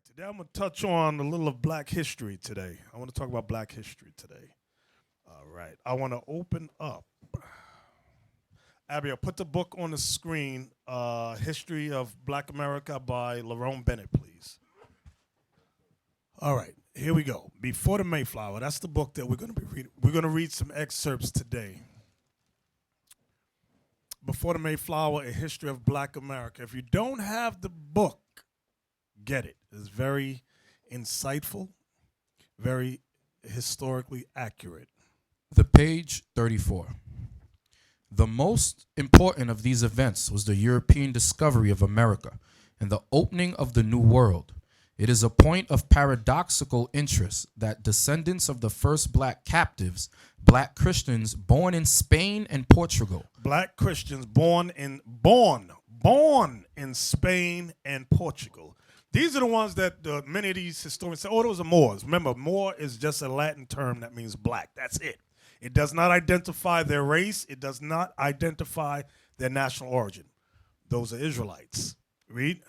Today I'm going to touch on a little of black history today. I want to talk about black history today. All right. I want to open up. Abigail, put the book on the screen, History of Black America by Lerone Bennett, please. All right. Here we go. Before the Mayflower. That's the book that we're going to be reading. We're going to read some excerpts today. Before the Mayflower, A History of Black America. If you don't have the book, get it. It's very insightful, very historically accurate. The page 34. The most important of these events was the European discovery of America and the opening of the New World. It is a point of paradoxical interest that descendants of the first black captives, black Christians born in Spain and Portugal. Black Christians born in Spain and Portugal. These are the ones that many of these historians say, oh, those are Moors. Remember, Moor is just a Latin term that means black. That's it. It does not identify their race. It does not identify their national origin. Those are Israelites. Read.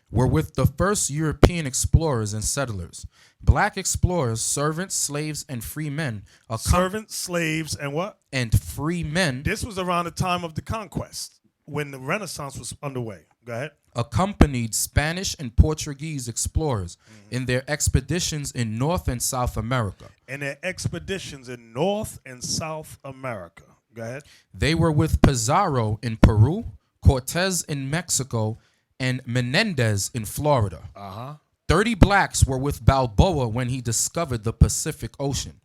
Were with the first European explorers and settlers. Black explorers, servants, slaves, and free men. Servants, slaves, and what? And free men. This was around the time of the conquest, when the Renaissance was underway. Go ahead. Accompanied Spanish and Portuguese explorers in their expeditions in North and South America. Go ahead. They were with Pizarro in Peru, Cortez in Mexico, and Menendez in Florida. 30 blacks were with Balboa when he discovered the Pacific Ocean.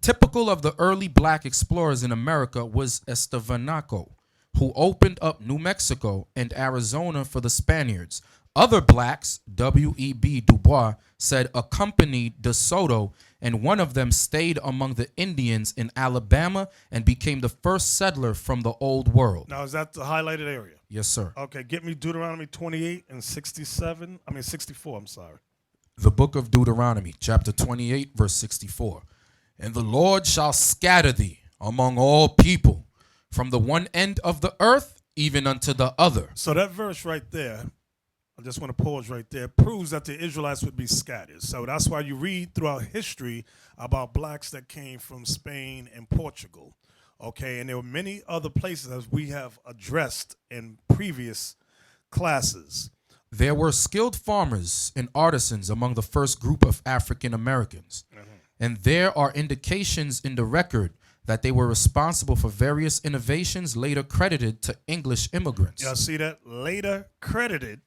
Typical of the early black explorers in America was Estevanico, who opened up New Mexico and Arizona for the Spaniards. Other blacks, W.E.B. Du Bois, said accompanied De Soto, and one of them stayed among the Indians in Alabama and became the first settler from the Old World. Now, is that the highlighted area? Yes, sir. Okay, get me Deuteronomy 28 and 64, I'm sorry. The book of Deuteronomy, chapter 28, verse 64. And the Lord shall scatter thee among all people, from the one end of the earth even unto the other. So that verse right there, I just want to pause right there, proves that the Israelites would be scattered. So that's why you read throughout history about blacks that came from Spain and Portugal. Okay, and there were many other places as we have addressed in previous classes. There were skilled farmers and artisans among the first group of African Americans. And there are indications in the record that they were responsible for various innovations later credited to English immigrants. Y'all see that? Later credited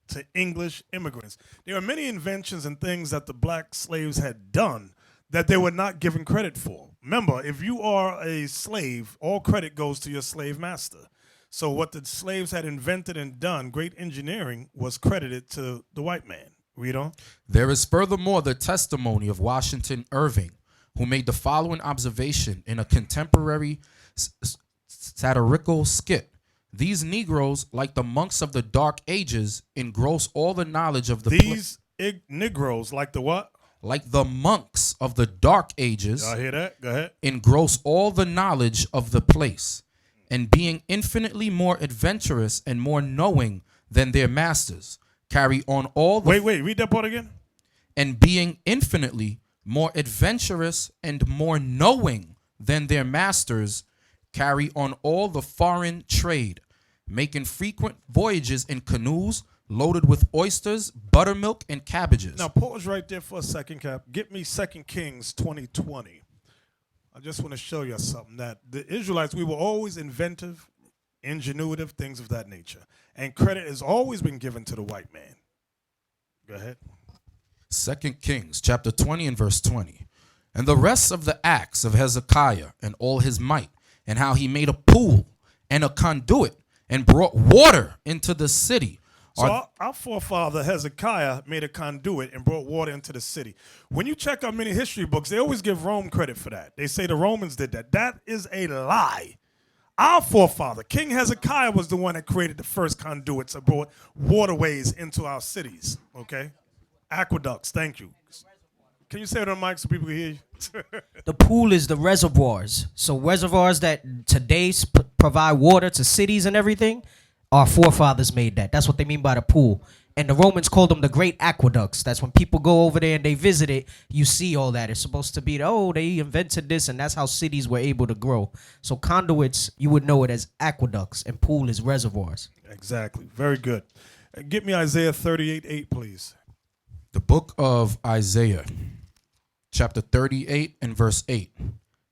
to English immigrants. There are many inventions and things that the black slaves had done that they were not given credit for. Remember, if you are a slave, all credit goes to your slave master. So what the slaves had invented and done, great engineering, was credited to the white man. Read on. There is furthermore the testimony of Washington Irving, who made the following observation in a contemporary satirical skit. These Negroes, like the monks of the Dark Ages, engross all the knowledge of the Negroes, like the what? Like the monks of the Dark Ages. Y'all hear that? Go ahead. Engross all the knowledge of the place, and being infinitely more adventurous and more knowing than their masters, carry on all the... Wait, read that part again. And being infinitely more adventurous and more knowing than their masters, carry on all the foreign trade, making frequent voyages in canoes loaded with oysters, buttermilk, and cabbages. Now pause right there for a second, Cap. Get me 2 Kings 20:20. I just want to show you something, that the Israelites, we were always inventive, ingenuitive, things of that nature. And credit has always been given to the white man. Go ahead. 2 Kings chapter 20 and verse 20. And the rest of the acts of Hezekiah and all his might, and how he made a pool and a conduit and brought water into the city. So our forefather Hezekiah made a conduit and brought water into the city. When you check out many history books, they always give Rome credit for that. They say the Romans did that. That is a lie. Our forefather, King Hezekiah, was the one that created the first conduits and brought waterways into our cities. Okay? Aqueducts, thank you. Can you say it on the mic so people can hear you? The pool is the reservoirs. So reservoirs that today provide water to cities and everything, our forefathers made that. That's what they mean by the pool. And the Romans called them the Great Aqueducts. That's when people go over there and they visit it, you see all that. It's supposed to be, they invented this, and that's how cities were able to grow. So conduits, you would know it as aqueducts, and pool is reservoirs. Exactly. Very good. Get me Isaiah 38:8, please. The book of Isaiah, chapter 38 and verse 8.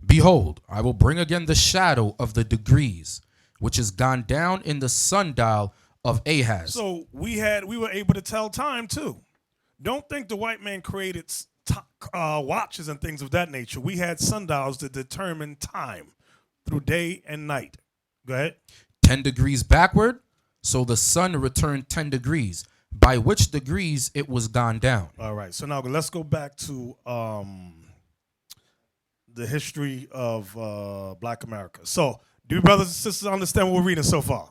Behold, I will bring again the shadow of the degrees, which is gone down in the sundial of Ahaz. So we were able to tell time too. Don't think the white man created watches and things of that nature. We had sundials to determine time through day and night. Go ahead. 10 degrees backward, so the sun returned 10 degrees, by which degrees it was gone down. All right. So now let's go back to the history of Black America. So do you brothers and sisters understand what we're reading so far?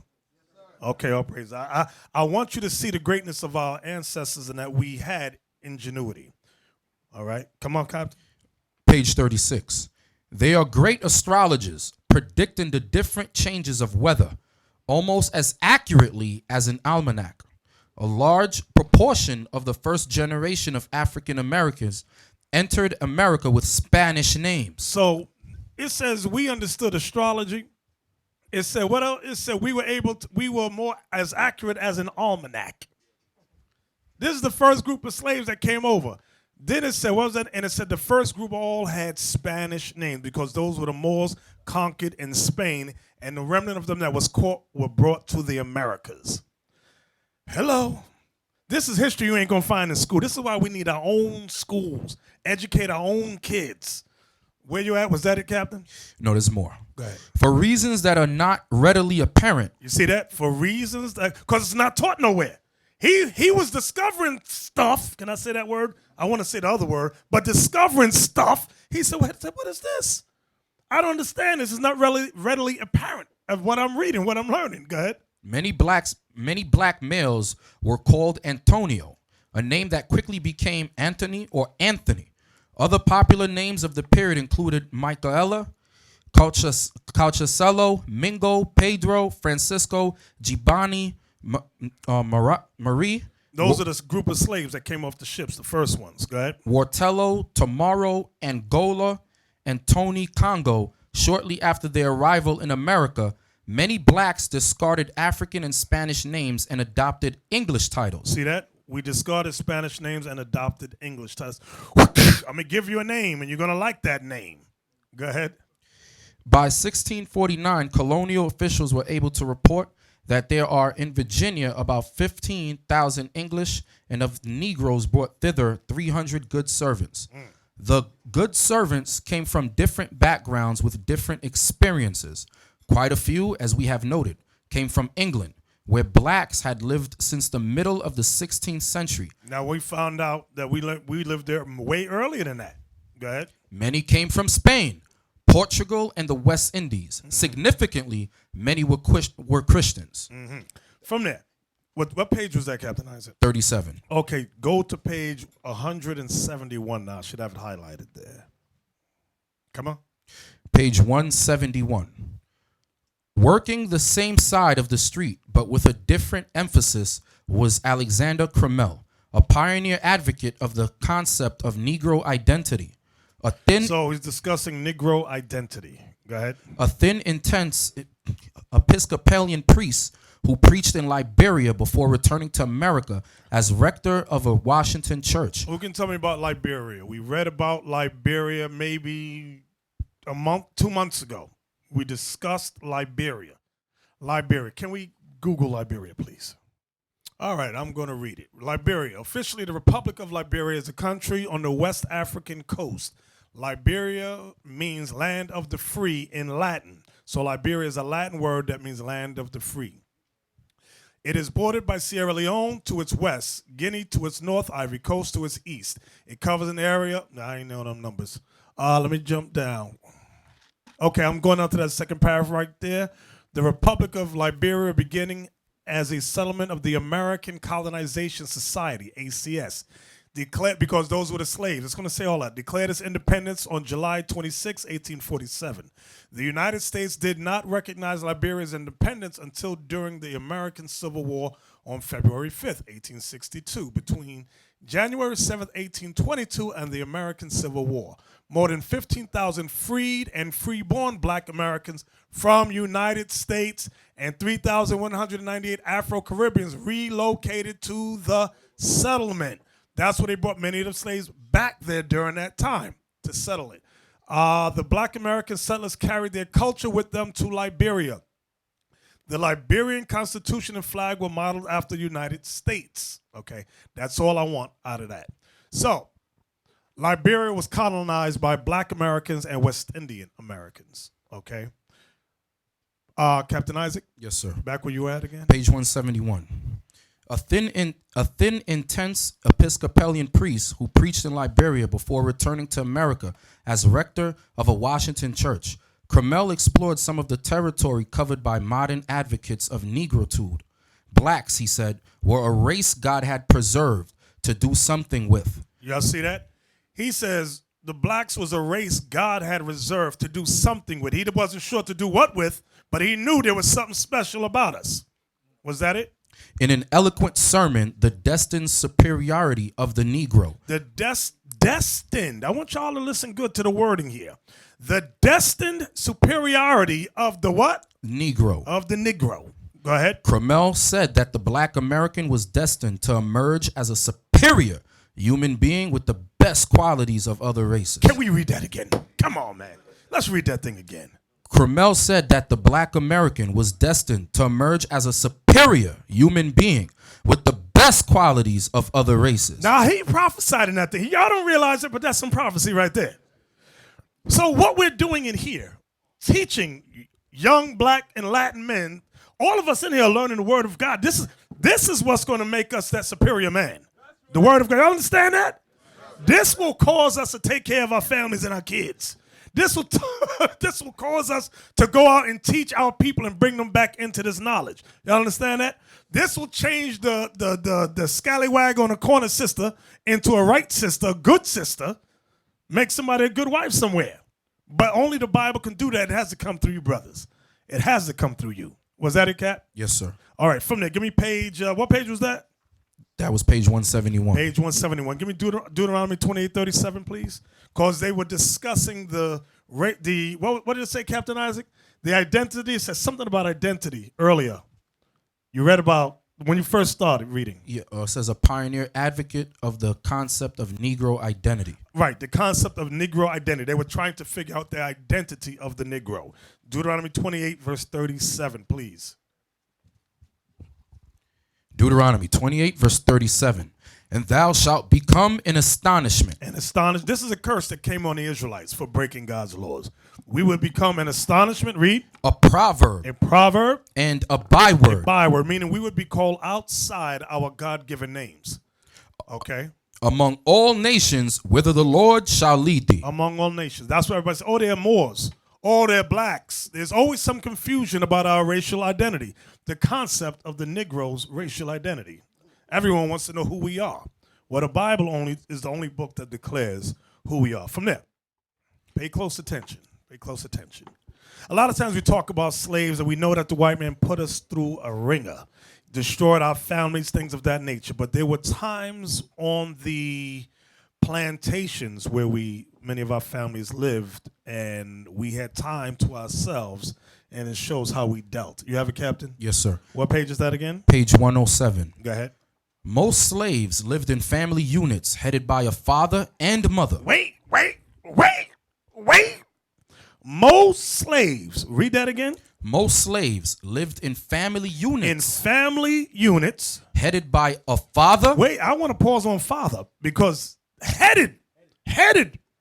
Okay, all praise. I want you to see the greatness of our ancestors and that we had ingenuity. All right, come on, Captain. Page 36. They are great astrologers, predicting the different changes of weather, almost as accurately as an almanac. A large proportion of the first generation of African Americans entered America with Spanish names. So it says we understood astrology. It said what else? It said we were more as accurate as an almanac. This is the first group of slaves that came over. Then it said, what was that? And it said the first group all had Spanish names because those were the Moors conquered in Spain, and the remnant of them that was caught were brought to the Americas. Hello. This is history you ain't gonna find in school. This is why we need our own schools, educate our own kids. Where you at? Was that it, Captain? No, there's more. Go ahead. For reasons that are not readily apparent. You see that? For reasons that, because it's not taught nowhere. He was discovering stuff. Can I say that word? I want to say the other word, but discovering stuff. He said, what is this? I don't understand. This is not really readily apparent of what I'm reading, what I'm learning. Go ahead. Many black males were called Antonio, a name that quickly became Anthony or Anthony. Other popular names of the period included Michaela, Calchacello, Mingo, Pedro, Francisco, Gibani, Marie. Those are the group of slaves that came off the ships, the first ones. Go ahead. Wartello, Tomorrow, Angola, and Tony Congo. Shortly after their arrival in America, many blacks discarded African and Spanish names and adopted English titles. See that? We discarded Spanish names and adopted English titles. I'm going to give you a name, and you're going to like that name. Go ahead. By 1649, colonial officials were able to report that there are in Virginia about 15,000 English, and of Negroes brought thither 300 good servants. The good servants came from different backgrounds with different experiences. Quite a few, as we have noted, came from England, where blacks had lived since the middle of the 16th century. Now, we found out that we lived there way earlier than that. Go ahead. Many came from Spain, Portugal, and the West Indies. Significantly, many were Christians. From there, what page was that, Captain Isaac? 37. Okay, go to page 171 now. I should have it highlighted there. Come on. Page 171. Working the same side of the street, but with a different emphasis, was Alexander Crummell, a pioneer advocate of the concept of Negro identity. So he's discussing Negro identity. Go ahead. A thin, intense Episcopalian priest who preached in Liberia before returning to America as rector of a Washington church. Who can tell me about Liberia? We read about Liberia maybe a month, 2 months ago. We discussed Liberia. Liberia. Can we Google Liberia, please? All right, I'm going to read it. Liberia. Officially, the Republic of Liberia is a country on the West African coast. Liberia means land of the free in Latin. So Liberia is a Latin word that means land of the free. It is bordered by Sierra Leone to its west, Guinea to its north, Ivory Coast to its east. It covers an area. I ain't know them numbers. Let me jump down. Okay, I'm going on to that second paragraph right there. The Republic of Liberia beginning as a settlement of the American Colonization Society, ACS. declared, because those were the slaves. It's going to say all that. Declared its independence on July 26, 1847. The United States did not recognize Liberia's independence until during the American Civil War on February 5th, 1862, between January 7th, 1822, and the American Civil War. More than 15,000 freed and freeborn black Americans from United States and 3,198 Afro-Caribbeans relocated to the settlement. That's where they brought many of the slaves back there during that time to settle it. The black American settlers carried their culture with them to Liberia. The Liberian Constitution and flag were modeled after the United States. Okay, that's all I want out of that. So, Liberia was colonized by black Americans and West Indian Americans. Okay. Captain Isaac? Yes, sir. Back where you at again? Page 171. A thin, intense Episcopalian priest who preached in Liberia before returning to America as rector of a Washington church. Crummell explored some of the territory covered by modern advocates of negritude. Blacks, he said, were a race God had preserved to do something with. Y'all see that? He says the blacks was a race God had reserved to do something with. He wasn't sure to do what with, but he knew there was something special about us. Was that it? In an eloquent sermon, the destined superiority of the Negro. The destined. I want y'all to listen good to the wording here. The destined superiority of the what? Negro. Of the Negro. Go ahead. Crummell said that the black American was destined to emerge as a superior human being with the best qualities of other races. Can we read that again? Come on, man. Let's read that thing again. Crummell said that the black American was destined to emerge as a superior human being with the best qualities of other races. Now, he prophesied in that thing. Y'all don't realize it, but that's some prophecy right there. So what we're doing in here, teaching young black and Latin men, all of us in here are learning the word of God. This is what's going to make us that superior man. The word of God. Y'all understand that? This will cause us to take care of our families and our kids. This will cause us to go out and teach our people and bring them back into this knowledge. Y'all understand that? This will change the scallywag on the corner sister into a right sister, a good sister, make somebody a good wife somewhere. But only the Bible can do that. It has to come through you, brothers. It has to come through you. Was that it, Cap? Yes, sir. All right, from there, give me page, what page was that? That was page 171. Page 171. Give me Deuteronomy 28:37, please. Because they were discussing what did it say, Captain Isaac? The identity. It says something about identity earlier. You read about when you first started reading. Yeah, it says a pioneer advocate of the concept of Negro identity. Right, the concept of Negro identity. They were trying to figure out the identity of the Negro. Deuteronomy 28, verse 37, please. Deuteronomy 28, verse 37. And thou shalt become an astonishment. This is a curse that came on the Israelites for breaking God's laws. We would become an astonishment, read. A proverb. A proverb. And a byword. A byword, meaning we would be called outside our God-given names. Okay. Among all nations, whither the Lord shall lead thee. Among all nations. That's why everybody says, oh, they're Moors. Oh, they're blacks. There's always some confusion about our racial identity. The concept of the Negro's racial identity. Everyone wants to know who we are. Well, the Bible is the only book that declares who we are. From there, pay close attention. Pay close attention. A lot of times we talk about slaves and we know that the white man put us through a ringer, destroyed our families, things of that nature. But there were times on the plantations where many of our families lived and we had time to ourselves, and it shows how we dealt. You have it, Captain? Yes, sir. What page is that again? Page 107. Go ahead. Most slaves lived in family units headed by a father and mother. Wait. Most slaves, read that again. Most slaves lived in family units. In family units. Headed by a father. Wait, I want to pause on father because headed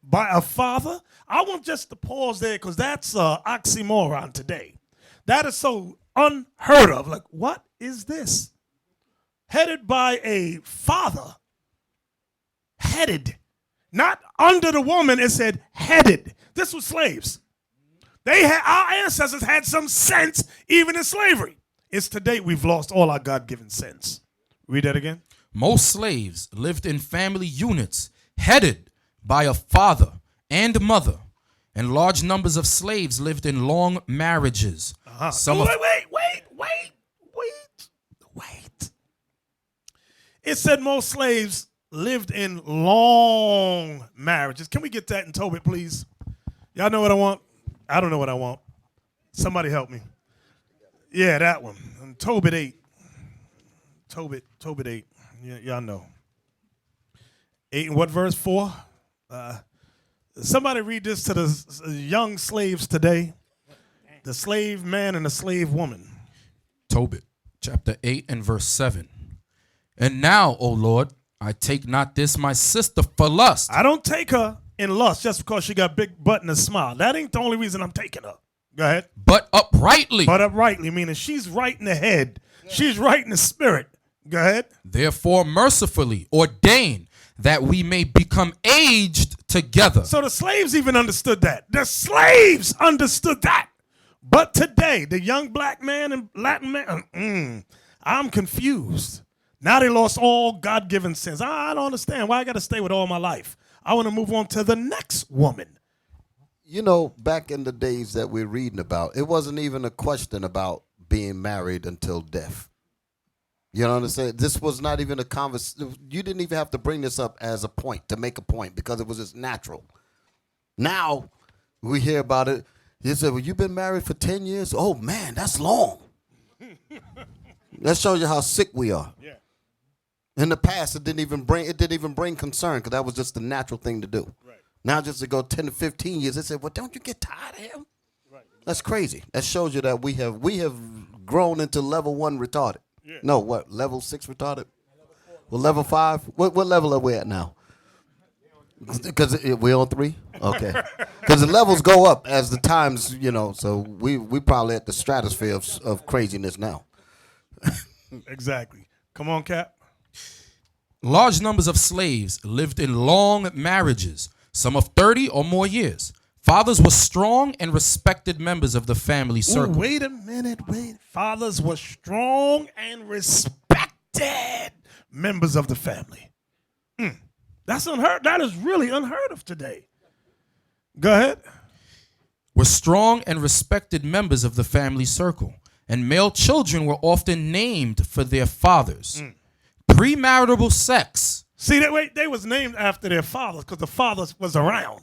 by a father. I want just to pause there because that's an oxymoron today. That is so unheard of. Like, what is this? Headed by a father. Headed. Not under the woman, it said headed. This was slaves. Our ancestors had some sense even in slavery. It's today we've lost all our God-given sense. Read that again. Most slaves lived in family units headed by a father and mother, and large numbers of slaves lived in long marriages. Some of- Wait. It said most slaves lived in long marriages. Can we get that in Tobit, please? Y'all know what I want? I don't know what I want. Somebody help me. Yeah, that one. And Tobit 8. Tobit 8. Yeah, y'all know. 8 and what verse? 4? Somebody read this to the young slaves today. The slave man and the slave woman. Tobit, chapter 8 and verse 7. And now, O Lord, I take not this my sister for lust. I don't take her in lust just because she got big butt and a smile. That ain't the only reason I'm taking her. Go ahead. But uprightly. But uprightly, meaning she's right in the head. She's right in the spirit. Go ahead. Therefore mercifully ordain that we may become aged together. So the slaves even understood that. The slaves understood that. But today, the young black man and Latin man, I'm confused. Now they lost all God-given sins. I don't understand why I got to stay with all my life. I want to move on to the next woman. You know, back in the days that we're reading about, it wasn't even a question about being married until death. You know what I'm saying? This was not even a conversation. You didn't even have to bring this up as a point, to make a point, because it was just natural. Now, we hear about it. You said, well, you've been married for 10 years? Oh, man, that's long. That shows you how sick we are. Yeah. In the past, it didn't even bring concern, because that was just the natural thing to do. Right. Now, just to go 10 to 15 years, they said, well, don't you get tired of him? Right. That's crazy. That shows you that we have grown into level 1 retarded. Yeah. No, what, level 6 retarded? Well, level 5? What level are we at now? Because we're on 3? Okay. Because the levels go up as the times, you know, so we probably at the stratosphere of craziness now. Exactly. Come on, Cap. Large numbers of slaves lived in long marriages, some of 30 or more years. Fathers were strong and respected members of the family circle. Ooh, wait a minute. Fathers were strong and respected members of the family. That's unheard. That is really unheard of today. Go ahead. Were strong and respected members of the family circle, and male children were often named for their fathers. Premarital sex. See that? Wait, they was named after their fathers because the fathers was around.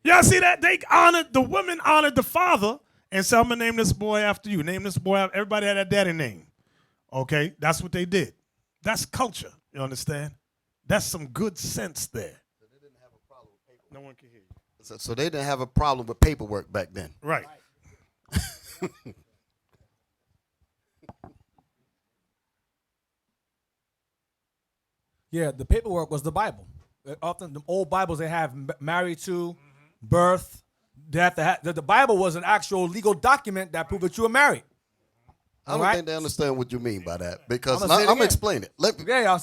Y'all see that? The women honored the father and said, I'm going to name this boy after you. Name this boy after, everybody had a daddy name. Okay? That's what they did. That's culture. You understand? That's some good sense there. So they didn't have a problem with paperwork. No one can hear you. So they didn't have a problem with paperwork back then. Right. Yeah, the paperwork was the Bible. Often the old Bibles they have married to, birth, death. The Bible was an actual legal document that proved that you were married. I don't think they understand what you mean by that, because I'm gonna say it I'm again. explain it.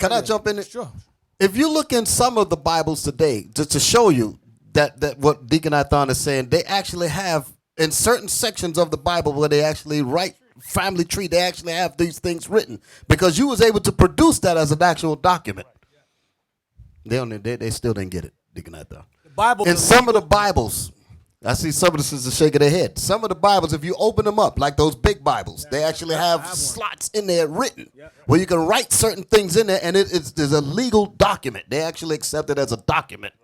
Can I jump in? Sure. If you look in some of the Bibles today, just to show you that what Deacon Athon is saying, they actually have in certain sections of the Bible where they actually write family tree, they actually have these things written because you was able to produce that as an actual document. They still didn't get it, Deacon Athon. The Bible. In some of the Bibles, I see some of the sisters shaking their head. Some of the Bibles, if you open them up, like those big Bibles, they actually have slots in there written where you can write certain things in there, and there's a legal document. They actually accept it as a document.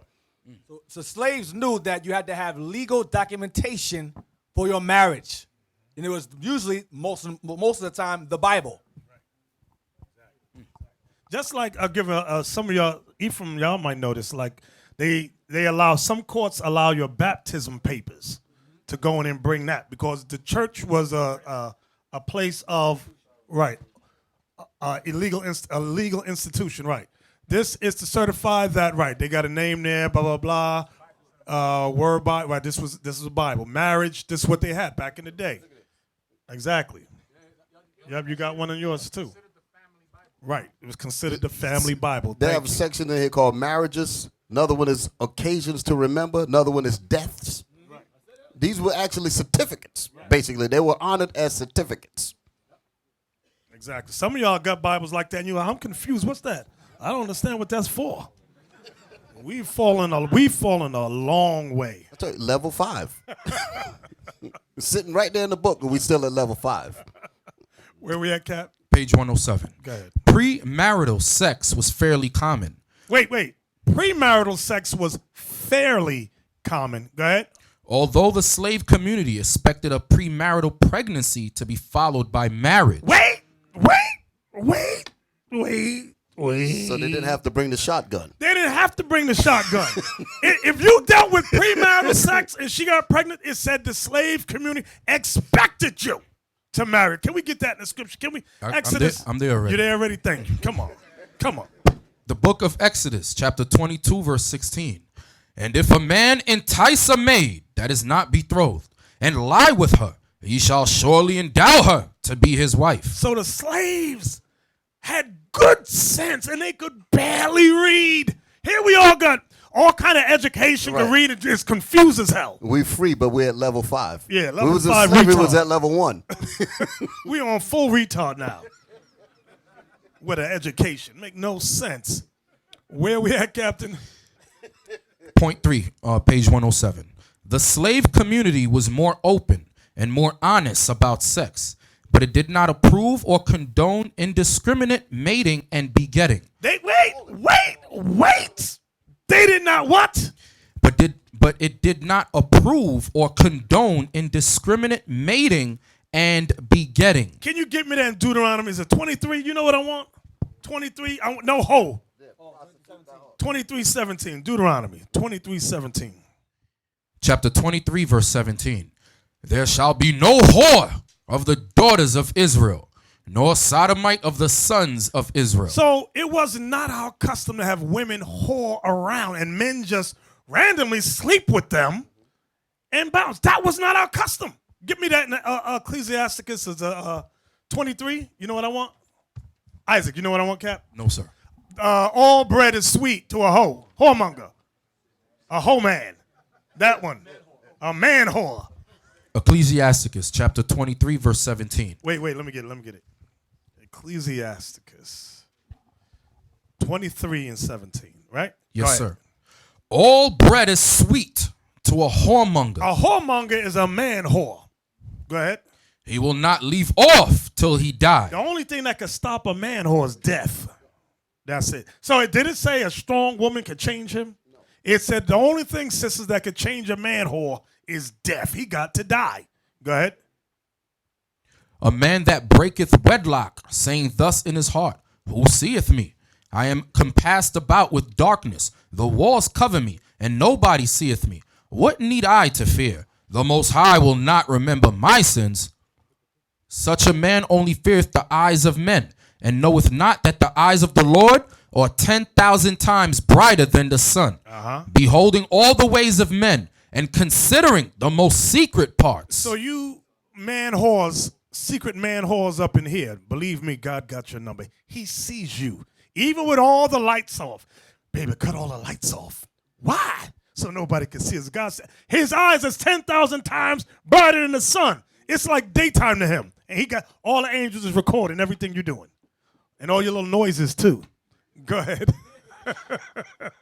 So slaves knew that you had to have legal documentation for your marriage, and it was usually most of the time the Bible. Just like I'll give some of y'all, Ephraim, y'all might notice, like they allow, some courts allow your baptism papers to go in and bring that because the church was a place of, right, a legal institution, right. This is to certify that, right, they got a name there, blah, blah, blah, word by, right, this is a Bible. Marriage, this is what they had back in the day. Exactly. Yep, you got one in yours too. Right. It was considered the family Bible. They have a section in here called marriages. Another one is occasions to remember. Another one is deaths. Right. These were actually certificates, basically. They were honored as certificates. Exactly. Some of y'all got Bibles like that, and you're like, I'm confused. What's that? I don't understand what that's for. We've fallen a long way. I tell you, level 5. It's sitting right there in the book, and we still at level 5. Where we at, Cap? Page 107. Go ahead. Premarital sex was fairly common. Wait. Premarital sex was fairly common. Go ahead. Although the slave community expected a premarital pregnancy to be followed by marriage. Wait. So they didn't have to bring the shotgun. They didn't have to bring the shotgun. If you dealt with premarital sex and she got pregnant, it said the slave community expected you to marry. Can we get that in the scripture? Can we? Exodus. I'm there already. You're there already? Thank you. Come on. The book of Exodus, chapter 22, verse 16. And if a man entice a maid that is not betrothed and lie with her, he shall surely endow her to be his wife. So the slaves had good sense and they could barely read. Here we all got all kind of education to read. It's confused as hell. We free, but we're at level 5. Yeah, we was 5 slavery retard. was at level 1. We on full retard now. With an education. Make no sense. Where we at, Captain? Point 3, page 107. The slave community was more open and more honest about sex, but it did not approve or condone indiscriminate mating and begetting. Wait. They did not what? But it did not approve or condone indiscriminate mating and begetting. Can you get me that in Deuteronomy? Is it 23? You know what I want? 23? No, ho. 23:17. Deuteronomy 23:17. Chapter 23, verse 17. There shall be no whore of the daughters of Israel, nor sodomite of the sons of Israel. So it was not our custom to have women whore around and men just randomly sleep with them and bounce. That was not our custom. Give me that in Ecclesiasticus is 23. You know what I want? Isaac, you know what I want, Cap? No, sir. All bread is sweet to a whoremonger, a hoe man. That one, a man whore. Ecclesiasticus chapter 23, verse 17. Wait, let me get it. Ecclesiasticus 23:17, right? Yes, sir. All bread is sweet to a whoremonger. A whoremonger is a man whore. Go ahead. He will not leave off till he die. The only thing that could stop a man whore is death. That's it. So it didn't say a strong woman could change him. No. It said the only thing, sisters, that could change a man whore is death. He got to die. Go ahead. A man that breaketh wedlock, saying thus in his heart, who seeth me? I am compassed about with darkness. The walls cover me, and nobody seeth me. What need I to fear? The Most High will not remember my sins. Such a man only feareth the eyes of men, and knoweth not that the eyes of the Lord are 10,000 times brighter than the sun, beholding all the ways of men, and considering the most secret parts. So you man whores, secret man whores up in here, believe me, God got your number. He sees you, even with all the lights off. Baby, cut all the lights off. Why? So nobody can see us. God said his eyes is 10,000 times brighter than the sun. It's like daytime to him. And he got all the angels is recording everything you're doing. And all your little noises too. Go ahead.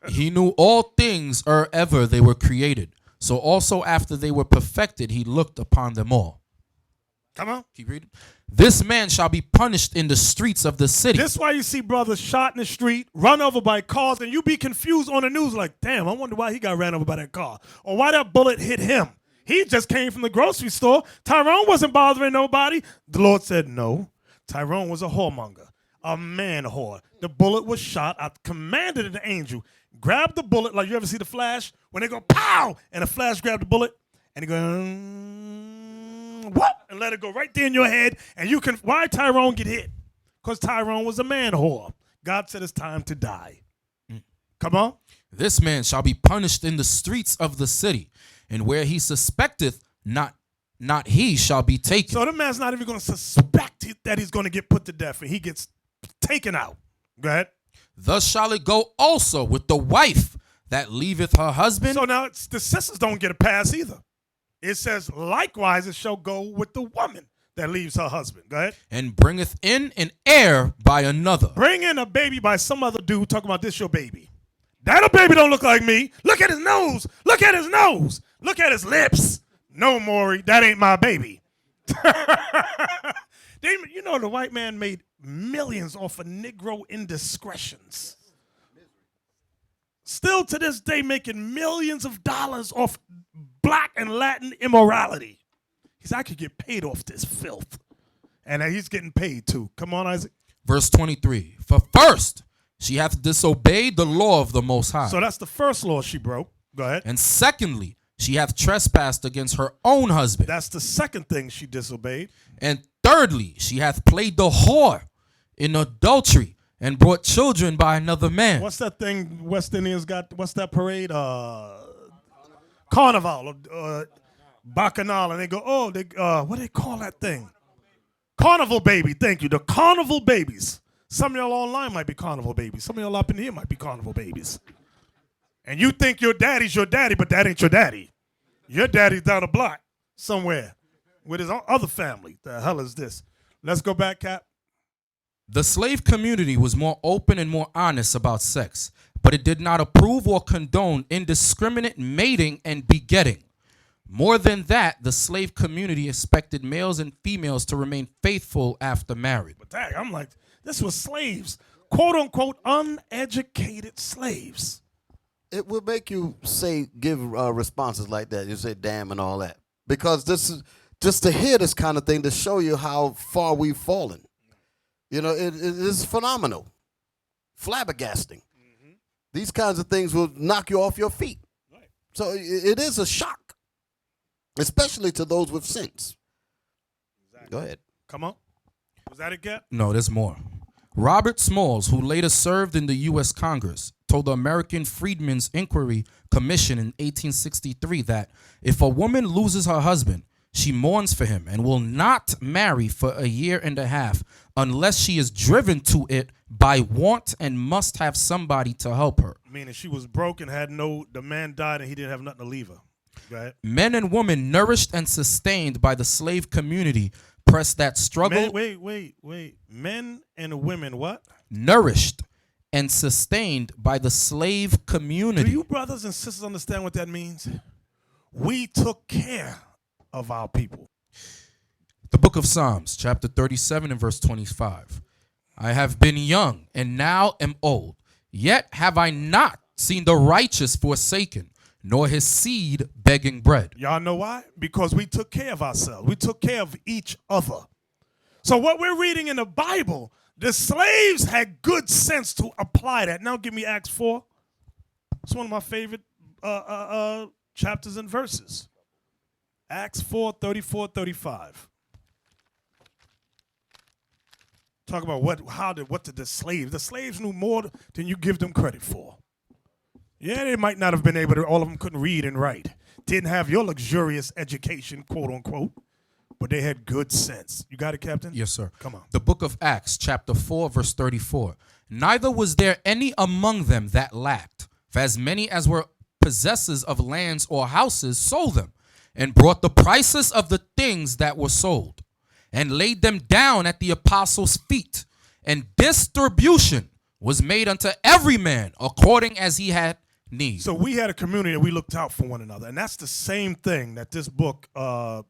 He knew all things ere ever they were created. So also after they were perfected, he looked upon them all. Come on. Keep reading. This man shall be punished in the streets of the city. This is why you see brothers shot in the street, run over by cars, and you be confused on the news like, damn, I wonder why he got ran over by that car. Or why that bullet hit him. He just came from the grocery store. Tyrone wasn't bothering nobody. The Lord said no. Tyrone was a whoremonger, a man whore. The bullet was shot. I commanded an angel, grab the bullet, like you ever see the Flash? When they go, pow, and the Flash grabbed the bullet, and he go, what? And let it go right there in your head. And you can, why Tyrone get hit? Because Tyrone was a man whore. God said it's time to die. Come on. This man shall be punished in the streets of the city, and where he suspecteth not he shall be taken. So the man's not even going to suspect that he's going to get put to death, and he gets taken out. Go ahead. Thus shall it go also with the wife that leaveth her husband. So now the sisters don't get a pass either. It says, likewise, it shall go with the woman that leaves her husband. Go ahead. And bringeth in an heir by another. Bring in a baby by some other dude talking about this your baby. That a baby don't look like me. Look at his nose. Look at his nose. Look at his lips. No, Maury, that ain't my baby. You know, the white man made millions off of Negro indiscretions. Still to this day making millions of dollars off black and Latin immorality. He said, I could get paid off this filth. And he's getting paid too. Come on, Isaac. Verse 23. For first, she hath disobeyed the law of the Most High. So that's the first law she broke. Go ahead. And secondly, she hath trespassed against her own husband. That's the second thing she disobeyed. And thirdly, she hath played the whore in adultery and brought children by another man. What's that thing West Indians got? What's that parade? Carnival. Bacchanal. And they go, what do they call that thing? Carnival baby. Thank you. The carnival babies. Some of y'all online might be carnival babies. Some of y'all up in here might be carnival babies. And you think your daddy's your daddy, but that ain't your daddy. Your daddy's down the block somewhere with his other family. The hell is this? Let's go back, Cap. The slave community was more open and more honest about sex, but it did not approve or condone indiscriminate mating and begetting. More than that, the slave community expected males and females to remain faithful after marriage. But dang, I'm like, this was slaves, quote unquote, uneducated slaves. It will make you give responses like that. You say, damn, and all that. Because this is just to hear this kind of thing to show you how far we've fallen. You know, it is phenomenal, flabbergasting. Mm-hmm. These kinds of things will knock you off your feet. Right. So it is a shock, especially to those with sense. Exactly. Go ahead. Come on. Was that it, Cap? No, there's more. Robert Smalls, who later served in the U.S. Congress, told the American Freedmen's Inquiry Commission in 1863 that if a woman loses her husband, she mourns for him and will not marry for a year and a half unless she is driven to it by want and must have somebody to help her. Meaning she was broke and the man died and he didn't have nothing to leave her. Go ahead. Men and women nourished and sustained by the slave community pressed that struggle. Wait. Men and women what? Nourished and sustained by the slave community. Do you brothers and sisters understand what that means? We took care of our people. The book of Psalms, chapter 37 and verse 25. I have been young and now am old, yet have I not seen the righteous forsaken, nor his seed begging bread. Y'all know why? Because we took care of ourselves. We took care of each other. So what we're reading in the Bible, the slaves had good sense to apply that. Now give me Acts 4. It's one of my favorite chapters and verses. Acts 4, 34, 35. Talk about what did the slaves knew more than you give them credit for. Yeah, they might not have been able to, all of them couldn't read and write. Didn't have your luxurious education, quote unquote, but they had good sense. You got it, Captain? Yes, sir. Come on. The book of Acts, chapter 4, verse 34. Neither was there any among them that lacked, for as many as were possessors of lands or houses sold them, and brought the prices of the things that were sold, and laid them down at the apostles' feet, and distribution was made unto every man according as he had need. So we had a community that we looked out for one another, and that's the same thing that this book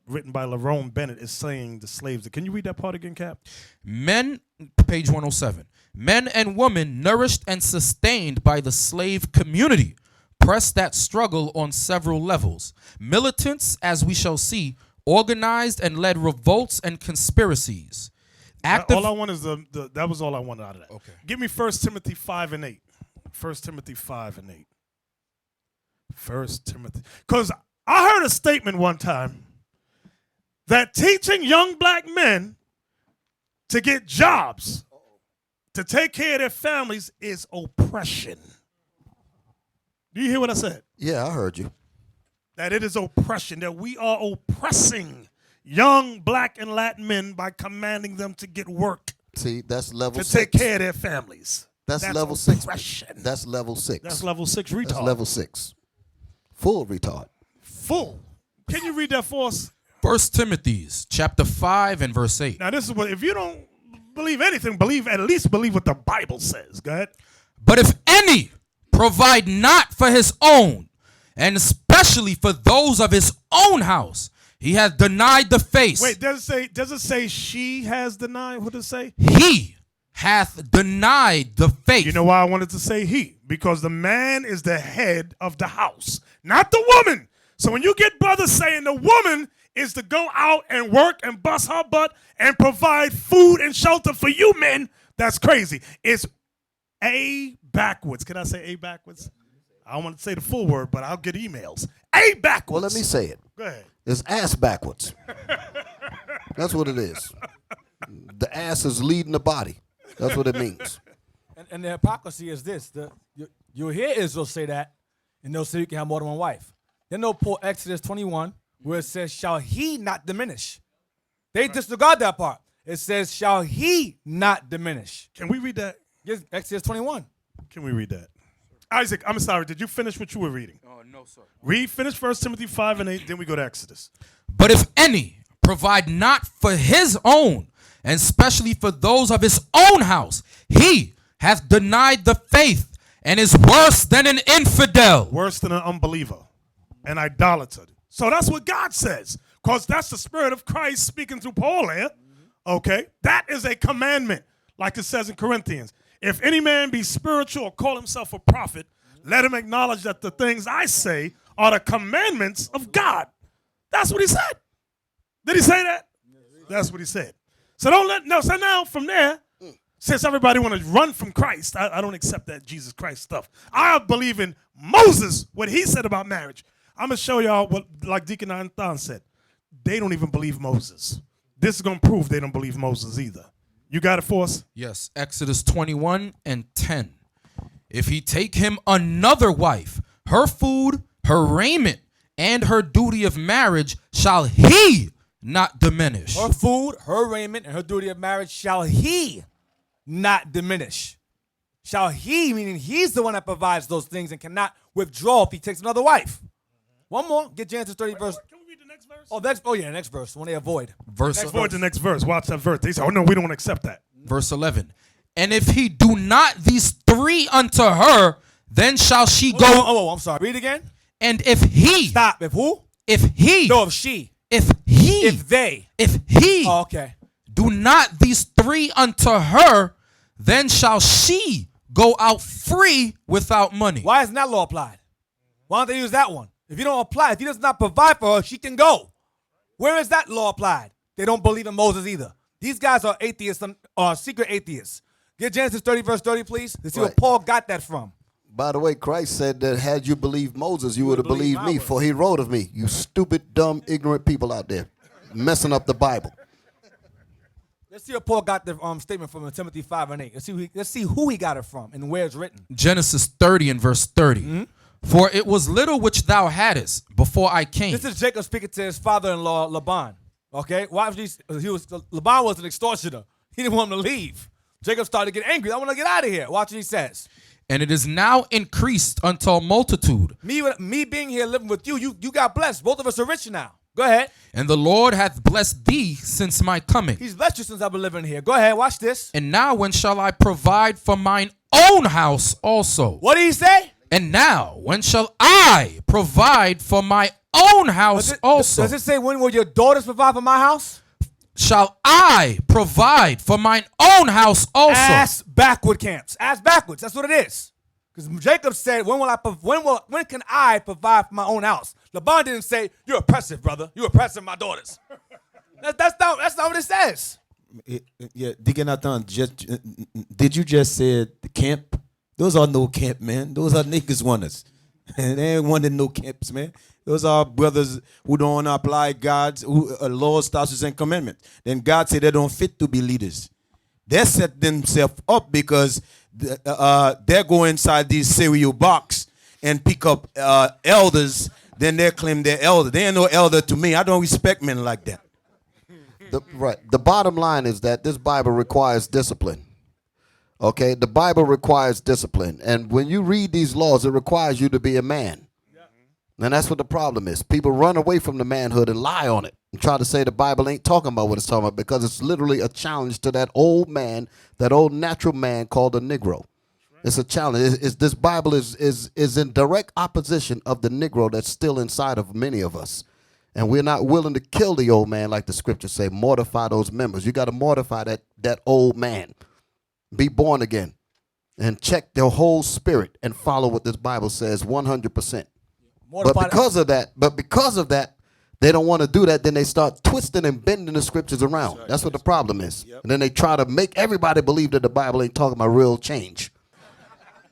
written by Lerone Bennett is saying the slaves. Can you read that part again, Cap? Men, page 107. Men and women nourished and sustained by the slave community pressed that struggle on several levels. Militants, as we shall see, organized and led revolts and conspiracies. All I want is that was all I wanted out of that. Okay. Give me 1 Timothy 5 and 8. 1 Timothy 5 and 8. 1 Timothy. Because I heard a statement one time that teaching young black men to get jobs, to take care of their families, is oppression. Do you hear what I said? Yeah, I heard you. That it is oppression, that we are oppressing young black and Latin men by commanding them to get work. See, that's level 6. To take care of their families. That's level 6. Oppression. That's level 6. That's level 6 retard. That's level 6. Full retard. Full. Can you read that for us? First Timothy chapter 5 and verse 8. Now, this is what, if you don't believe anything, at least believe what the Bible says. Go ahead. But if any provide not for his own, and especially for those of his own house, he hath denied the faith. Wait, does it say she has denied? What does it say? He hath denied the faith. You know why I wanted to say he? Because the man is the head of the house, not the woman. So when you get brothers saying the woman is to go out and work and bust her butt and provide food and shelter for you men, that's crazy. It's A backwards. Can I say A backwards? I don't want to say the full word, but I'll get emails. A backwards. Well, let me say it. Go ahead. It's ass backwards. That's what it is. The ass is leading the body. That's what it means. And the hypocrisy is this. You'll hear Israel say that, and they'll say you can have more than one wife. Then they'll pull Exodus 21, where it says, shall he not diminish? They disregard that part. It says, shall he not diminish? Can we read that? Yes, Exodus 21. Can we read that? Isaac, I'm sorry. Did you finish what you were reading? Oh, no, sir. Finish 1 Timothy 5 and 8, then we go to Exodus. But if any provide not for his own, and especially for those of his own house, he hath denied the faith and is worse than an infidel. Worse than an unbeliever, an idolater. So that's what God says, because that's the Spirit of Christ speaking through Paul here. Okay? That is a commandment, like it says in Corinthians. If any man be spiritual or call himself a prophet, let him acknowledge that the things I say are the commandments of God. That's what he said. Did he say that? That's what he said. So so now from there, since everybody want to run from Christ, I don't accept that Jesus Christ stuff. I believe in Moses, what he said about marriage. I'm going to show y'all what, like Deacon Anton said. They don't even believe Moses. This is going to prove they don't believe Moses either. You got it for us? Yes, Exodus 21 and 10. If he take him another wife, her food, her raiment, and her duty of marriage shall he not diminish. Her food, her raiment, and her duty of marriage shall he not diminish. Shall he, meaning he's the one that provides those things and cannot withdraw if he takes another wife. One more. Get Genesis 30 verse. Can we read the next verse? Next verse. When they avoid. Avoid the next verse. Watch that verse. They say, oh, no, we don't accept that. Verse 11. And if he do not these three unto her, then shall she go. Oh, I'm sorry. Read it again. And if he. Stop. If who? If he. No, if she. If he. If they. If he. Oh, okay. Do not these three unto her, then shall she go out free without money. Why isn't that law applied? Why don't they use that one? If you don't apply, if he does not provide for her, she can go. Where is that law applied? They don't believe in Moses either. These guys are atheists, secret atheists. Get Genesis 30 verse 30, please. Let's see where Paul got that from. By the way, Christ said that had you believed Moses, you would have believed believed me, my for he wrote of me. You stupid, dumb, ignorant people out there messing up the Bible. Let's see where Paul got the statement from in Timothy 5 and 8. Let's see who he got it from and where it's written. Genesis 30 and verse 30. For it was little which thou hadst before I came. This is Jacob speaking to his father-in-law, Laban. Okay? Laban was an extortioner. He didn't want him to leave. Jacob started to get angry. I want to get out of here. Watch what he says. And it is now increased unto a multitude. Me being here living with you got blessed. Both of us are rich now. Go ahead. And the Lord hath blessed thee since my coming. He's blessed you since I've been living here. Go ahead. Watch this. And now when shall I provide for mine own house also? What did he say? And now when shall I provide for my own house also? Does it say when will your daughters provide for my house? Shall I provide for mine own house also? Ass backward camps. Ass backwards. That's what it is. Because Jacob said, when can I provide for my own house? Laban didn't say, you're oppressive, brother. You're oppressing my daughters. That's not what it says. Yeah, Deacon Nathan, did you just say the camp? Those are no camp, man. Those are niggas wonders. And they ain't wanting no camps, man. Those are brothers who don't apply God's laws, statutes, and commandments. Then God said they don't fit to be leaders. They set themselves up because they go inside these cereal box and pick up elders. Then they claim they're elder. They ain't no elder to me. I don't respect men like that. The bottom line is that this Bible requires discipline. Okay, the Bible requires discipline. And when you read these laws, it requires you to be a man. And that's what the problem is. People run away from the manhood and lie on it and try to say the Bible ain't talking about what it's talking about because it's literally a challenge to that old man, that old natural man called a Negro. It's a challenge. This Bible is in direct opposition of the Negro that's still inside of many of us. And we're not willing to kill the old man like the scriptures say, mortify those members. You got to mortify that old man. Be born again and check their whole spirit and follow what this Bible says 100%. But because of that, they don't want to do that. Then they start twisting and bending the scriptures around. That's what the problem is. And then they try to make everybody believe that the Bible ain't talking about real change.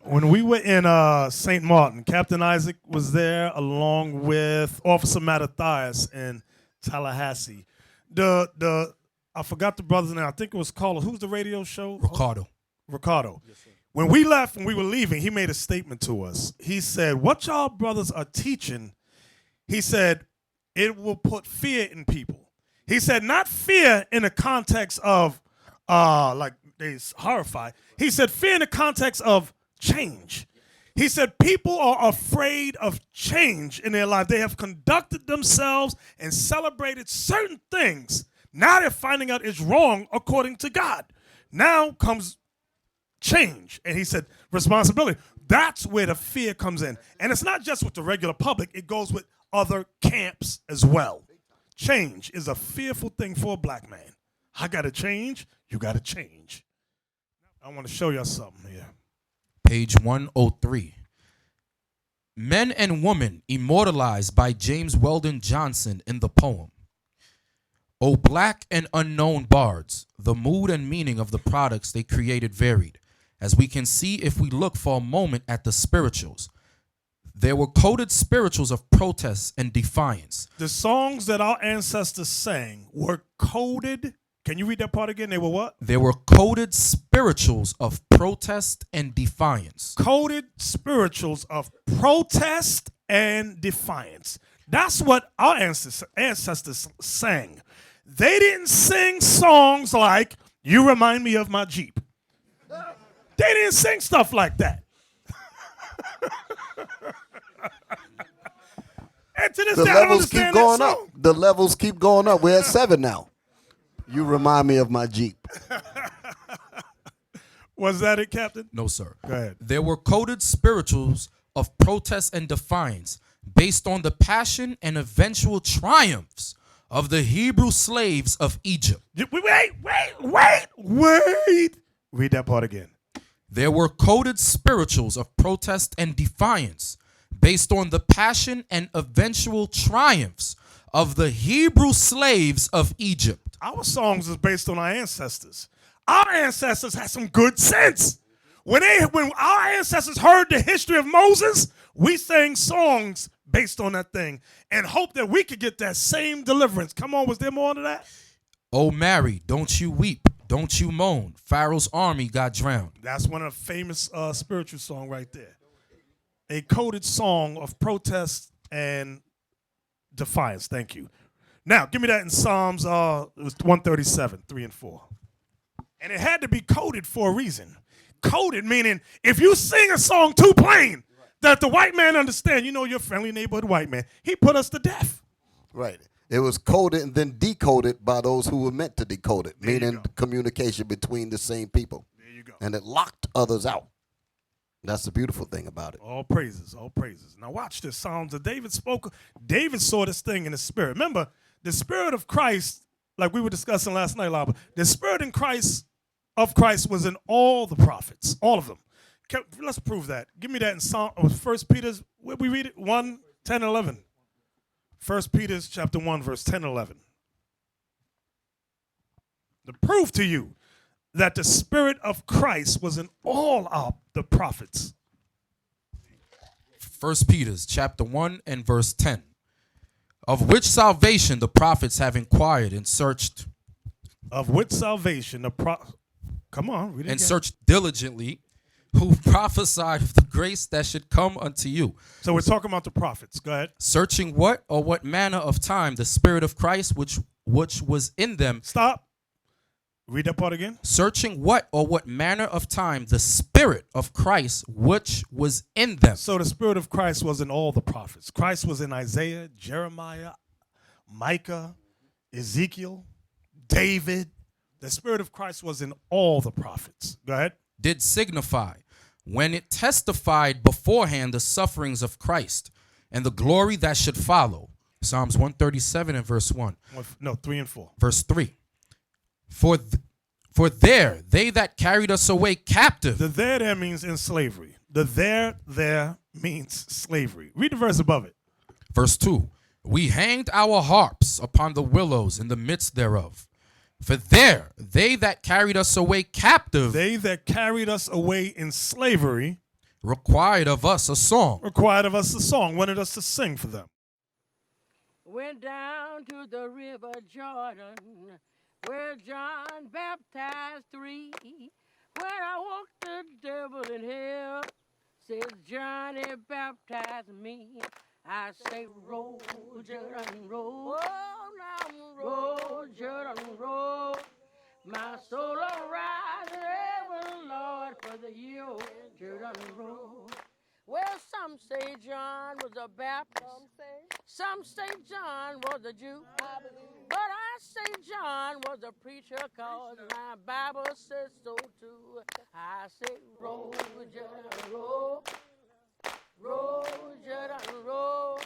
When we were in St. Martin, Captain Isaac was there along with Officer Mattathias in Tallahassee. I forgot the brother's name. I think it was called, who's the radio show? Ricardo. Yes, sir. When we left, when we were leaving, he made a statement to us. He said, what y'all brothers are teaching, he said, it will put fear in people. He said, not fear in the context of like they horrified. He said, fear in the context of change. He said people are afraid of change in their life. They have conducted themselves and celebrated certain things. Now they're finding out it's wrong according to God. Now comes change. And he said responsibility. That's where the fear comes in. And it's not just with the regular public. It goes with other camps as well. Change is a fearful thing for a black man. I got to change. You got to change. I want to show y'all something here. Page 103. Men and Women immortalized by James Weldon Johnson in the poem. O black and unknown bards, the mood and meaning of the products they created varied, as we can see if we look for a moment at the spirituals. There were coded spirituals of protest and defiance. The songs that our ancestors sang were coded. Can you read that part again? They were what? There were coded spirituals of protest and defiance. Coded spirituals of protest and defiance. That's what our ancestors sang. They didn't sing songs like, you remind me of my Jeep. They didn't sing stuff like that. And to this The day, I don't levels keep understand going that up. song. The levels keep going up. We're at 7 now. You remind me of my Jeep. Was that it, Captain? No, sir. Go ahead. There were coded spirituals of protest and defiance based on the passion and eventual triumphs of the Hebrew slaves of Egypt. Wait. Read that part again. There were coded spirituals of protest and defiance based on the passion and eventual triumphs of the Hebrew slaves of Egypt. Our songs is based on our ancestors. Our ancestors had some good sense. When our ancestors heard the history of Moses, we sang songs based on that thing and hoped that we could get that same deliverance. Come on, was there more to that? Oh, Mary, don't you weep, don't you moan. Pharaoh's army got drowned. That's one of the famous spiritual songs right there. A coded song of protest and defiance. Thank you. Now, give me that in Psalms it was 137, 3 and 4. And it had to be coded for a reason. Coded meaning if you sing a song too plain that the white man understand, you know your friendly neighborhood white man, he put us to death. Right. It was coded and then decoded by those who were meant to decode it, There you meaning go. communication between the same people. There you go. And it locked others out. That's the beautiful thing about it. All praises, all praises. Now watch this. Psalms that David spoke. David saw this thing in the spirit. Remember, the spirit of Christ, like we were discussing last night, Lava, the spirit in Christ of Christ was in all the prophets, all of them. Let's prove that. Give me that in Psalm 1 Peter's, where we read it? 1, 10, 11. 1 Peter's chapter 1, verse 10, 11. To prove to you that the spirit of Christ was in all the prophets. 1 Peter's chapter 1 and verse 10. Of which salvation the prophets have inquired and searched. Of which salvation come on, read it and again. searched diligently, who prophesied of the grace that should come unto you. So we're talking about the prophets. Go ahead. Searching what or what manner of time the Spirit of Christ which was in them. Stop. Read that part again. Searching what or what manner of time the Spirit of Christ which was in them. So the Spirit of Christ was in all the prophets. Christ was in Isaiah, Jeremiah, Micah, Ezekiel, David. The Spirit of Christ was in all the prophets. Go ahead. Did signify when it testified beforehand the sufferings of Christ and the glory that should follow. Psalms 137 and verse 1. No, 3 and 4. Verse 3. For there they that carried us away captive. The there means in slavery. The there means slavery. Read the verse above it. Verse 2. We hanged our harps upon the willows in the midst thereof. For there they that carried us away captive. They that carried us away in slavery required of us a song. Required of us a song. Wanted us to sing for them. Went down to the river Jordan, where John baptized 3. When I walked the devil in hell, says Johnny baptized me. I say, roll, Jordan, roll. Oh, now roll, Jordan, roll. My soul arise in heaven, Lord, for the year Jordan roll. Well, some say John was a Baptist. Some say John was a Jew. But I say John was a preacher, cause my Bible says so too. I say, roll, Jordan, roll. Roll, Jordan, roll.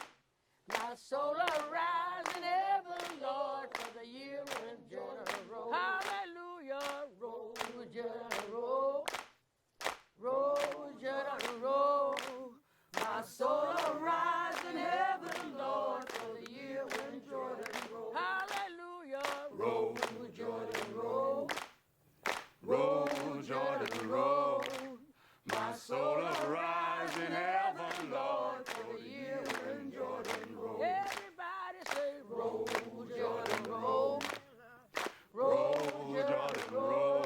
My soul arise in heaven, Lord, for the year when Jordan roll. Hallelujah, roll, Jordan, roll. Roll, Jordan, roll. My soul arise in heaven, Lord, for the year when Jordan roll. Hallelujah, roll, Jordan, roll. Roll, Jordan, roll. My soul arise in heaven, Lord, for the year when Jordan roll. Everybody say, roll, Jordan, roll. Roll, Jordan, roll.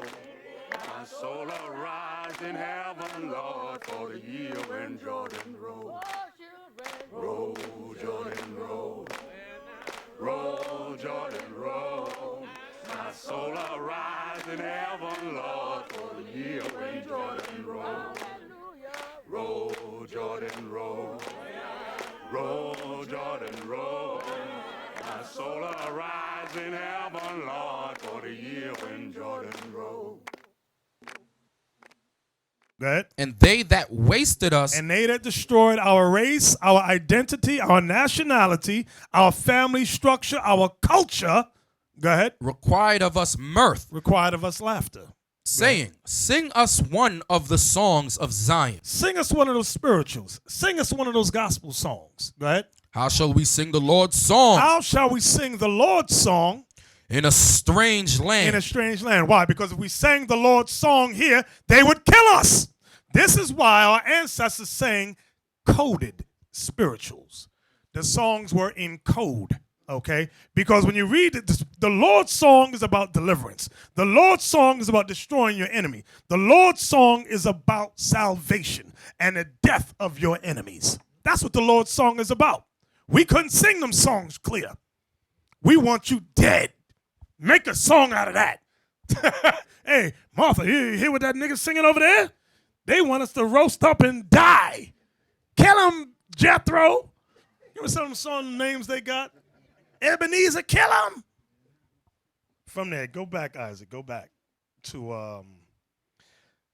My soul arise in heaven, Lord, for the year when Jordan roll. Roll, Jordan, roll. Roll, Jordan, roll. My soul arise in heaven, Lord, for the year when Jordan roll. Roll, Jordan, roll. Roll, Jordan, roll. My soul arise in heaven, Lord, for the year when Jordan roll. Go ahead. And they that wasted us. And they that destroyed our race, our identity, our nationality, our family structure, our culture. Go ahead. Required of us mirth. Required of us laughter. Saying, sing us one of the songs of Zion. Sing us one of those spirituals. Sing us one of those gospel songs. Go ahead. How shall we sing the Lord's song? How shall we sing the Lord's song? In a strange land. In a strange land. Why? Because if we sang the Lord's song here, they would kill us. This is why our ancestors sang coded spirituals. The songs were in code. Okay, because when you read it, the Lord's song is about deliverance. The Lord's song is about destroying your enemy. The Lord's song is about salvation and the death of your enemies. That's what the Lord's song is about. We couldn't sing them songs clear. We want you dead. Make a song out of that. Hey, Martha, you hear what that nigga singing over there? They want us to roast up and die. Kill him, Jethro. You know some of them song names they got? Ebenezer, kill him. From there, go back, Isaac. Go back to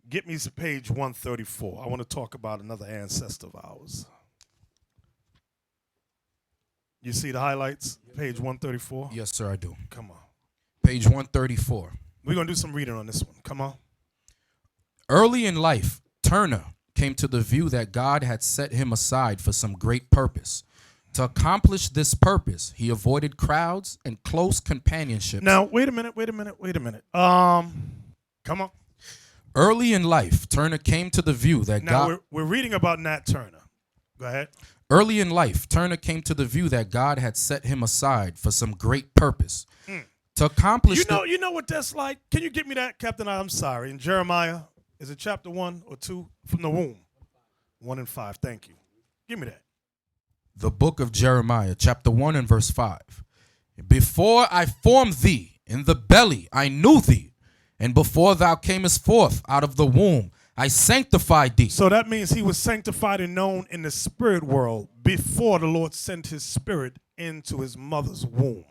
get me to page 134. I want to talk about another ancestor of ours. You see the highlights? Page 134? Yes, sir, I do. Come on. Page 134. We're going to do some reading on this one. Come on. Early in life, Turner came to the view that God had set him aside for some great purpose. To accomplish this purpose, he avoided crowds and close companionship. Now, wait a minute. Come on. Early in life, Turner came to the view that God... We're reading about Nat Turner. Go ahead. Early in life, Turner came to the view that God had set him aside for some great purpose. To accomplish... You know what that's like? Can you get me that, Captain? I'm sorry. In Jeremiah, is it chapter 1 or 2? From the womb. 1 and 5. Thank you. Give me that. The book of Jeremiah, chapter 1 and verse 5. Before I formed thee in the belly, I knew thee. And before thou camest forth out of the womb, I sanctified thee. So that means he was sanctified and known in the spirit world before the Lord sent his spirit into his mother's womb.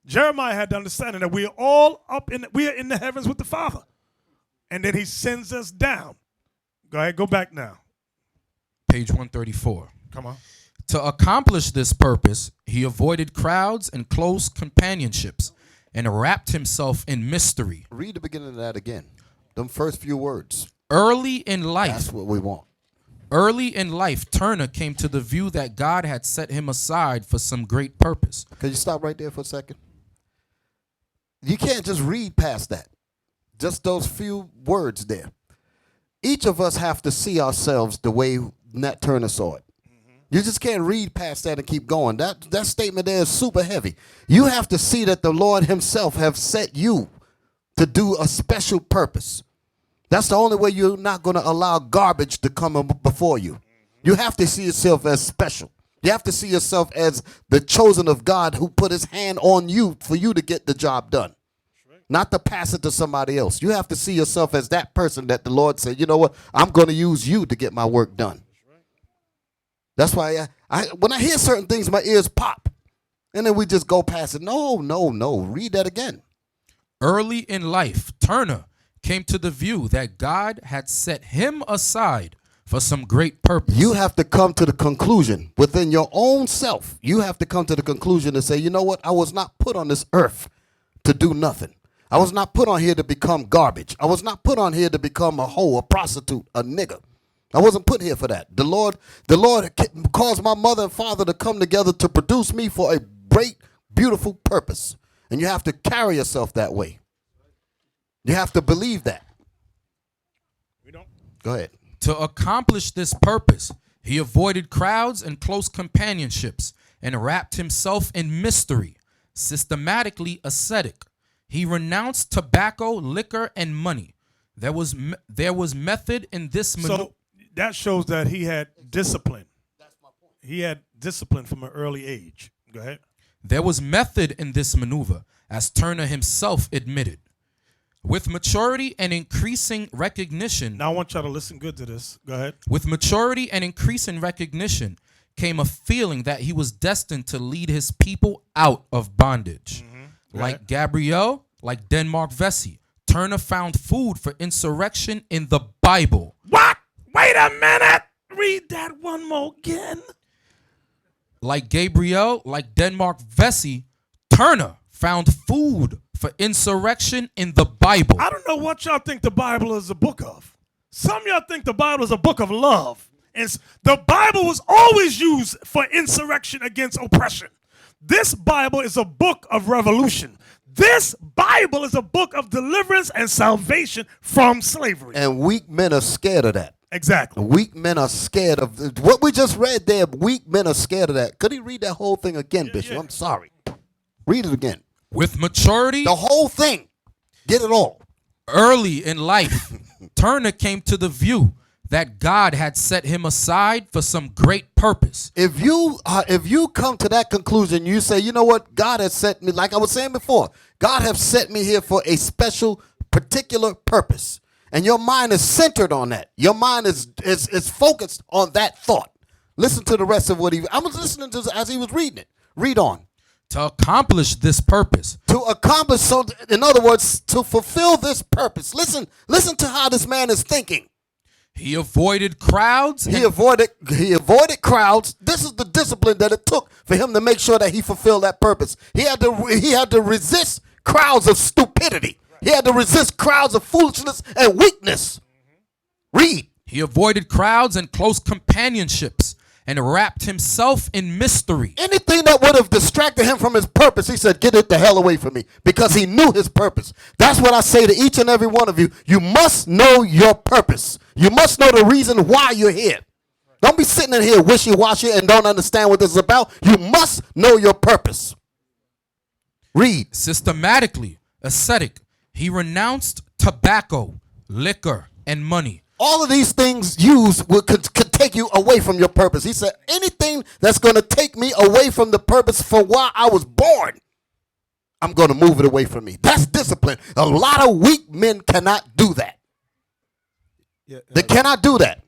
Jeremiah had the understanding that we are all we are in the heavens with the Father. And then he sends us down. Go ahead, go back now. Page 134. Come on. To accomplish this purpose, he avoided crowds and close companionships and wrapped himself in mystery. Read the beginning of that again. Them first few words. Early in life, That's what we want. early in life, Turner came to the view that God had set him aside for some great purpose. Can you stop right there for a second? You can't just read past that. Just those few words there. Each of us have to see ourselves the way Nat Turner saw it. You just can't read past that and keep going. That statement there is super heavy. You have to see that the Lord himself have set you to do a special purpose. That's the only way you're not going to allow garbage to come before you. You have to see yourself as special. You have to see yourself as the chosen of God who put his hand on you for you to get the job done. Not to pass it to somebody else. You have to see yourself as that person that the Lord said, you know what, I'm going to use you to get my work done. That's why when I hear certain things, my ears pop. And then we just go past it. No. Read that again. Early in life, Turner came to the view that God had set him aside for some great purpose. You have to come to the conclusion within your own self. You have to come to the conclusion and say, you know what, I was not put on this earth to do nothing. I was not put on here to become garbage. I was not put on here to become a hoe, a prostitute, a nigger. I wasn't put here for that. The Lord caused my mother and father to come together to produce me for a great, beautiful purpose. And you have to carry yourself that way. You have to believe that. Go ahead. To accomplish this purpose, he avoided crowds and close companionships and wrapped himself in mystery, systematically ascetic. He renounced tobacco, liquor, and money. There was method in this. So that shows that he had discipline. That's my point. He had discipline from an early age. Go ahead. There was method in this maneuver, as Turner himself admitted. With maturity and increasing recognition. Now I want y'all to listen good to this. Go ahead. With maturity and increasing recognition came a feeling that he was destined to lead his people out of bondage. Like Gabriel, like Denmark Vesey, Turner found food for insurrection in the Bible. What? Wait a minute. Read that one more again. Like Gabriel, like Denmark Vesey, Turner found food for insurrection in the Bible. I don't know what y'all think the Bible is a book of. Some of y'all think the Bible is a book of love. And the Bible was always used for insurrection against oppression. This Bible is a book of revolution. This Bible is a book of deliverance and salvation from slavery. And weak men are scared of that. Exactly. Weak men are scared of what we just read there. Weak men are scared of that. Could he read that whole thing again, Bishop? yeah. I'm sorry. Read it again. With maturity, The whole thing. Get it all. early in life, Turner came to the view that God had set him aside for some great purpose. If you come to that conclusion, you say, you know what, God has set me, like I was saying before, God has set me here for a special, particular purpose. And your mind is centered on that. Your mind is focused on that thought. Listen to the rest of what I was listening to as he was reading it. Read on. To accomplish this purpose. To accomplish, so in other words, to fulfill this purpose. Listen to how this man is thinking. He avoided crowds. He avoided crowds. This is the discipline that it took for him to make sure that he fulfilled that purpose. He had to resist crowds of stupidity. He had to resist crowds of foolishness and weakness. Read. He avoided crowds and close companionships and wrapped himself in mystery. Anything that would have distracted him from his purpose, he said, get it the hell away from me, because he knew his purpose. That's what I say to each and every one of you. You must know your purpose. You must know the reason why you're here. Don't be sitting in here wishy-washy and don't understand what this is about. You must know your purpose. Read. Systematically ascetic, he renounced tobacco, liquor, and money. All of these things used could take you away from your purpose. He said, anything that's going to take me away from the purpose for why I was born, I'm going to move it away from me. That's discipline. A lot of weak men cannot do that. Yeah, They cannot do that.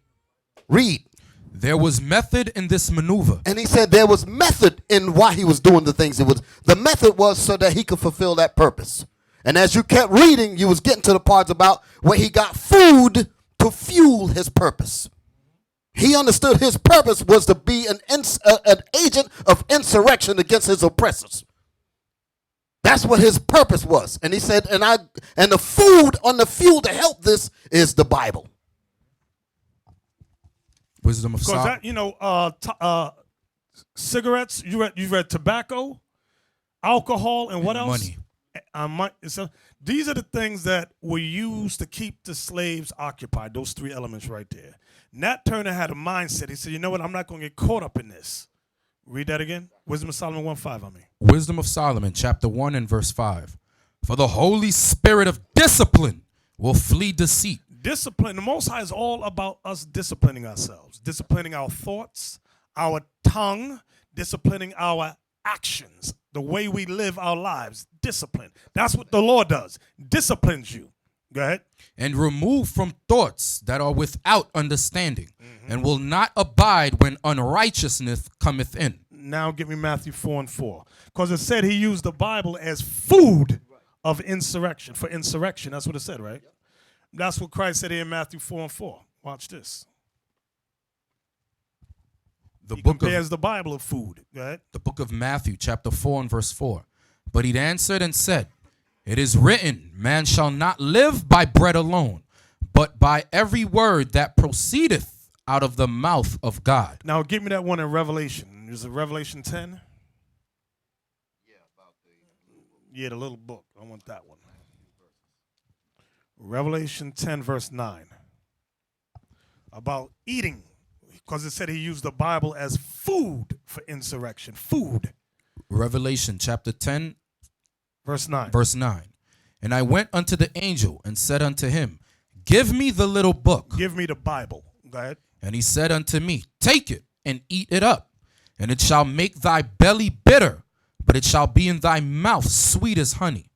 Read. There was method in this maneuver. And he said there was method in why he was doing the things. The method was so that he could fulfill that purpose. And as you kept reading, you was getting to the parts about where he got food to fuel his purpose. He understood his purpose was to be an agent of insurrection against his oppressors. That's what his purpose was. And he said, and the food on the fuel to help this is the Bible. Wisdom of Because Solomon. Cigarettes, you read tobacco, alcohol, and what else? Money. So these are the things that were used to keep the slaves occupied, those three elements right there. Nat Turner had a mindset. He said, you know what, I'm not going to get caught up in this. Read that again. Wisdom of Solomon 1:5, Wisdom of Solomon, chapter 1 and verse 5. For the Holy Spirit of discipline will flee deceit. Discipline, the Most High is all about us disciplining ourselves, disciplining our thoughts, our tongue, disciplining our actions, the way we live our lives. Discipline. That's what the Lord does. Disciplines you. Go ahead. And remove from thoughts that are without understanding, and will not abide when unrighteousness cometh in. Now give me Matthew 4:4. Because it said he used the Bible as food of insurrection. For insurrection, that's what it said, right? That's what Christ said here in Matthew 4:4. Watch this. He compares the Bible of food. Go ahead. The book of Matthew, chapter 4 and verse 4. But he answered and said, it is written, man shall not live by bread alone, but by every word that proceedeth out of the mouth of God. Now give me that one in Revelation. Is it Revelation 10? Yeah, the little book. I want that one. Revelation 10, verse 9. About eating. Because it said he used the Bible as food for insurrection. Food. Revelation chapter 10, verse 9. Verse 9. And I went unto the angel and said unto him, give me the little book. Give me the Bible. Go ahead. And he said unto me, take it and eat it up, and it shall make thy belly bitter, but it shall be in thy mouth sweet as honey.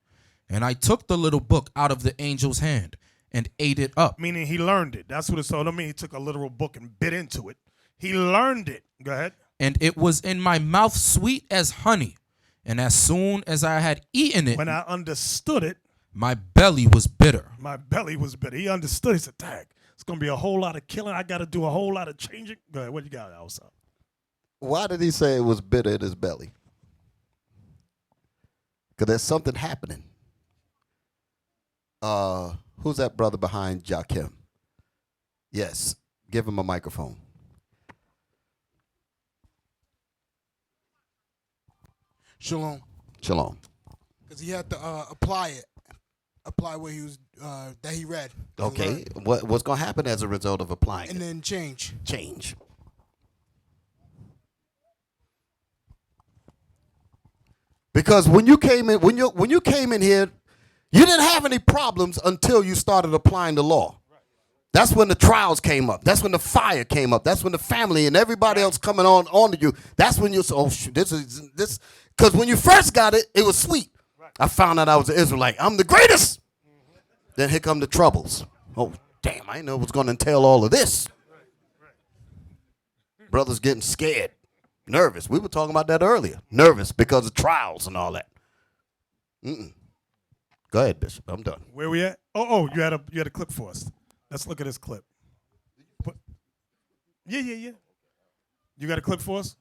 And I took the little book out of the angel's hand and ate it up. Meaning he learned it. That's what it told. I mean, he took a literal book and bit into it. He learned it. Go ahead. And it was in my mouth sweet as honey. And as soon as I had eaten it, when I understood it, my belly was bitter. My belly was bitter. He understood. He said, dang, it's going to be a whole lot of killing. I got to do a whole lot of changing. Go ahead. What you got, Elsa? Why did he say it was bitter in his belly? Because there's something happening. Who's that brother behind Joachim? Yes. Give him a microphone. Shalom. Shalom. Because he had to apply what he was that he read. Okay. What's going to happen as a result of applying and then change. Change. Because when you came in, when you came in here, you didn't have any problems until you started applying the law. That's when the trials came up. That's when the fire came up. That's when the family and everybody else coming onto you. That's when you say, oh, shoot, this. Because when you first got it, it was sweet. I found out I was an Israelite. I'm the greatest. Then here come the troubles. Oh, damn, I didn't know it was going to entail all of this. Brothers getting scared, nervous. We were talking about that earlier. Nervous because of trials and all that. Go ahead, Bishop. I'm done. Where we at? Oh, you had a clip for us. Let's look at this clip. Yeah. You got a clip for us?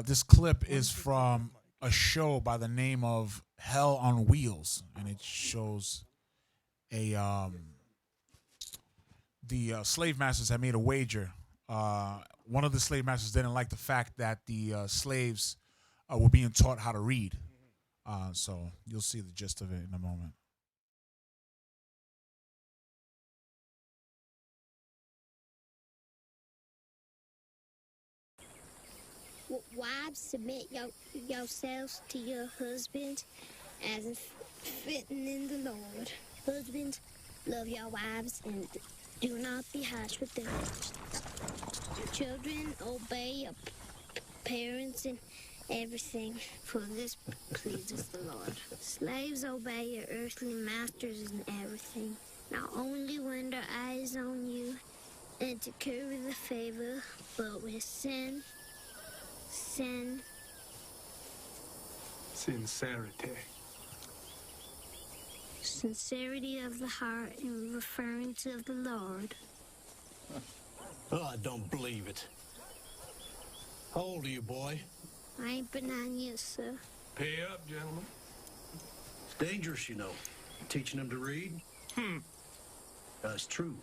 This clip is from a show by the name of Hell on Wheels, and it shows the slave masters had made a wager. One of the slave masters didn't like the fact that the slaves were being taught how to read. So you'll see the gist of it in a moment. Wives, submit yourselves to your husbands as fitting in the Lord. Husbands, love your wives and Do not be harsh with them. Children, obey your parents in everything, for this pleases the Lord. Slaves, obey your earthly masters in everything, not only when their eyes on you and to curry the favor, but with sincerity of the heart in reference of the Lord. Oh, I don't believe it. How old are you, boy? I ain't been on yet, sir. Pay up, gentlemen. It's dangerous, you know, teaching them to read. That's true.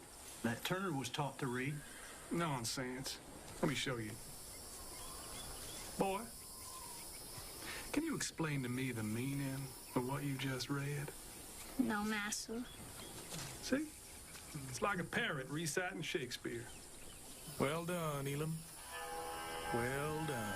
Nat Turner was taught to read. Nonsense. Let me show you. Boy, can you explain to me the meaning of what you just read? No, master. See? It's like a parrot reciting Shakespeare. Well done, Elam. Well done.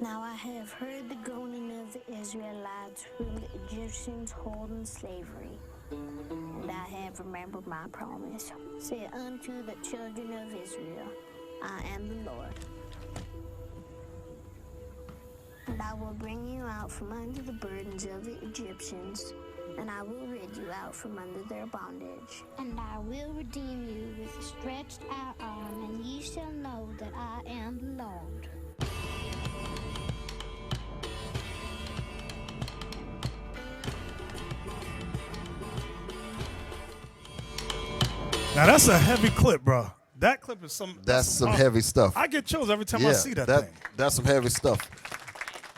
Now I have heard the groaning of the Israelites whom the Egyptians hold in slavery, and I have remembered my promise. Say unto the children of Israel, I am the Lord. And I will bring you out from under the burdens of the Egyptians, and I will rid you out from under their bondage. And I will redeem you with a stretched out arm, and ye shall know that I am the Lord. Now that's a heavy clip, bro. That clip is That's some heavy stuff. I get chills every time I see that thing. That's some heavy stuff.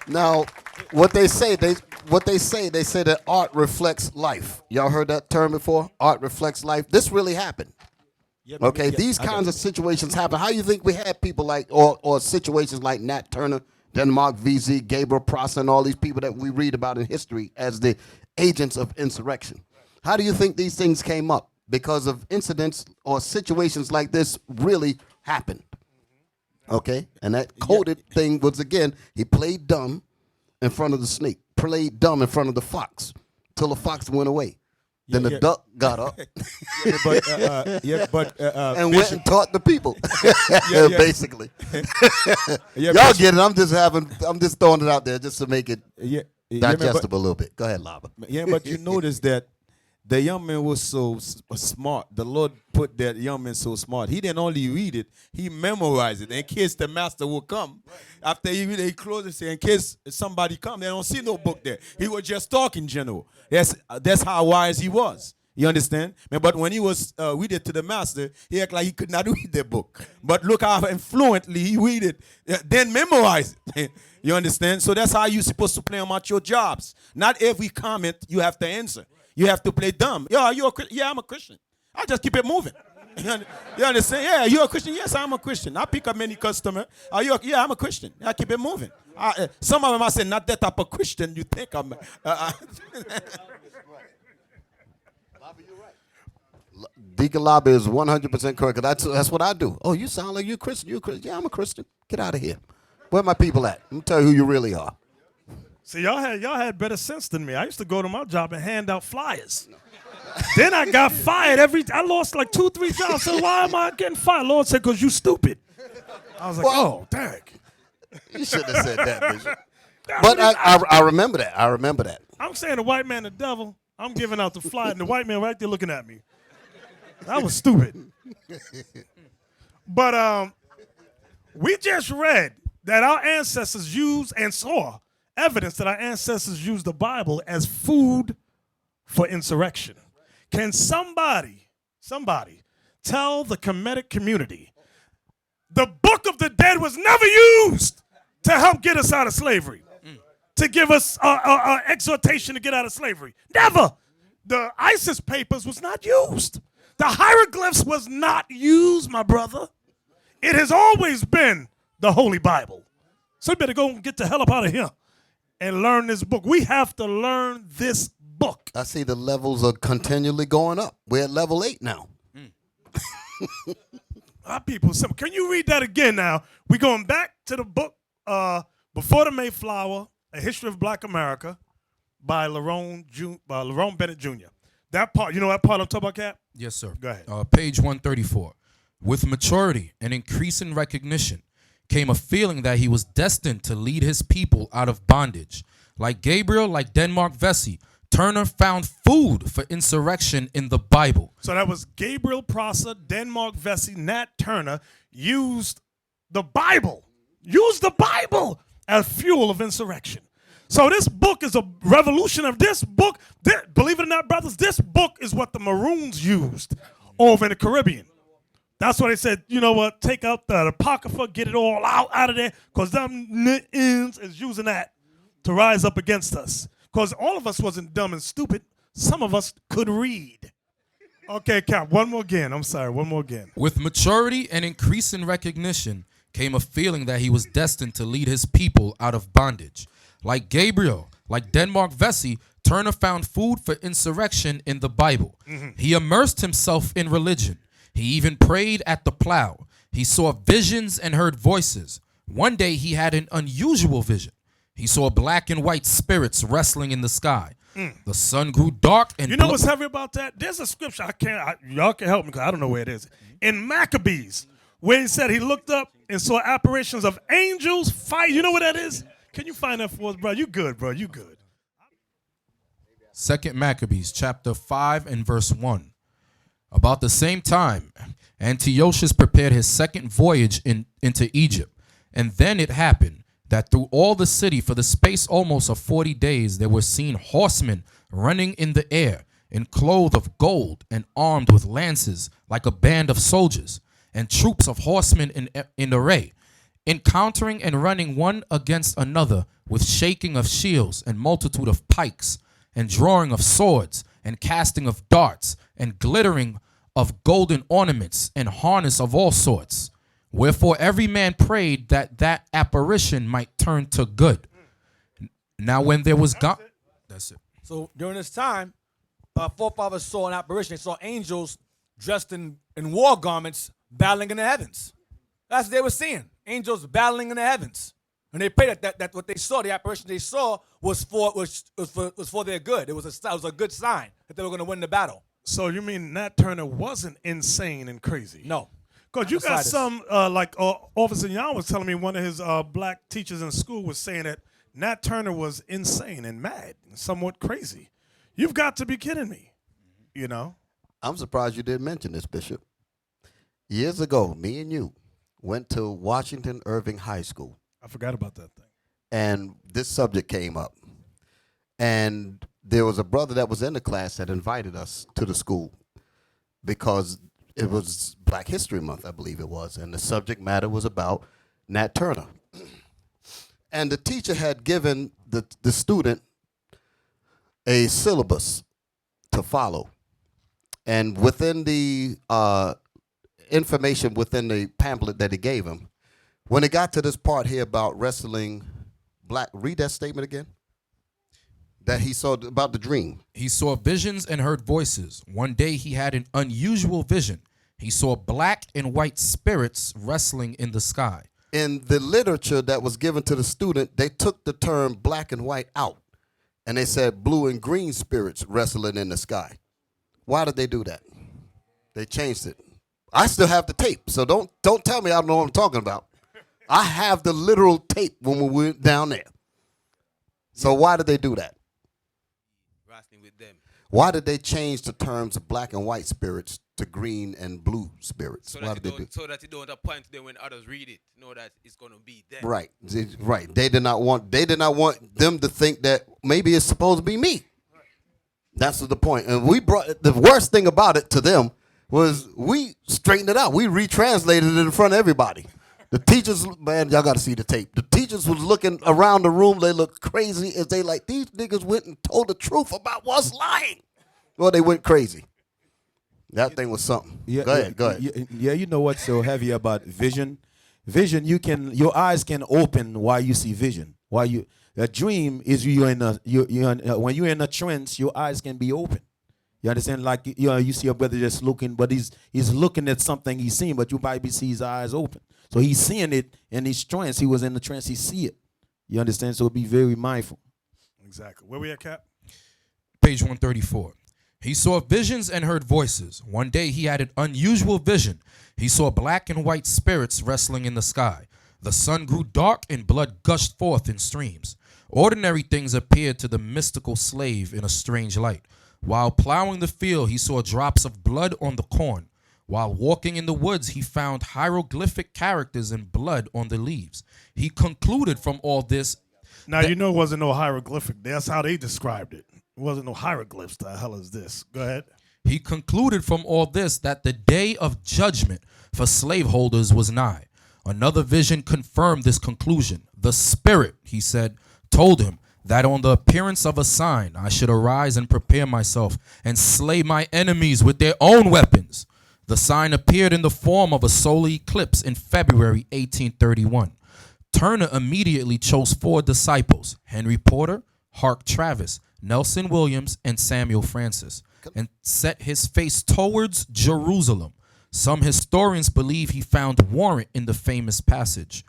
Now, what they say that art reflects life. Y'all heard that term before? Art reflects life. This really happened. Yeah, Okay, these kinds of situations happen. How you think we had people like, or situations like Nat Turner, Denmark VZ, Gabriel Prosser, and all these people that we read about in history as the agents of insurrection? How do you think these things came up? Because of incidents or situations like this really happened. Okay? And that coded thing was, again, he played dumb in front of the snake, played dumb in front of the fox, till the fox went away. Then the duck got up and went and taught the people, basically. Y'all get it. I'm just throwing it out there just to make it digestible a little bit. Go ahead, Lava. Yeah, but you notice that the young man was so smart. The Lord put that young man so smart. He didn't only read it, he memorized it in case the master will come. After he read it, he closed and said, in case somebody come, they don't see no book there. He was just talking general. That's how wise he was. You understand? But when he was read it to the master, he acted like he could not read the book. But look how fluently he read it, then memorize it. You understand? So that's how you're supposed to play them at your jobs. Not every comment you have to answer. You have to play dumb. Yeah, you're a Christian? Yeah, I'm a Christian. I just keep it moving. You understand? Yeah, you're a Christian? Yes, I'm a Christian. I pick up many customers. Yeah, I'm a Christian. I keep it moving. Some of them I say, not that type of Christian you think I'm. Deacon Lobby is 100% correct. That's what I do. Oh, you sound like you're a Christian. You're a Christian. Yeah, I'm a Christian. Get out of here. Where my people at? Let me tell you who you really are. See, y'all had better sense than me. I used to go to my job and hand out flyers. Then I got fired I lost like 2-3 jobs. I said, why am I getting fired? Lord said, because you stupid. I was like, oh, dang. You shouldn't have said that, Bishop. But I remember that. I remember that. I'm saying the white man the devil. I'm giving out the flyer, and the white man right there looking at me. That was stupid. But we just read that our ancestors used and saw evidence that our ancestors used the Bible as food for insurrection. Can somebody tell the Kemetic community the Book of the Dead was never used to help get us out of slavery, to give us exhortation to get out of slavery. Never. The ISIS papers was not used. The hieroglyphs was not used, my brother. It has always been the Holy Bible. So you better go and get the hell up out of here and learn this book. We have to learn this book. I see the levels are continually going up. We're at level 8 now. Our people, can you read that again now? We're going back to the book Before the Mayflower, A History of Black America by Lerone Bennett Jr. That part, you know that part I'm talking about, Cap? Yes, sir. Go ahead. Page 134. With maturity and increasing recognition came a feeling that he was destined to lead his people out of bondage. Like Gabriel, like Denmark Vesey, Turner found food for insurrection in the Bible. So that was Gabriel Prosser, Denmark Vesey, Nat Turner used the Bible as fuel of insurrection. So this book is a revolution of this book. Believe it or not, brothers, this book is what the Maroons used over in the Caribbean. That's why they said, you know what, take out the Apocrypha, get it all out of there, because them ends is using that to rise up against us. Because all of us wasn't dumb and stupid. Some of us could read. Okay, Cap, one more again. I'm sorry, one more again. With maturity and increasing recognition came a feeling that he was destined to lead his people out of bondage. Like Gabriel, like Denmark Vesey, Turner found food for insurrection in the Bible. He immersed himself in religion. He even prayed at the plow. He saw visions and heard voices. One day he had an unusual vision. He saw black and white spirits wrestling in the sky. The sun grew dark and you know what's heavy about that? There's a scripture y'all can help me because I don't know where it is. In Maccabees, where he said he looked up and saw apparitions of angels fight. You know what that is? Can you find that for us, bro? You good, bro. You good. 2 Maccabees chapter 5 and verse 1. About the same time, Antiochus prepared his second voyage into Egypt. And then it happened that through all the city for the space almost of 40 days there were seen horsemen running in the air, in clothes of gold and armed with lances like a band of soldiers, and troops of horsemen in array, encountering and running one against another with shaking of shields and multitude of pikes, and drawing of swords, and casting of darts, and glittering of golden ornaments, and harness of all sorts. Wherefore every man prayed that apparition might turn to good. Now when there was God, that's it. So during this time, our forefathers saw an apparition. They saw angels dressed in war garments battling in the heavens. That's what they were seeing. Angels battling in the heavens. And they prayed that what they saw, the apparition they saw, was for their good. It was a good sign that they were going to win the battle. So you mean Nat Turner wasn't insane and crazy? No. Because you got some, like Officer Yan was telling me, one of his black teachers in school was saying that Nat Turner was insane and mad and somewhat crazy. You've got to be kidding me, you know? I'm surprised you didn't mention this, Bishop. Years ago, me and you went to Washington Irving High School. I forgot about that thing. And this subject came up. And there was a brother that was in the class that invited us to the school because it was Black History Month, I believe it was, and the subject matter was about Nat Turner. And the teacher had given the student a syllabus to follow. And within the information within the pamphlet that he gave him, when it got to this part here about wrestling black, read that statement again. That he saw about the dream. He saw visions and heard voices. One day he had an unusual vision. He saw black and white spirits wrestling in the sky. In the literature that was given to the student, they took the term black and white out. And they said blue and green spirits wrestling in the sky. Why did they do that? They changed it. I still have the tape, so don't tell me I don't know what I'm talking about. I have the literal tape when we went down there. So why did they do that? With them. Why did they change the terms of black and white spirits to green and blue spirits? So Why that, did they do? So that you don't appoint to them when others read it, know that it's going to be them. Right, right. They did not want them to think that maybe it's supposed to be me. That's the point. And we brought the worst thing about it to them was we straightened it out. We retranslated it in front of everybody. The teachers, man, y'all got to see the tape. The teachers was looking around the room. They looked crazy as they like, these niggas went and told the truth about what's lying. Well, they went crazy. That thing was something. Yeah, go ahead. Yeah, you know what's so heavy about vision? Vision, your eyes can open while you see vision. A dream is when you're in a trance, your eyes can be open. You understand? Like you see a brother just looking, but he's looking at something he's seeing, but you probably see his eyes open. So he's seeing it in his trance. He was in the trance. He see it. You understand? So be very mindful. Exactly. Where we at, Cap? Page 134. He saw visions and heard voices. One day he had an unusual vision. He saw black and white spirits wrestling in the sky. The sun grew dark and blood gushed forth in streams. Ordinary things appeared to the mystical slave in a strange light. While plowing the field, he saw drops of blood on the corn. While walking in the woods, he found hieroglyphic characters in blood on the leaves. He concluded from all this. Now, you know it wasn't no hieroglyphic. That's how they described it. It wasn't no hieroglyphs. The hell is this? Go ahead. He concluded from all this that the day of judgment for slaveholders was nigh. Another vision confirmed this conclusion. The Spirit, he said, told him that on the appearance of a sign I should arise and prepare myself and slay my enemies with their own weapons. The sign appeared in the form of a solar eclipse in February 1831. Turner immediately chose 4 disciples, Henry Porter, Hart Travis, Nelson Williams, and Samuel Francis, and set his face towards Jerusalem. Some historians believe he found warrant in the famous passage.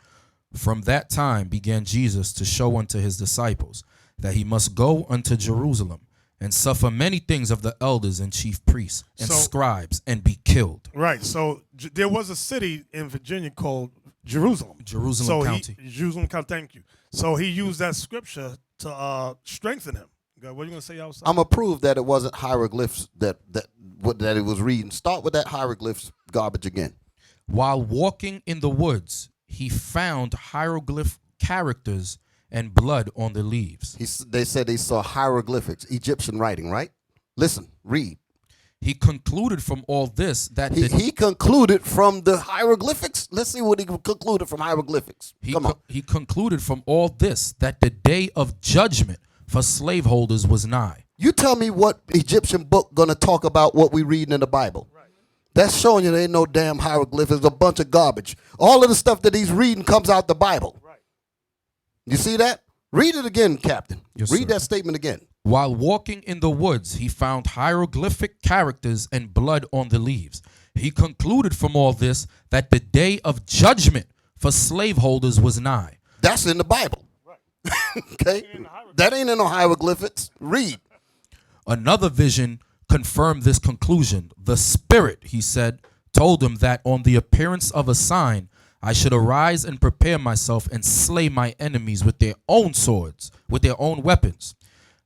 From that time began Jesus to show unto his disciples that he must go unto Jerusalem and suffer many things of the elders and chief priests and scribes and be killed. Right. So there was a city in Virginia called Jerusalem. Jerusalem County. Jerusalem County. Thank you. So he used that scripture to strengthen him. What are you going to say outside? I'm going to prove that it wasn't hieroglyphs that it was reading. Start with that hieroglyphs garbage again. While walking in the woods, he found hieroglyph characters and blood on the leaves. They said they saw hieroglyphics, Egyptian writing, right? Listen, read. He concluded from all this that he concluded from the hieroglyphics. Let's see what he concluded from hieroglyphics. Come on. He concluded from all this that the day of judgment for slaveholders was nigh. You tell me what Egyptian book gonna talk about what we reading in the Bible. Right. That's showing you there ain't no damn hieroglyphics. It's a bunch of garbage. All of the stuff that he's reading comes out the Bible. Right. You see that? Read it again, Captain. Yes, read sir. that statement again. While walking in the woods, he found hieroglyphic characters and blood on the leaves. He concluded from all this that the day of judgment for slaveholders was nigh. That's in the Bible. Right. Okay? That ain't in no hieroglyphics. Read. Another vision confirmed this conclusion. The Spirit, he said, told him that on the appearance of a sign, I should arise and prepare myself and slay my enemies with their own swords, with their own weapons.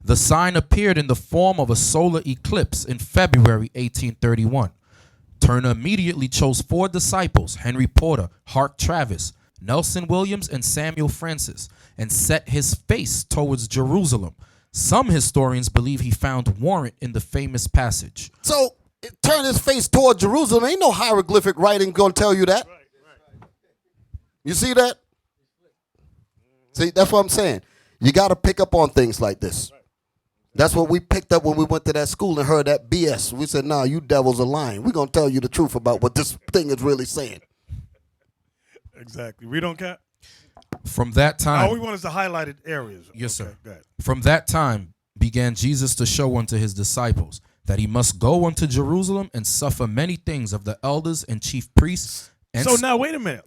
The sign appeared in the form of a solar eclipse in February 1831. Turner immediately chose 4 disciples, Henry Porter, Hart Travis, Nelson Williams, and Samuel Francis, and set his face towards Jerusalem. Some historians believe he found warrant in the famous passage. So, turn his face toward Jerusalem. Ain't no hieroglyphic writing going to tell you that. You see that? See, that's what I'm saying. You got to pick up on things like this. That's what we picked up when we went to that school and heard that BS. We said, nah, you devils are lying. We're going to tell you the truth about what this thing is really saying. Exactly. We don't care. From that time. All we want is the highlighted areas. Yes, okay, sir. go ahead. From that time began Jesus to show unto his disciples that he must go unto Jerusalem and suffer many things of the elders and chief priests. And so now, wait a minute.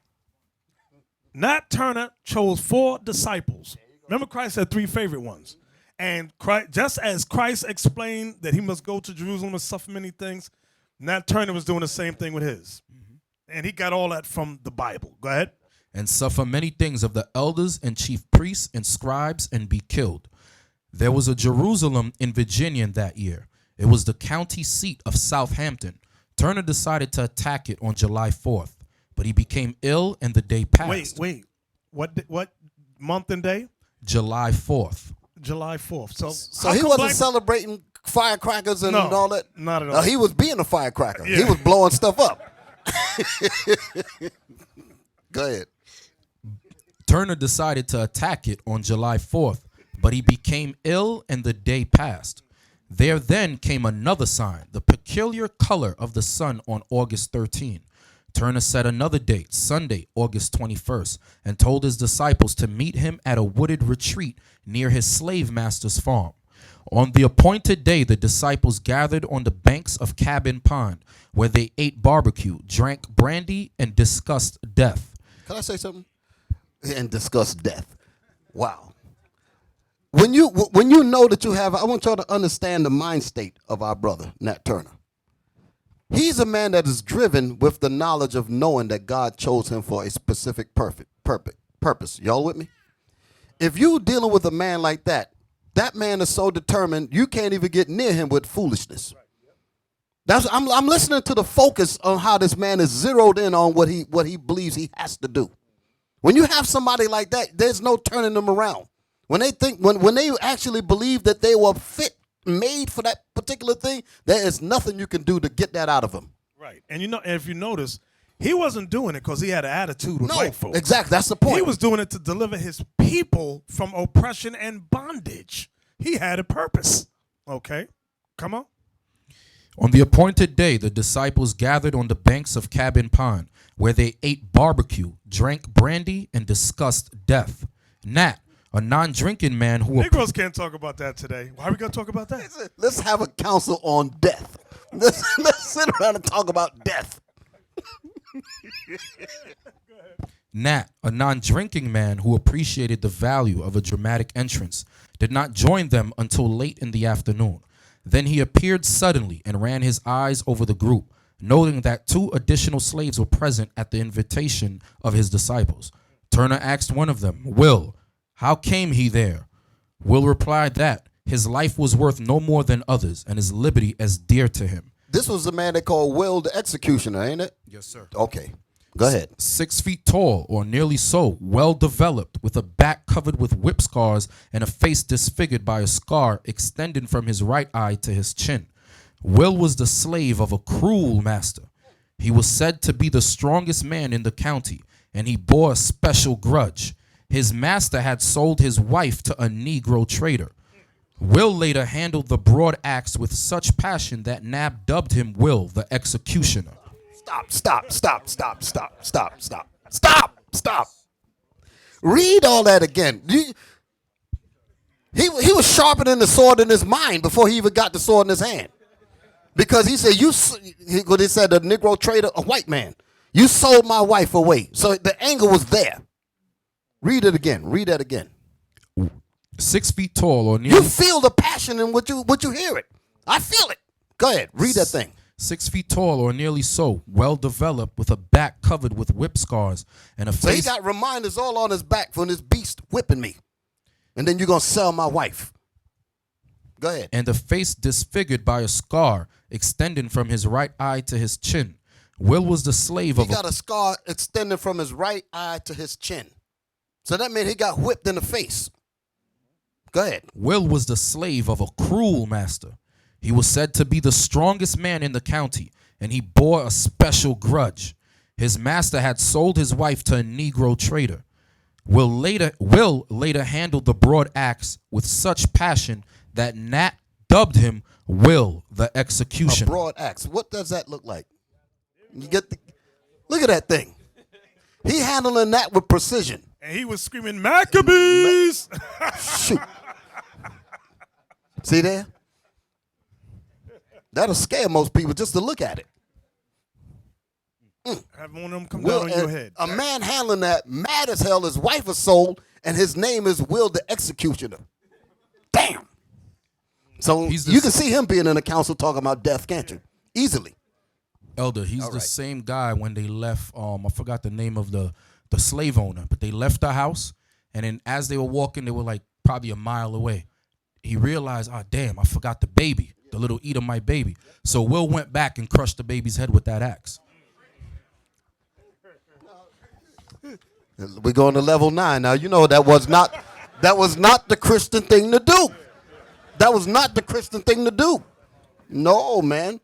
Nat Turner chose 4 disciples. Remember, Christ had 3 favorite ones. And Christ, just as Christ explained that he must go to Jerusalem and suffer many things, Nat Turner was doing the same thing with his. And he got all that from the Bible. Go ahead. And suffer many things of the elders and chief priests and scribes and be killed. There was a Jerusalem in Virginia in that year. It was the county seat of Southampton. Turner decided to attack it on July 4th, but he became ill and the day passed. Wait. What month and day? July 4th. July 4th. So he wasn't celebrating firecrackers and all that? Not at all. He was being a firecracker. Yeah. He was blowing stuff up. Go ahead. Turner decided to attack it on July 4th, but he became ill and the day passed. There then came another sign, the peculiar color of the sun on August 13. Turner set another date, Sunday, August 21st, and told his disciples to meet him at a wooded retreat near his slave master's farm. On the appointed day, the disciples gathered on the banks of Cabin Pond, where they ate barbecue, drank brandy, and discussed death. Can I say something? And discussed death. Wow. When you know that you have, I want y'all to understand the mind state of our brother, Nat Turner. He's a man that is driven with the knowledge of knowing that God chose him for a specific purpose. Y'all with me? If you dealing with a man like that, that man is so determined you can't even get near him with foolishness. I'm listening to the focus on how this man is zeroed in on what he believes he has to do. When you have somebody like that, there's no turning them around. When they think, when they actually believe that they were made for that particular thing, there is nothing you can do to get that out of them. Right. And if you notice, he wasn't doing it because he had an attitude with white folks. Exactly. That's the point. He was doing it to deliver his people from oppression and bondage. He had a purpose. Okay. Come on. On the appointed day, the disciples gathered on the banks of Cabin Pond, where they ate barbecue, drank brandy, and discussed death. Nat, a non-drinking man who... Negroes can't talk about that today. Why are we going to talk about that? Let's have a council on death. Let's sit around and talk about death. Nat, a non-drinking man who appreciated the value of a dramatic entrance, did not join them until late in the afternoon. Then he appeared suddenly and ran his eyes over the group, noting that 2 additional slaves were present at the invitation of his disciples. Turner asked one of them, Will, how came he there? Will replied that his life was worth no more than others, and his liberty as dear to him. This was the man they called Will the Executioner, ain't it? Yes, sir. Okay. Go ahead. 6 feet tall, or nearly so, well developed, with a back covered with whip scars and a face disfigured by a scar extending from his right eye to his chin. Will was the slave of a cruel master. He was said to be the strongest man in the county, and he bore a special grudge. His master had sold his wife to a Negro trader. Will later handled the broad axe with such passion that Nab dubbed him Will the Executioner. Stop. Read all that again. He was sharpening the sword in his mind before he even got the sword in his hand. Because he said, he said the Negro trader, a white man, you sold my wife away. So the anger was there. Read it again. Read that again. 6 feet tall, or nearly... You feel the passion in what you hear it. I feel it. Go ahead. Read that thing. 6 feet tall, or nearly so, well developed, with a back covered with whip scars and a face... So he got reminders all on his back from this beast whipping me. And then you're going to sell my wife. Go ahead. And a face disfigured by a scar extending from his right eye to his chin. Will was the slave of... He got a scar extending from his right eye to his chin. So that meant he got whipped in the face. Go ahead. Will was the slave of a cruel master. He was said to be the strongest man in the county, and he bore a special grudge. His master had sold his wife to a Negro trader. Will later handled the broad axe with such passion that Nat dubbed him Will the Executioner. A broad axe. What does that look like? You get look at that thing. He handling that with precision. And he was screaming, Maccabees! Shoot. See there? That'll scare most people just to look at it. Have one of them come down on your head. A man handling that, mad as hell, his wife is sold, and his name is Will the Executioner. Damn. So you can see him being in the council talking about death, can't you? Easily. Elder, he's the same guy when they left, I forgot the name of the slave owner, but they left the house, and then as they were walking, they were like probably a mile away. He realized, oh, damn, I forgot the baby, the little Edomite baby. So Will went back and crushed the baby's head with that axe. We're going to level 9. Now, you know that was not the Christian thing to do. That was not the Christian thing to do. No, man.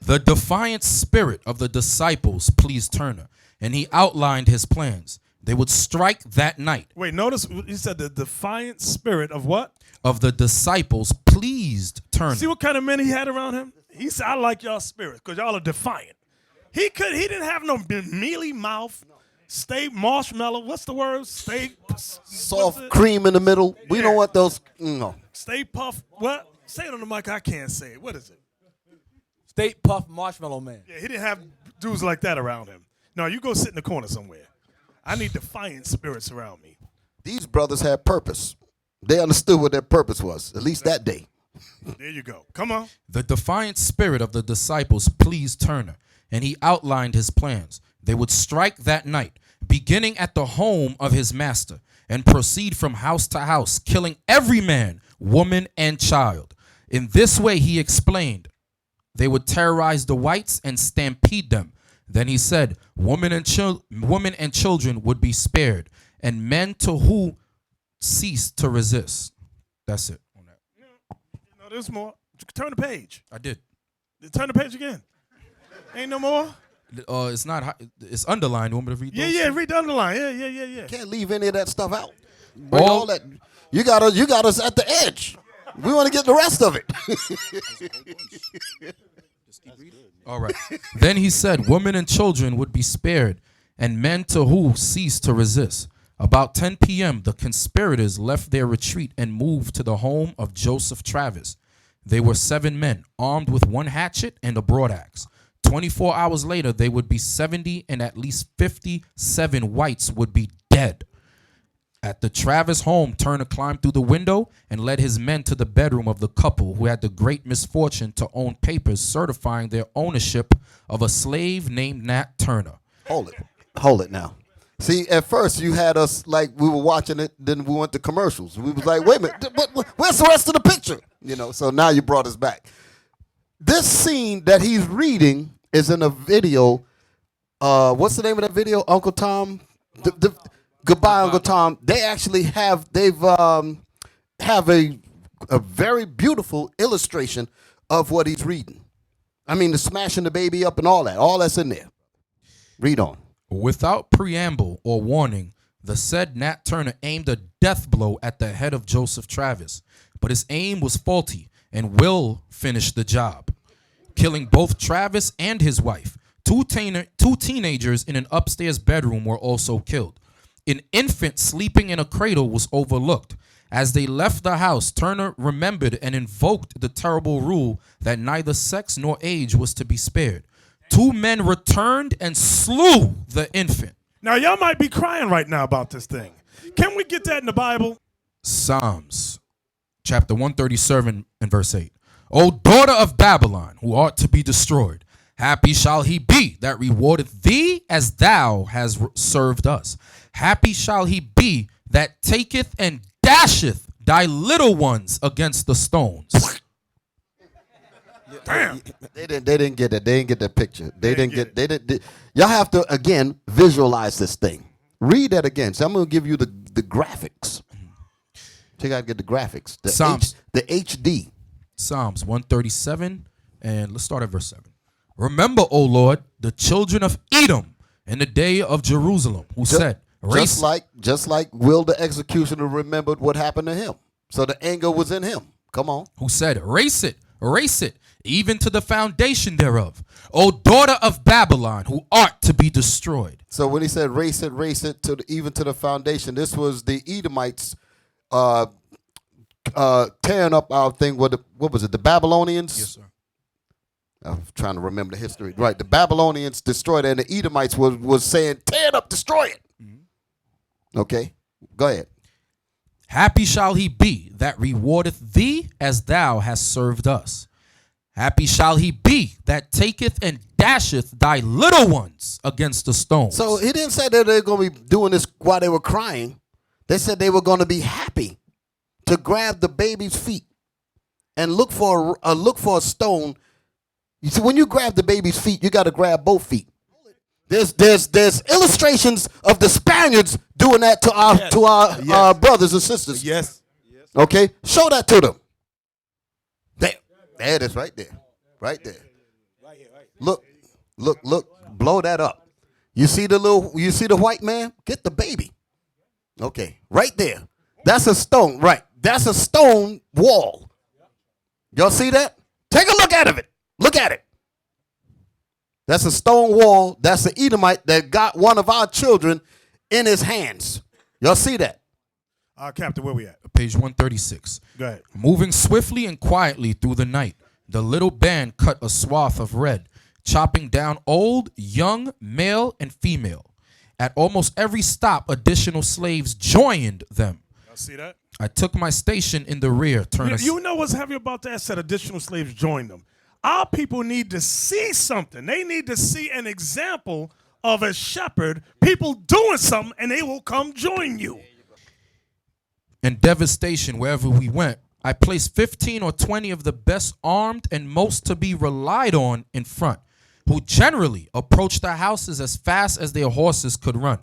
The defiant spirit of the disciples pleased Turner, and he outlined his plans. They would strike that night. Wait, notice he said the defiant spirit of what? Of the disciples pleased Turner. See what kind of men he had around him? He said, I like y'all spirit because y'all are defiant. He didn't have no mealy mouth, stay marshmallow. What's the word? Stay soft cream in the middle. We don't want those. No. Stay puff. What? Say it on the mic. I can't say it. What is it? State Puff Marshmallow Man. Yeah, he didn't have dudes like that around him. No, you go sit in the corner somewhere. I need defiant spirits around me. These brothers had purpose. They understood what their purpose was, at least that day. There you go. Come on. The defiant spirit of the disciples pleased Turner, and he outlined his plans. They would strike that night, beginning at the home of his master, and proceed from house to house, killing every man, woman, and child. In this way, he explained, they would terrorize the whites and stampede them. Then he said, women and children would be spared, and men to who ceased to resist. That's it. On that. You know, there's more. Turn the page. I did. Turn the page again. Ain't no more? It's not. It's underlined. You want me to read those? Yeah, read the underline. Yeah. Can't leave any of that stuff out. Bring all that. You got us at the edge. We want to get the rest of it. All right. Then he said, women and children would be spared, and men to who ceased to resist. About 10 p.m., the conspirators left their retreat and moved to the home of Joseph Travis. They were 7 men, armed with 1 hatchet and a broadaxe. 24 hours later, they would be 70, and at least 57 whites would be dead. At the Travis home, Turner climbed through the window and led his men to the bedroom of the couple who had the great misfortune to own papers certifying their ownership of a slave named Nat Turner. Hold it now. See, at first you had us like we were watching it, then we went to commercials. We was like, wait a minute, where's the rest of the picture? You know, so now you brought us back. This scene that he's reading is in a video. What's the name of that video? Uncle Tom? Goodbye, Uncle Tom. They actually have a very beautiful illustration of what he's reading. I mean, the smashing the baby up and all that. All that's in there. Read on. Without preamble or warning, the said Nat Turner aimed a death blow at the head of Joseph Travis, but his aim was faulty and Will finished the job, killing both Travis and his wife. Two teenagers in an upstairs bedroom were also killed. An infant sleeping in a cradle was overlooked. As they left the house, Turner remembered and invoked the terrible rule that neither sex nor age was to be spared. 2 men returned and slew the infant. Now, y'all might be crying right now about this thing. Can we get that in the Bible? Psalms, chapter 137 and verse 8. O daughter of Babylon, who art to be destroyed, happy shall he be that rewardeth thee as thou hast served us. Happy shall he be that taketh and dasheth thy little ones against the stones. Damn. They didn't get it. They didn't get that picture. They didn't. Y'all have to again visualize this thing. Read that again. So I'm gonna give you the graphics. So you gotta get the graphics. The HD. Psalms 137, and let's start at verse 7. Remember, O Lord, the children of Edom in the day of Jerusalem, who said, just like Will the executioner remembered what happened to him. So the anger was in him. Come on. Who said, erase it, even to the foundation thereof. O daughter of Babylon, who art to be destroyed. So when he said race it even to the foundation, this was the Edomites tearing up our thing. What was it? The Babylonians? Yes, sir. I'm trying to remember the history. Right. The Babylonians destroyed it, and the Edomites was saying, tear it up, destroy it. Mm-hmm. Okay. Go ahead. Happy shall he be that rewardeth thee as thou hast served us. Happy shall he be that taketh and dasheth thy little ones against the stones. So he didn't say that they're going to be doing this while they were crying. They said they were going to be happy to grab the baby's feet and look for a stone. You see, when you grab the baby's feet, you got to grab both feet. There's illustrations of the Spaniards doing that to our brothers and sisters. Yes. Okay, show that to them. There it is, right there, right there. Look, blow that up. You see the white man? Get the baby. Okay, right there. That's a stone, right? That's a stone wall. Y'all see that? Take a look at it. Look at it. That's a stone wall. That's an Edomite that got one of our children in his hands. Y'all see that? Captain, where we at? Page 136. Go ahead. Moving swiftly and quietly through the night, the little band cut a swath of red, chopping down old, young, male, and female. At almost every stop, additional slaves joined them. Y'all see that? I took my station in the rear. You know what's heavy about that? Said additional slaves joined them. Our people need to see something. They need to see an example of a shepherd, people doing something, and they will come join you. In devastation, wherever we went, I placed 15 or 20 of the best armed and most to be relied on in front, who generally approached the houses as fast as their horses could run.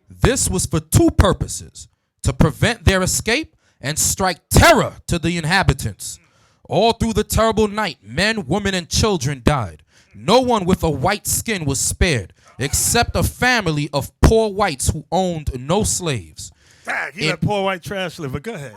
This was for two purposes: to prevent their escape and strike terror to the inhabitants. All through the terrible night, men, women, and children died. No one with a white skin was spared, except a family of poor whites who owned no slaves. You let poor white trash live, but go ahead.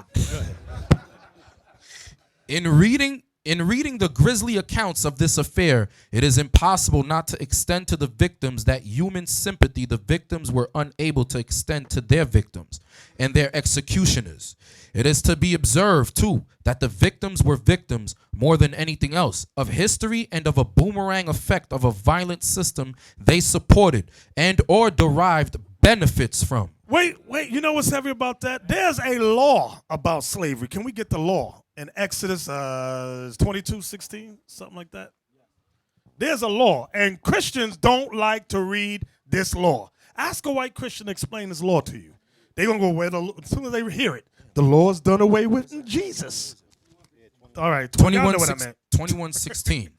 In reading the grisly accounts of this affair, it is impossible not to extend to the victims that human sympathy the victims were unable to extend to their victims and their executioners. It is to be observed, too, that the victims were victims, more than anything else, of history and of a boomerang effect of a violent system they supported and or derived benefits from. Wait, you know what's heavy about that? There's a law about slavery. Can we get the law? In Exodus 22:16, something like that. There's a law, and Christians don't like to read this law. Ask a white Christian to explain this law to you. They're going to go, as soon as they hear it, the law's done away with in Jesus. All right, 21:16.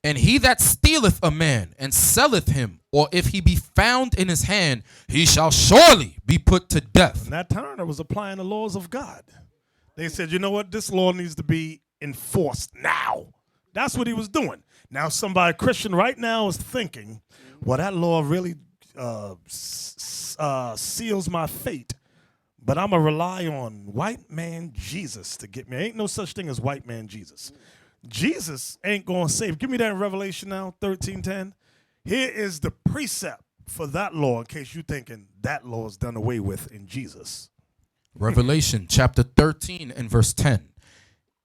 And he that stealeth a man and selleth him, or if he be found in his hand, he shall surely be put to death. And that Turner was applying the laws of God. They said, you know what? This law needs to be enforced now. That's what he was doing. Now somebody, Christian right now, is thinking, well, that law really seals my fate. But I'm going to rely on white man Jesus to get me. Ain't no such thing as white man Jesus. Jesus ain't going to save. Give me that in Revelation now, 13:10. Here is the precept for that law in case you're thinking that law is done away with in Jesus. Revelation chapter 13 and verse 10.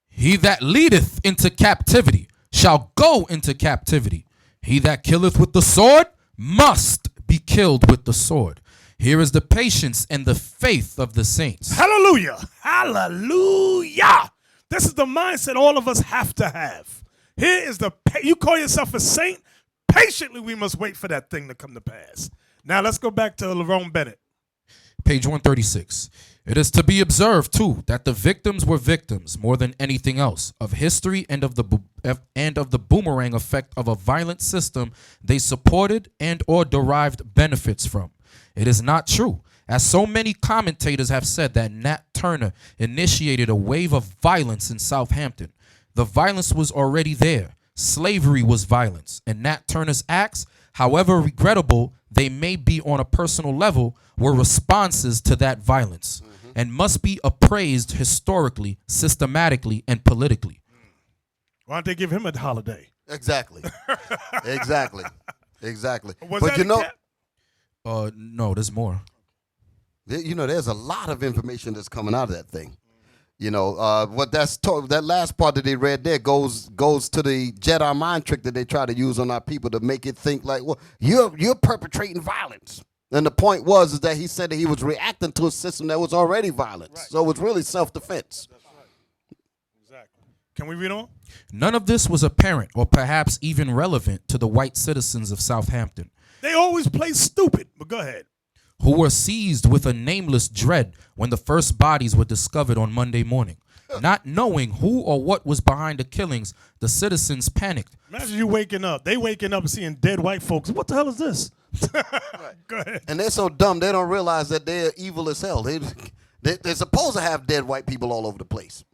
He that leadeth into captivity shall go into captivity. He that killeth with the sword must be killed with the sword. Here is the patience and the faith of the saints. Hallelujah. Hallelujah. This is the mindset all of us have to have. Here is you call yourself a saint. Patiently, we must wait for that thing to come to pass. Now let's go back to Lerone Bennett. Page 136. It is to be observed, too, that the victims were victims, more than anything else, of history and of the boomerang effect of a violent system they supported and or derived benefits from. It is not true, as so many commentators have said, that Nat Turner initiated a wave of violence in Southampton. The violence was already there. Slavery was violence, and Nat Turner's acts, however regrettable they may be on a personal level, were responses to that violence, and must be appraised historically, systematically, and politically. Why don't they give him a holiday? Exactly. Exactly. Was But that you know, no, there's more. You know, there's a lot of information that's coming out of that thing. You know, what that last part that they read there goes to the Jedi mind trick that they try to use on our people to make it think like, well, you're perpetrating violence. And the point is that he said that he was reacting to a system that was already violent. Right. So it's really self-defense. That's right. Exactly. Can we read on? None of this was apparent or perhaps even relevant to the white citizens of Southampton. They always play stupid, but go ahead. Who were seized with a nameless dread when the first bodies were discovered on Monday morning. Not knowing who or what was behind the killings, the citizens panicked. Imagine you waking up. They waking up and seeing dead white folks. What the hell is this? Go ahead. And they're so dumb, they don't realize that they're evil as hell. They're supposed to have dead white people all over the place.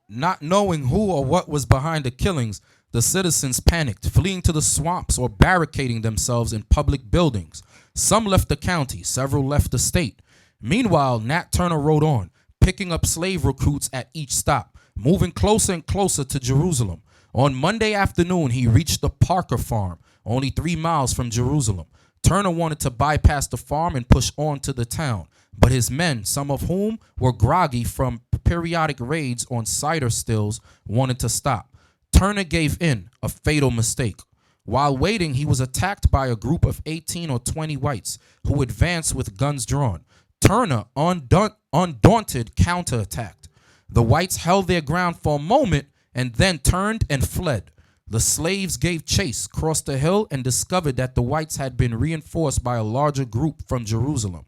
Not knowing who or what was behind the killings, The citizens panicked, fleeing to the swamps or barricading themselves in public buildings. Some left the county, several left the state. Meanwhile, Nat Turner rode on, picking up slave recruits at each stop, moving closer and closer to Jerusalem. On Monday afternoon, he reached the Parker farm, only 3 miles from Jerusalem. Turner wanted to bypass the farm and push on to the town, but his men, some of whom were groggy from periodic raids on cider stills, wanted to stop. Turner gave in, a fatal mistake. While waiting, he was attacked by a group of 18 or 20 whites who advanced with guns drawn. Turner, undaunted, counterattacked. The whites held their ground for a moment and then turned and fled. The slaves gave chase, crossed the hill, and discovered that the whites had been reinforced by a larger group from Jerusalem.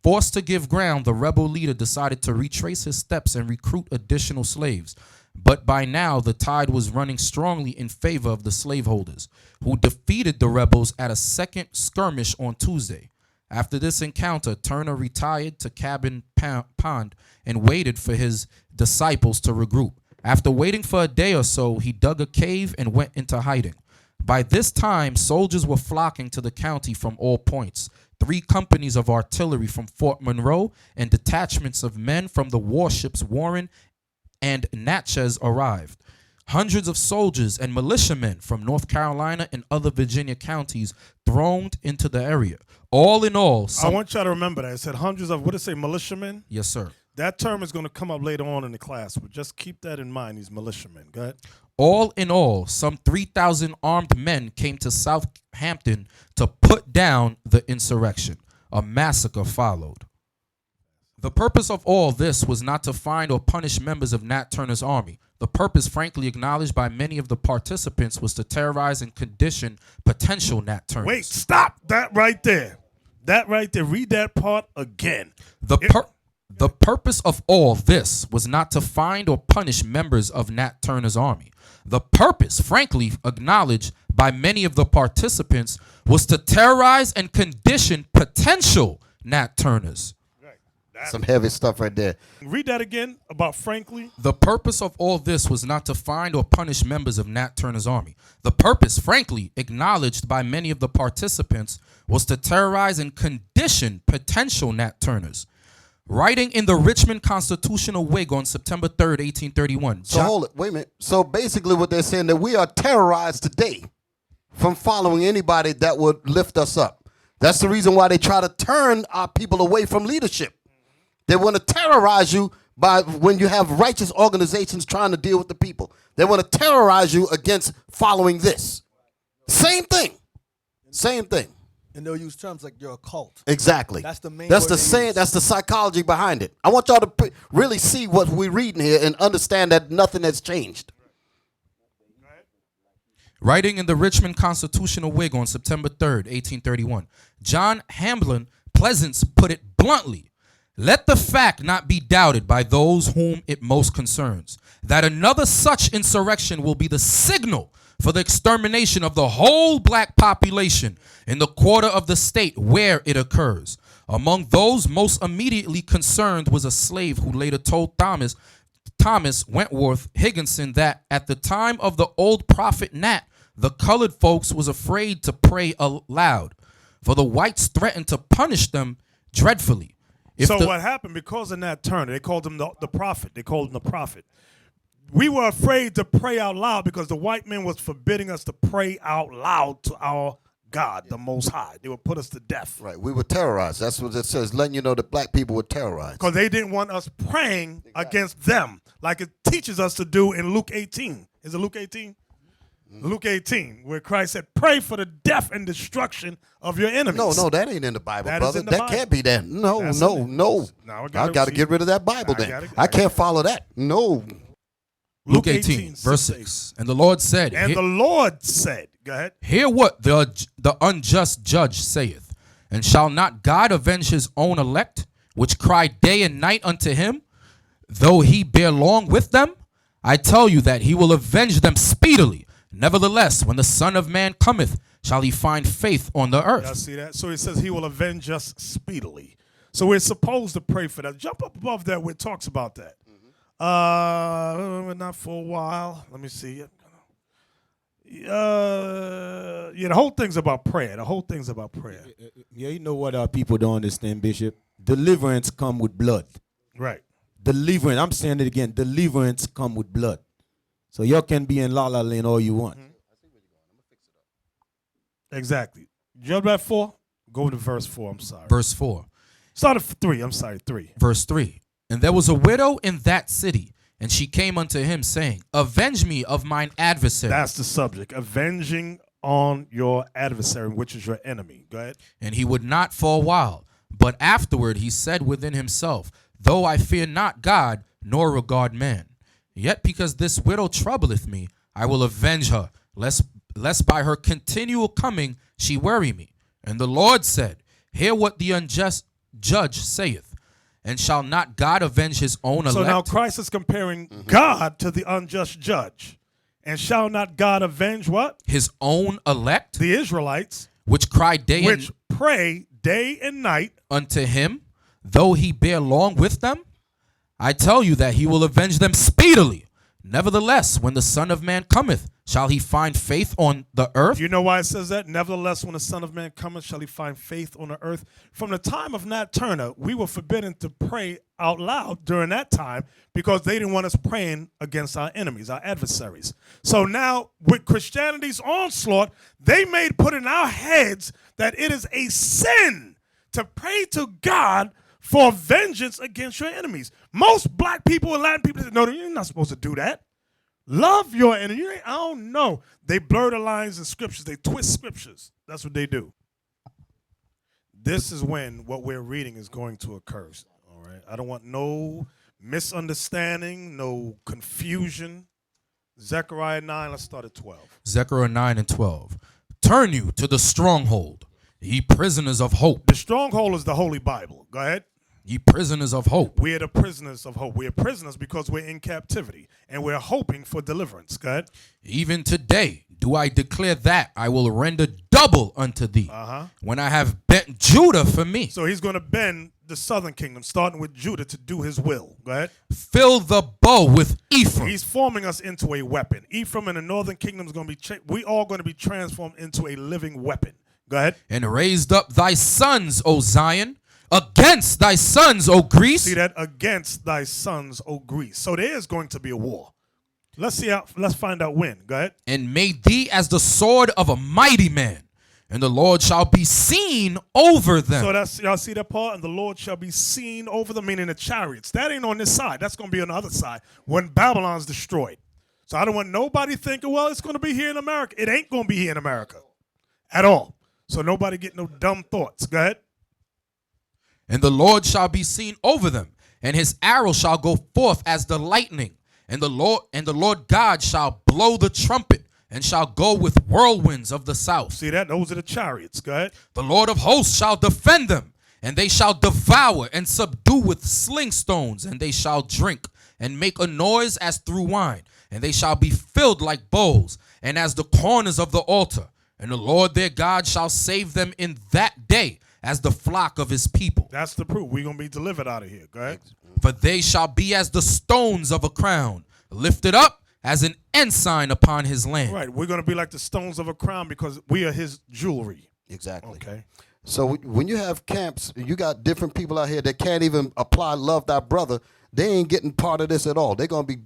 Forced to give ground, the rebel leader decided to retrace his steps and recruit additional slaves. But by now, the tide was running strongly in favor of the slaveholders, who defeated the rebels at a second skirmish on Tuesday. After this encounter, Turner retired to Cabin Pond and waited for his disciples to regroup. After waiting for a day or so, he dug a cave and went into hiding. By this time, soldiers were flocking to the county from all points. 3 companies of artillery from Fort Monroe and detachments of men from the warships Warren and Natchez arrived. Hundreds of soldiers and militiamen from North Carolina and other Virginia counties thronged into the area. All in all, I want y'all to remember that. It said hundreds of, what did it say, militiamen? Yes, sir. That term is going to come up later on in the class, but just keep that in mind, these militiamen. Go ahead. All in all, some 3,000 armed men came to Southampton to put down the insurrection. A massacre followed. The purpose of all this was not to find or punish members of Nat Turner's army. The purpose, frankly acknowledged by many of the participants, was to terrorize and condition potential Nat Turners. Wait, stop that right there. That right there. Read that part again. The purpose of all this was not to find or punish members of Nat Turner's army. The purpose, frankly acknowledged by many of the participants, was to terrorize and condition potential Nat Turners. Some heavy stuff right there. Read that again about frankly. The purpose of all this was not to find or punish members of Nat Turner's army. The purpose, frankly acknowledged by many of the participants, was to terrorize and condition potential Nat Turners. Writing in the Richmond Constitutional Whig on September 3rd, 1831. So hold it, wait a minute. So basically what they're saying that we are terrorized today from following anybody that would lift us up. That's the reason why they try to turn our people away from leadership. They want to terrorize you by when you have righteous organizations trying to deal with the people. They want to terrorize you against following this. Same thing. Same thing. And they'll use terms like you're a cult. Exactly. That's the main. That's the saying. That's the psychology behind it. I want y'all to really see what we're reading here and understand that nothing has changed. Writing in the Richmond Constitutional Whig on September 3rd, 1831, John Hamlin Pleasance put it bluntly. Let the fact not be doubted by those whom it most concerns, that another such insurrection will be the signal for the extermination of the whole black population in the quarter of the state where it occurs. Among those most immediately concerned was a slave who later told Thomas Wentworth Higginson that at the time of the old prophet Nat, the colored folks was afraid to pray aloud, for the whites threatened to punish them dreadfully. What happened, because of Nat Turner, they called him the prophet. They called him the prophet. We were afraid to pray out loud because the white men was forbidding us to pray out loud to our God, the Most High. They would put us to death. Right. We were terrorized. That's what it says, letting you know that black people were terrorized. Because they didn't want us praying against them like it teaches us to do in Luke 18. Is it Luke 18? Luke 18, where Christ said, pray for the death and destruction of your enemies. No, that ain't in the Bible, that brother. That can't be that. No. I got to get rid of that Bible then. I can't follow that. No. Luke 18, verse 6. And the Lord said. And the Lord said. Go ahead. Hear what the unjust judge saith. And shall not God avenge his own elect, which cry day and night unto him, though he bear long with them? I tell you that he will avenge them speedily. Nevertheless, when the Son of Man cometh, shall he find faith on the earth. Y'all see that? So he says he will avenge us speedily. So we're supposed to pray for that. Jump up above that where it talks about that. Not for a while. Let me see it. Yeah, the whole thing's about prayer. The whole thing's about prayer. Yeah, you know what our people don't understand, Bishop? Deliverance come with blood. Right. Deliverance, I'm saying it again, deliverance come with blood. So y'all can be in La La Land all you want. Exactly. Jump at 4? Go to verse 4, I'm sorry. Verse 4. Start at 3, I'm sorry, 3. Verse 3. And there was a widow in that city, and she came unto him, saying, Avenge me of mine adversary. That's the subject. Avenging on your adversary, which is your enemy. Go ahead. And he would not for a while. But afterward he said within himself, Though I fear not God, nor regard man, yet because this widow troubleth me, I will avenge her, lest by her continual coming she worry me. And the Lord said, Hear what the unjust judge saith. And shall not God avenge his own elect? So now Christ is comparing God to the unjust judge. And shall not God avenge what? His own elect? The Israelites. Which cry day which pray day and night unto him, though he bear long with them? I tell you that he will avenge them speedily. Nevertheless, when the Son of Man cometh, shall he find faith on the earth? You know why it says that? Nevertheless, when the Son of Man cometh, shall he find faith on the earth? From the time of Nat Turner, we were forbidden to pray out loud during that time because they didn't want us praying against our enemies, our adversaries. So now, with Christianity's onslaught, they made put in our heads that it is a sin to pray to God for vengeance against your enemies. Most black people and Latin people say, no, you're not supposed to do that. Love your enemy. I don't know. They blur the lines in scriptures. They twist scriptures. That's what they do. This is when what we're reading is going to occur. All right. I don't want no misunderstanding, no confusion. Zechariah 9, let's start at 12. Zechariah 9 and 12. Turn you to the stronghold, ye prisoners of hope. The stronghold is the Holy Bible. Go ahead. Ye prisoners of hope. We are the prisoners of hope. We are prisoners because we're in captivity and we're hoping for deliverance. Go ahead. Even today do I declare that I will render double unto thee when I have bent Judah for me. So he's going to bend the southern kingdom, starting with Judah, to do his will. Go ahead. Fill the bow with Ephraim. He's forming us into a weapon. Ephraim and the northern kingdom is going to be, we all going to be transformed into a living weapon. Go ahead. And raised up thy sons, O Zion, against thy sons, O Greece. See that? Against thy sons, O Greece. So there is going to be a war. Let's find out when. Go ahead. And made thee as the sword of a mighty man, and the Lord shall be seen over them. So that's, y'all see that part? And the Lord shall be seen over them, meaning the chariots. That ain't on this side. That's going to be on the other side when Babylon's destroyed. So I don't want nobody thinking, well, it's going to be here in America. It ain't going to be here in America at all. So nobody get no dumb thoughts. Go ahead. And the Lord shall be seen over them, and his arrow shall go forth as the lightning, and the Lord God shall blow the trumpet, and shall go with whirlwinds of the south. See that? Those are the chariots. Go ahead. The Lord of hosts shall defend them, and they shall devour and subdue with sling stones, and they shall drink and make a noise as through wine, and they shall be filled like bowls, and as the corners of the altar. And the Lord their God shall save them in that day as the flock of his people. That's the proof. We're going to be delivered out of here. Go ahead. For they shall be as the stones of a crown, lifted up as an ensign upon his land. Right. We're going to be like the stones of a crown because we are his jewelry. Exactly. Okay. So when you have camps, you got different people out here that can't even apply love thy brother. They ain't getting part of this at all. They're going to be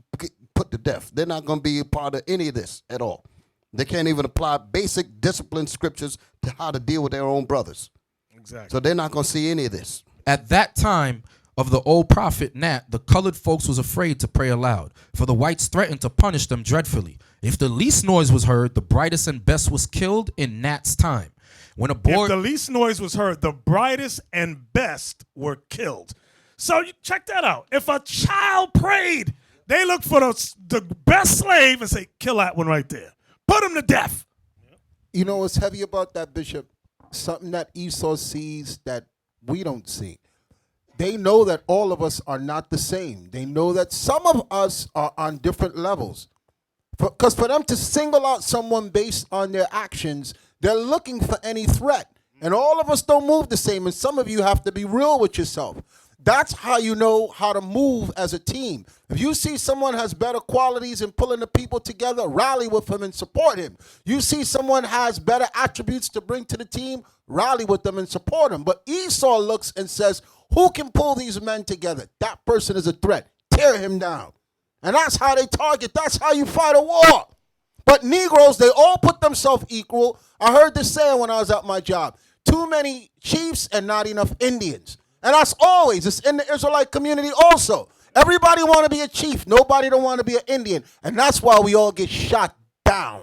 put to death. They're not going to be a part of any of this at all. They can't even apply basic discipline scriptures to how to deal with their own brothers. Exactly. So they're not going to see any of this. At that time of the old prophet Nat, the colored folks was afraid to pray aloud, for the whites threatened to punish them dreadfully. If the least noise was heard, the brightest and best was killed in Nat's time. When a boy, if the least noise was heard, the brightest and best were killed. So you check that out. If a child prayed, they look for the best slave and say, kill that one right there. Put him to death. You know what's heavy about that, Bishop? Something that Esau sees that we don't see. They know that all of us are not the same. They know that some of us are on different levels. Because for them to single out someone based on their actions, they're looking for any threat. And all of us don't move the same. And some of you have to be real with yourself. That's how you know how to move as a team. If you see someone has better qualities in pulling the people together, rally with him and support him. You see someone has better attributes to bring to the team, rally with them and support him. But Esau looks and says, who can pull these men together? That person is a threat. Tear him down. And that's how they target. That's how you fight a war. But Negroes, they all put themselves equal. I heard this saying when I was at my job. Too many chiefs and not enough Indians. And that's always, it's in the Israelite community also. Everybody want to be a chief. Nobody don't want to be an Indian. And that's why we all get shot down.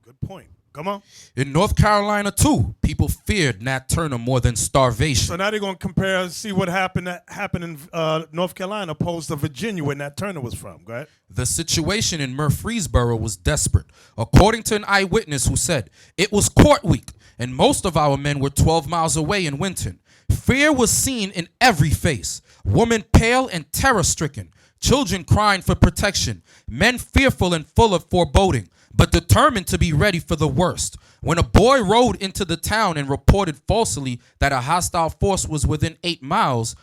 Good point. Come on. In North Carolina, too, people feared Nat Turner more than starvation. So now they're going to compare and see what happened in North Carolina opposed to Virginia where Nat Turner was from. Go ahead. The situation in Murfreesboro was desperate, according to an eyewitness who said, it was court week, and most of our men were 12 miles away in Winton. Fear was seen in every face, women pale and terror-stricken, children crying for protection, men fearful and full of foreboding, but determined to be ready for the worst. When a boy rode into the town and reported falsely that a hostile force was within 8 miles,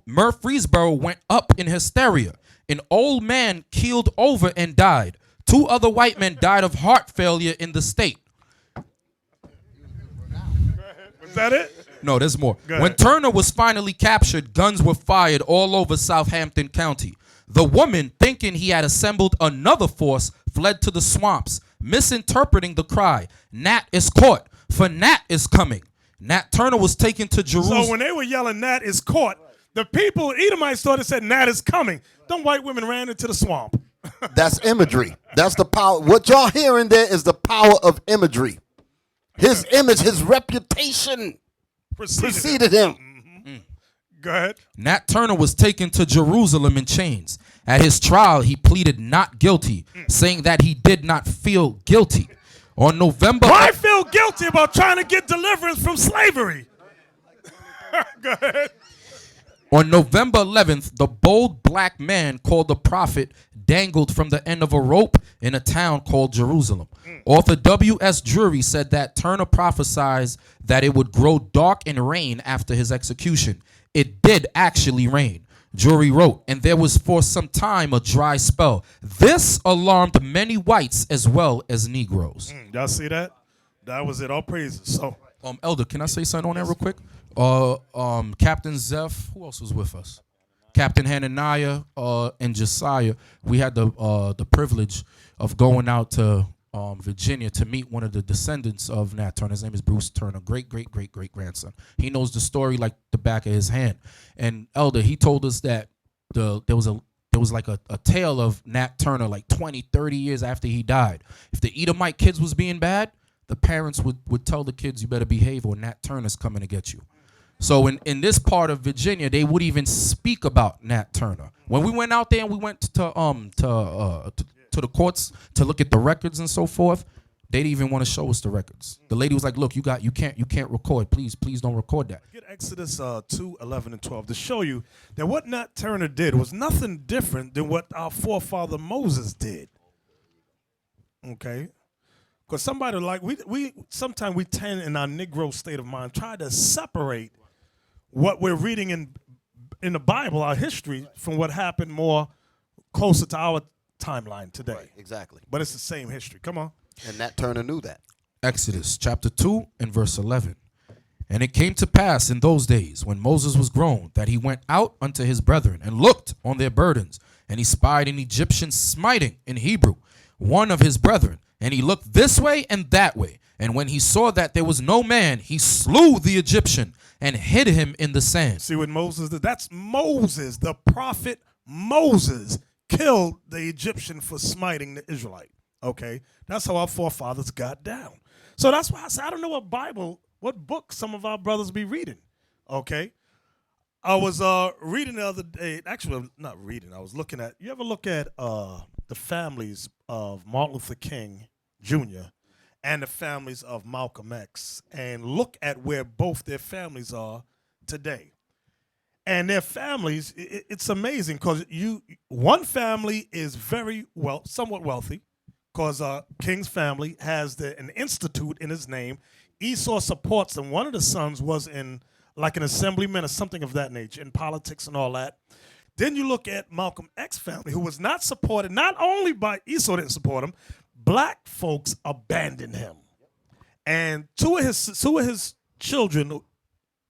Murfreesboro went up in hysteria. An old man keeled over and died. 2 other white men died of heart failure in the state. Was that it? No, there's more. When Turner was finally captured, guns were fired all over Southampton County. The woman, thinking he had assembled another force, fled to the swamps, misinterpreting the cry, Nat is caught, for Nat is coming. Nat Turner was taken to Jerusalem. So when they were yelling, Nat is caught, the people, Edomites thought it said, Nat is coming. Them white women ran into the swamp. That's imagery. That's the power. What y'all hearing there is the power of imagery. His image, his reputation preceded him. Mm-hmm. Go ahead. Nat Turner was taken to Jerusalem in chains. At his trial, he pleaded not guilty, saying that he did not feel guilty. On November... Why feel guilty about trying to get deliverance from slavery? Go ahead. On November 11th, the bold black man called the prophet dangled from the end of a rope in a town called Jerusalem. Author W.S. Drury said that Turner prophesied that it would grow dark and rain after his execution. It did actually rain. Drury wrote, and there was for some time a dry spell. This alarmed many whites as well as Negroes. Y'all see that? That was it. All praises. So, Elder, can I say something on that real quick? Captain Zeph, who else was with us? Captain Hananiah and Josiah. We had the privilege of going out to Virginia to meet one of the descendants of Nat Turner. His name is Bruce Turner, great grandson. He knows the story like the back of his hand. And Elder, he told us that there was like a tale of Nat Turner like 20, 30 years after he died. If the Edomite kids was being bad, the parents would tell the kids, you better behave or Nat Turner's coming to get you. So in this part of Virginia, they would even speak about Nat Turner. When we went out there and we went to the courts to look at the records and so forth, they didn't even want to show us the records. The lady was like, "Look, you can't record. Please don't record that." Get Exodus 2:11 and 12 to show you that what Nat Turner did was nothing different than what our forefather Moses did. Okay, because somebody like we sometimes we tend in our Negro state of mind try to separate what we're reading in the Bible, our history, from what happened more closer to our timeline today. Right, exactly. But it's the same history. Come on. And Nat Turner knew that. Exodus chapter 2 and verse 11. And it came to pass in those days when Moses was grown that he went out unto his brethren and looked on their burdens. And he spied an Egyptian smiting in Hebrew, one of his brethren. And he looked this way and that way. And when he saw that there was no man, he slew the Egyptian and hid him in the sand. See what Moses did? That's Moses, the prophet Moses, killed the Egyptian for smiting the Israelite. Okay? That's how our forefathers got down. So that's why I say I don't know what book some of our brothers be reading. Okay? I was reading the other day. Actually, I'm not reading. I was looking at, you ever look at the families of Martin Luther King Jr. and the families of Malcolm X and look at where both their families are today? And their families, it's amazing because one family is somewhat wealthy because King's family has an institute in his name. Esau supports them. One of the sons was in like an assemblyman or something of that nature in politics and all that. Then you look at Malcolm X family, who was not supported, not only by Esau didn't support him, black folks abandoned him. And two of his children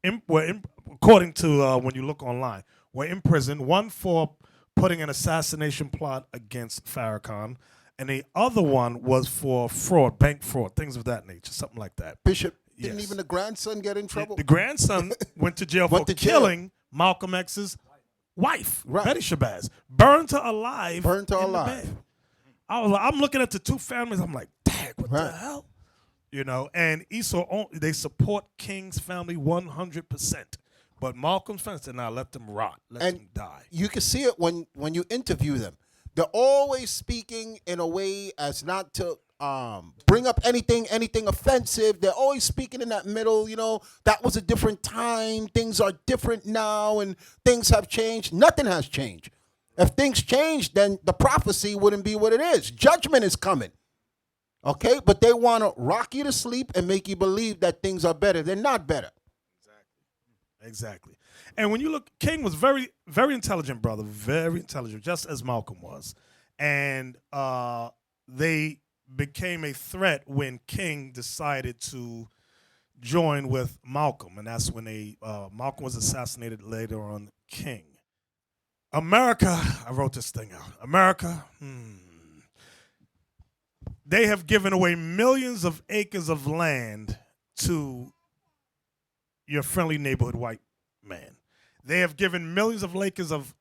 according to when you look online, were in prison. One for putting an assassination plot against Farrakhan, and the other one was for fraud, bank fraud, things of that nature, something like that. Bishop, didn't Yes. even the grandson get in trouble? The grandson went to jail for killing Malcolm X's wife, Betty Shabazz, burned her alive. Burned her in the alive. bed. I'm looking at the two families. I'm like, dang, what the hell? You know, and Esau, they support King's family 100%. But Malcolm's family said, nah, let them rot. Let them die. You can see it when you interview them. They're always speaking in a way as not to bring up anything offensive. They're always speaking in that middle, you know, that was a different time. Things are different now and things have changed. Nothing has changed. If things change, then the prophecy wouldn't be what it is. Judgment is coming. Okay? But they want to rock you to sleep and make you believe that things are better. They're not better. Exactly. And when you look, King was very, very intelligent, brother. Very intelligent, just as Malcolm was. And they became a threat when King decided to join with Malcolm. And that's when Malcolm was assassinated later on King. America, I wrote this thing out. America, they have given away millions of acres of land to your friendly neighborhood white man. They have given millions of acres of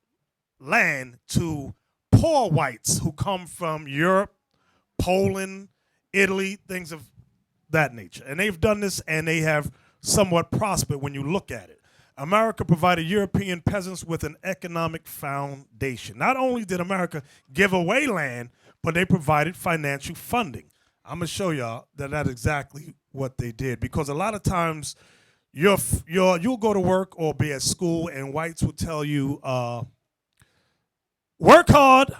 land to poor whites who come from Europe, Poland, Italy, things of that nature. And they've done this and they have somewhat prospered when you look at it. America provided European peasants with an economic foundation. Not only did America give away land, but they provided financial funding. I'm going to show y'all that that's exactly what they did, because a lot of times you'll go to work or be at school and whites will tell you, work hard,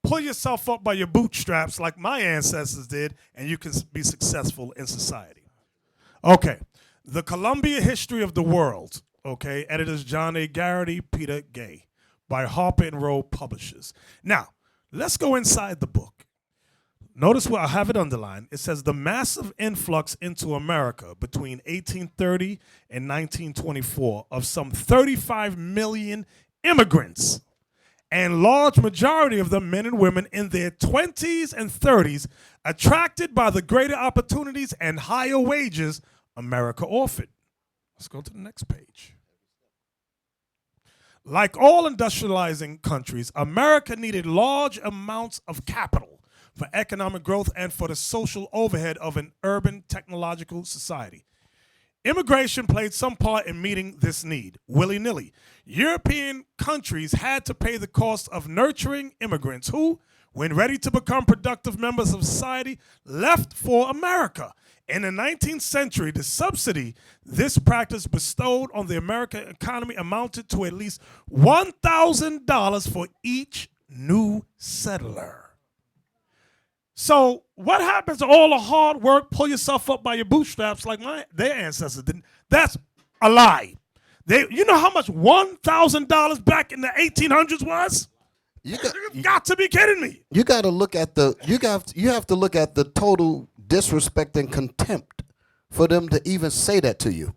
pull yourself up by your bootstraps like my ancestors did, and you can be successful in society. Okay, The Columbia History of the World, okay, editors John A. Garrity, Peter Gay, by Harper and Row Publishers. Now, let's go inside the book. Notice where I have it underlined. It says the massive influx into America between 1830 and 1924 of some 35 million immigrants, and large majority of them men and women in their 20s and 30s, attracted by the greater opportunities and higher wages America offered. Let's go to the next page. Like all industrializing countries, America needed large amounts of capital for economic growth and for the social overhead of an urban technological society. Immigration played some part in meeting this need, willy-nilly. European countries had to pay the cost of nurturing immigrants who, when ready to become productive members of society, left for America. In the 19th century, the subsidy this practice bestowed on the American economy amounted to at least $1,000 for each new settler. So what happens to all the hard work, pull yourself up by your bootstraps like their ancestors didn't? That's a lie. You know how much $1,000 back in the 1800s was? You got to be kidding me. You got to look at you have to look at the total disrespect and contempt for them to even say that to you.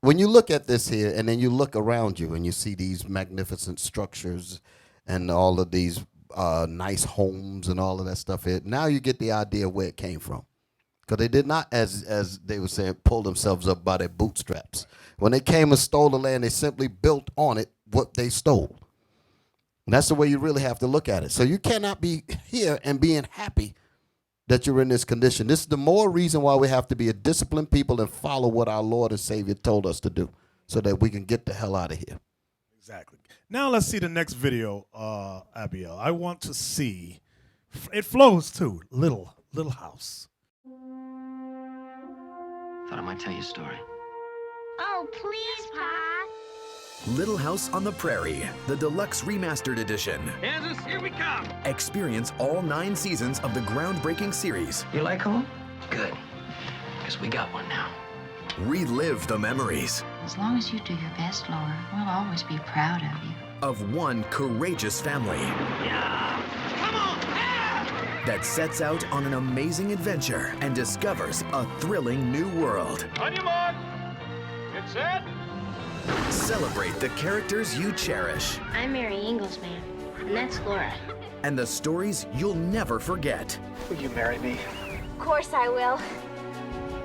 When you look at this here, and then you look around you and you see these magnificent structures and all of these nice homes and all of that stuff here. Now you get the idea where it came from. Because they did not, as they were saying, pull themselves up by their bootstraps. When they came and stole the land, they simply built on it what they stole. And that's the way you really have to look at it. So you cannot be here and being happy that you're in this condition. This is the more reason why we have to be a disciplined people and follow what our Lord and Savior told us to do so that we can get the hell out of here. Exactly. Now let's see the next video, Abiel. I want to see, it flows too, Little House. Thought I might tell you a story. Oh, please, Pa. Little House on the Prairie, the deluxe remastered edition. Kansas, here we come. Experience all 9 seasons of the groundbreaking series. You like home? Good. Because we got one now. Relive the memories As long as you do your best, Laura, we'll always be proud of you. of one courageous family Yeah. Come on. that sets out on an amazing adventure and discovers a thrilling new world. On your mark. Get set. Celebrate the characters you cherish I'm Mary Inglesman, and that's Laura. and the stories you'll never forget. Will you marry me? Of course I will.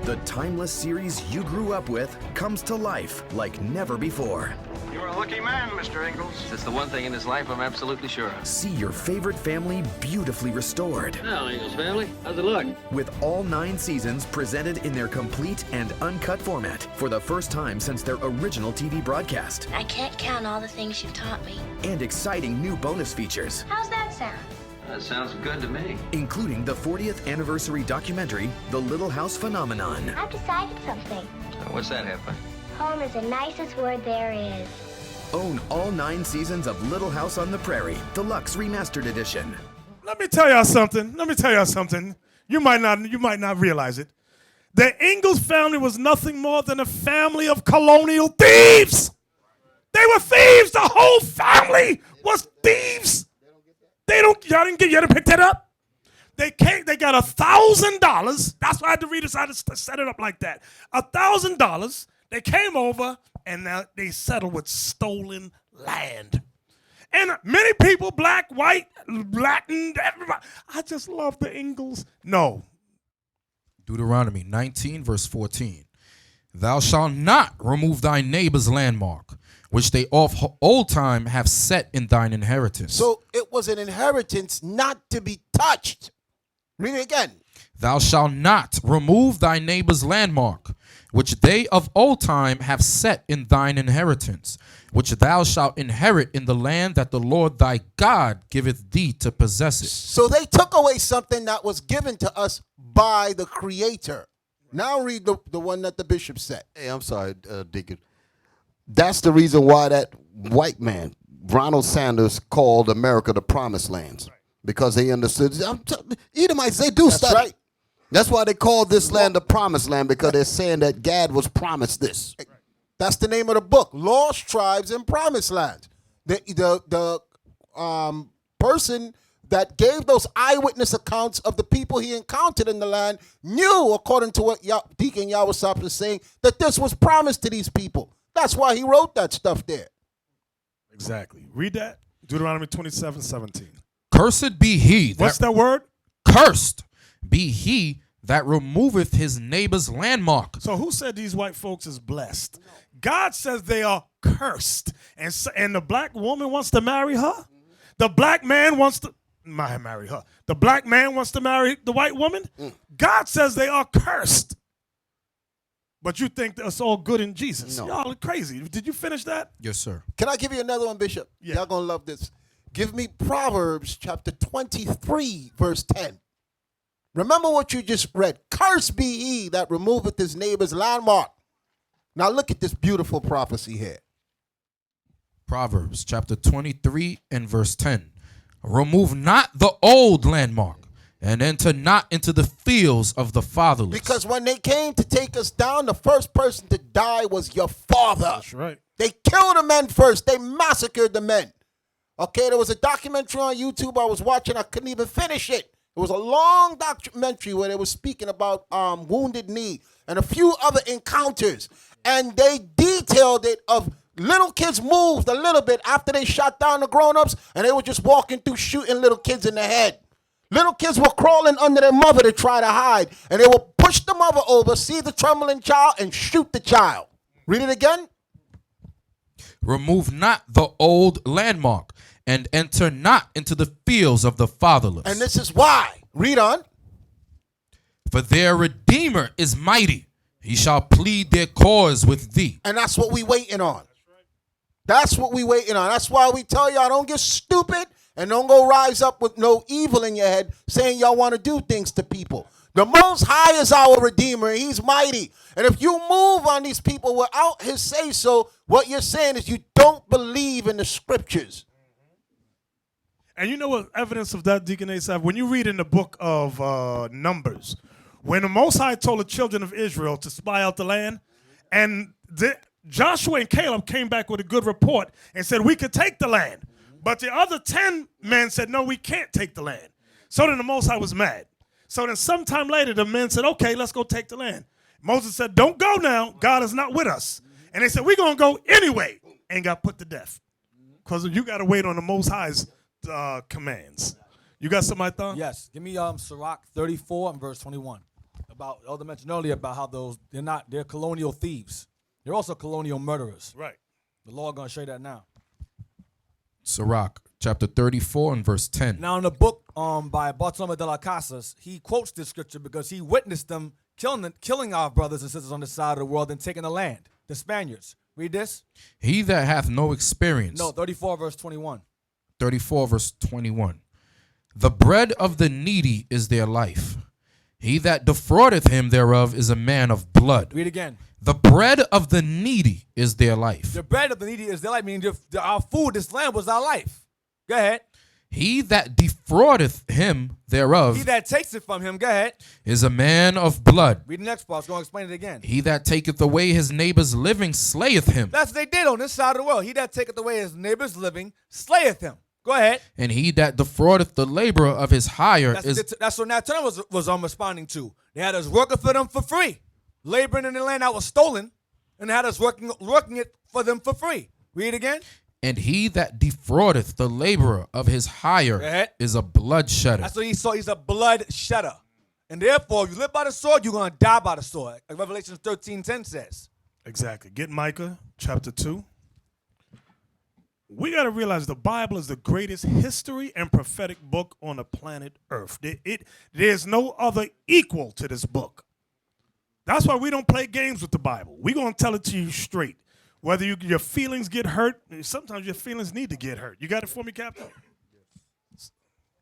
The timeless series you grew up with comes to life like never before. You're a lucky man, Mr. Ingalls. That's the one thing in his life I'm absolutely sure of. See your favorite family beautifully restored. Well, Ingalls family, how's it look? With all 9 seasons presented in their complete and uncut format for the first time since their original TV broadcast. I can't count all the things you taught me. And exciting new bonus features, How's that sound? That sounds good to me. including the 40th anniversary documentary, The Little House Phenomenon. I've decided something. What's that, Heffa? Home is the nicest word there is. Own all 9 seasons of Little House on the Prairie, Deluxe Remastered Edition. Let me tell y'all something. You might not realize it. The Ingalls family was nothing more than a family of colonial thieves. They were thieves. The whole family was thieves. Y'all didn't pick that up? They got $1,000. That's why I had to read this. I had to set it up like that. $1,000. They came over and now they settled with stolen land. And many people, black, white, Latin, everybody. I just love the Ingalls. No. Deuteronomy 19, verse 14. Thou shalt not remove thy neighbor's landmark, which they of old time have set in thine inheritance. So it was an inheritance not to be touched. Read it again. Thou shalt not remove thy neighbor's landmark, which they of old time have set in thine inheritance, which thou shalt inherit in the land that the Lord thy God giveth thee to possess it. So they took away something that was given to us by the Creator. Now read the one that the bishop said. Hey, I'm sorry, Deacon. That's the reason why that white man, Ronald Sanders, called America the Promised Lands. Because they understood. Edomites, they do study. Right. That's why they call this land the Promised Land, because they're saying that Gad was promised this. That's the name of the book, Lost Tribes and Promised Lands. The person that gave those eyewitness accounts of the people he encountered in the land knew, according to what Deacon Yawasop is saying, that this was promised to these people. That's why he wrote that stuff there. Exactly. Read that. Deuteronomy 27:17. Cursed be he. What's that word? Cursed be he that removeth his neighbor's landmark. So who said these white folks is blessed? God says they are cursed. And the black woman wants to marry her? The black man wants to marry her. The black man wants to marry the white woman? God says they are cursed. But you think that's all good in Jesus. No. Y'all are crazy. Did you finish that? Yes, sir. Can I give you another one, Bishop? Yeah. Y'all gonna love this. Give me Proverbs chapter 23, verse 10. Remember what you just read. Cursed be he that removeth his neighbor's landmark. Now look at this beautiful prophecy here. Proverbs chapter 23 and verse 10. Remove not the old landmark, and enter not into the fields of the fatherless. Because when they came to take us down, the first person to die was your father. That's right. They killed the men first. They massacred the men. Okay, there was a documentary on YouTube I was watching. I couldn't even finish it. It was a long documentary where they were speaking about Wounded Knee and a few other encounters. And they detailed it of Little kids moved a little bit after they shot down the grown-ups, and they were just walking through shooting little kids in the head. Little kids were crawling under their mother to try to hide, and they would push the mother over, see the trembling child, and shoot the child. Read it again. Remove not the old landmark, and enter not into the fields of the fatherless. And this is why. Read on. For their Redeemer is mighty. He shall plead their cause with thee. And that's what we waiting on. That's what we waiting on. That's why we tell y'all don't get stupid and don't go rise up with no evil in your head saying y'all want to do things to people. The Most High is our Redeemer. He's mighty. And if you move on these people without his say-so, what you're saying is you don't believe in the scriptures. And you know what evidence of that, Deacon Asaph? When you read in the book of Numbers, when the Most High told the children of Israel to spy out the land, and Joshua and Caleb came back with a good report and said, we could take the land. But the other 10 men said, no, we can't take the land. So then the Most High was mad. So then sometime later, the men said, okay, let's go take the land. Moses said, don't go now. God is not with us. And they said, we're going to go anyway, and got put to death. Because you got to wait on the Most High's commands. You got something, Thon? Yes. Give me Sirach 34 and verse 21. About Elder mentioned earlier about how they're colonial thieves. They're also colonial murderers. Right. The Lord going to show you that now. Sirach chapter 34 and verse 10. Now in the book by Bartolome de las Casas, he quotes this scripture because he witnessed them killing our brothers and sisters on this side of the world and taking the land, the Spaniards. Read this. He that hath no experience. No, 34 verse 21. 34 verse 21. The bread of the needy is their life. He that defraudeth him thereof is a man of blood. Read again. The bread of the needy is their life. The bread of the needy is their life, meaning our food, this land was our life. Go ahead. He that defraudeth him thereof. He that takes it from him, go ahead. Is a man of blood. Read the next part. It's going to explain it again. He that taketh away his neighbor's living slayeth him. That's what they did on this side of the world. He that taketh away his neighbor's living slayeth him. Go ahead. And he that defraudeth the laborer of his hire that's what Nat Turner was responding to. They had us working for them for free, laboring in the land that was stolen, and they had us working it for them for free. Read again. And he that defraudeth the laborer of his hire is a blood shedder. That's what he saw. He's a blood shedder. And therefore, if you live by the sword, you're going to die by the sword. Like Revelation 13:10 says. Exactly. Get Micah chapter 2. We got to realize the Bible is the greatest history and prophetic book on the planet Earth. There's no other equal to this book. That's why we don't play games with the Bible. We're going to tell it to you straight. Whether your feelings get hurt, sometimes your feelings need to get hurt. You got it for me, Captain?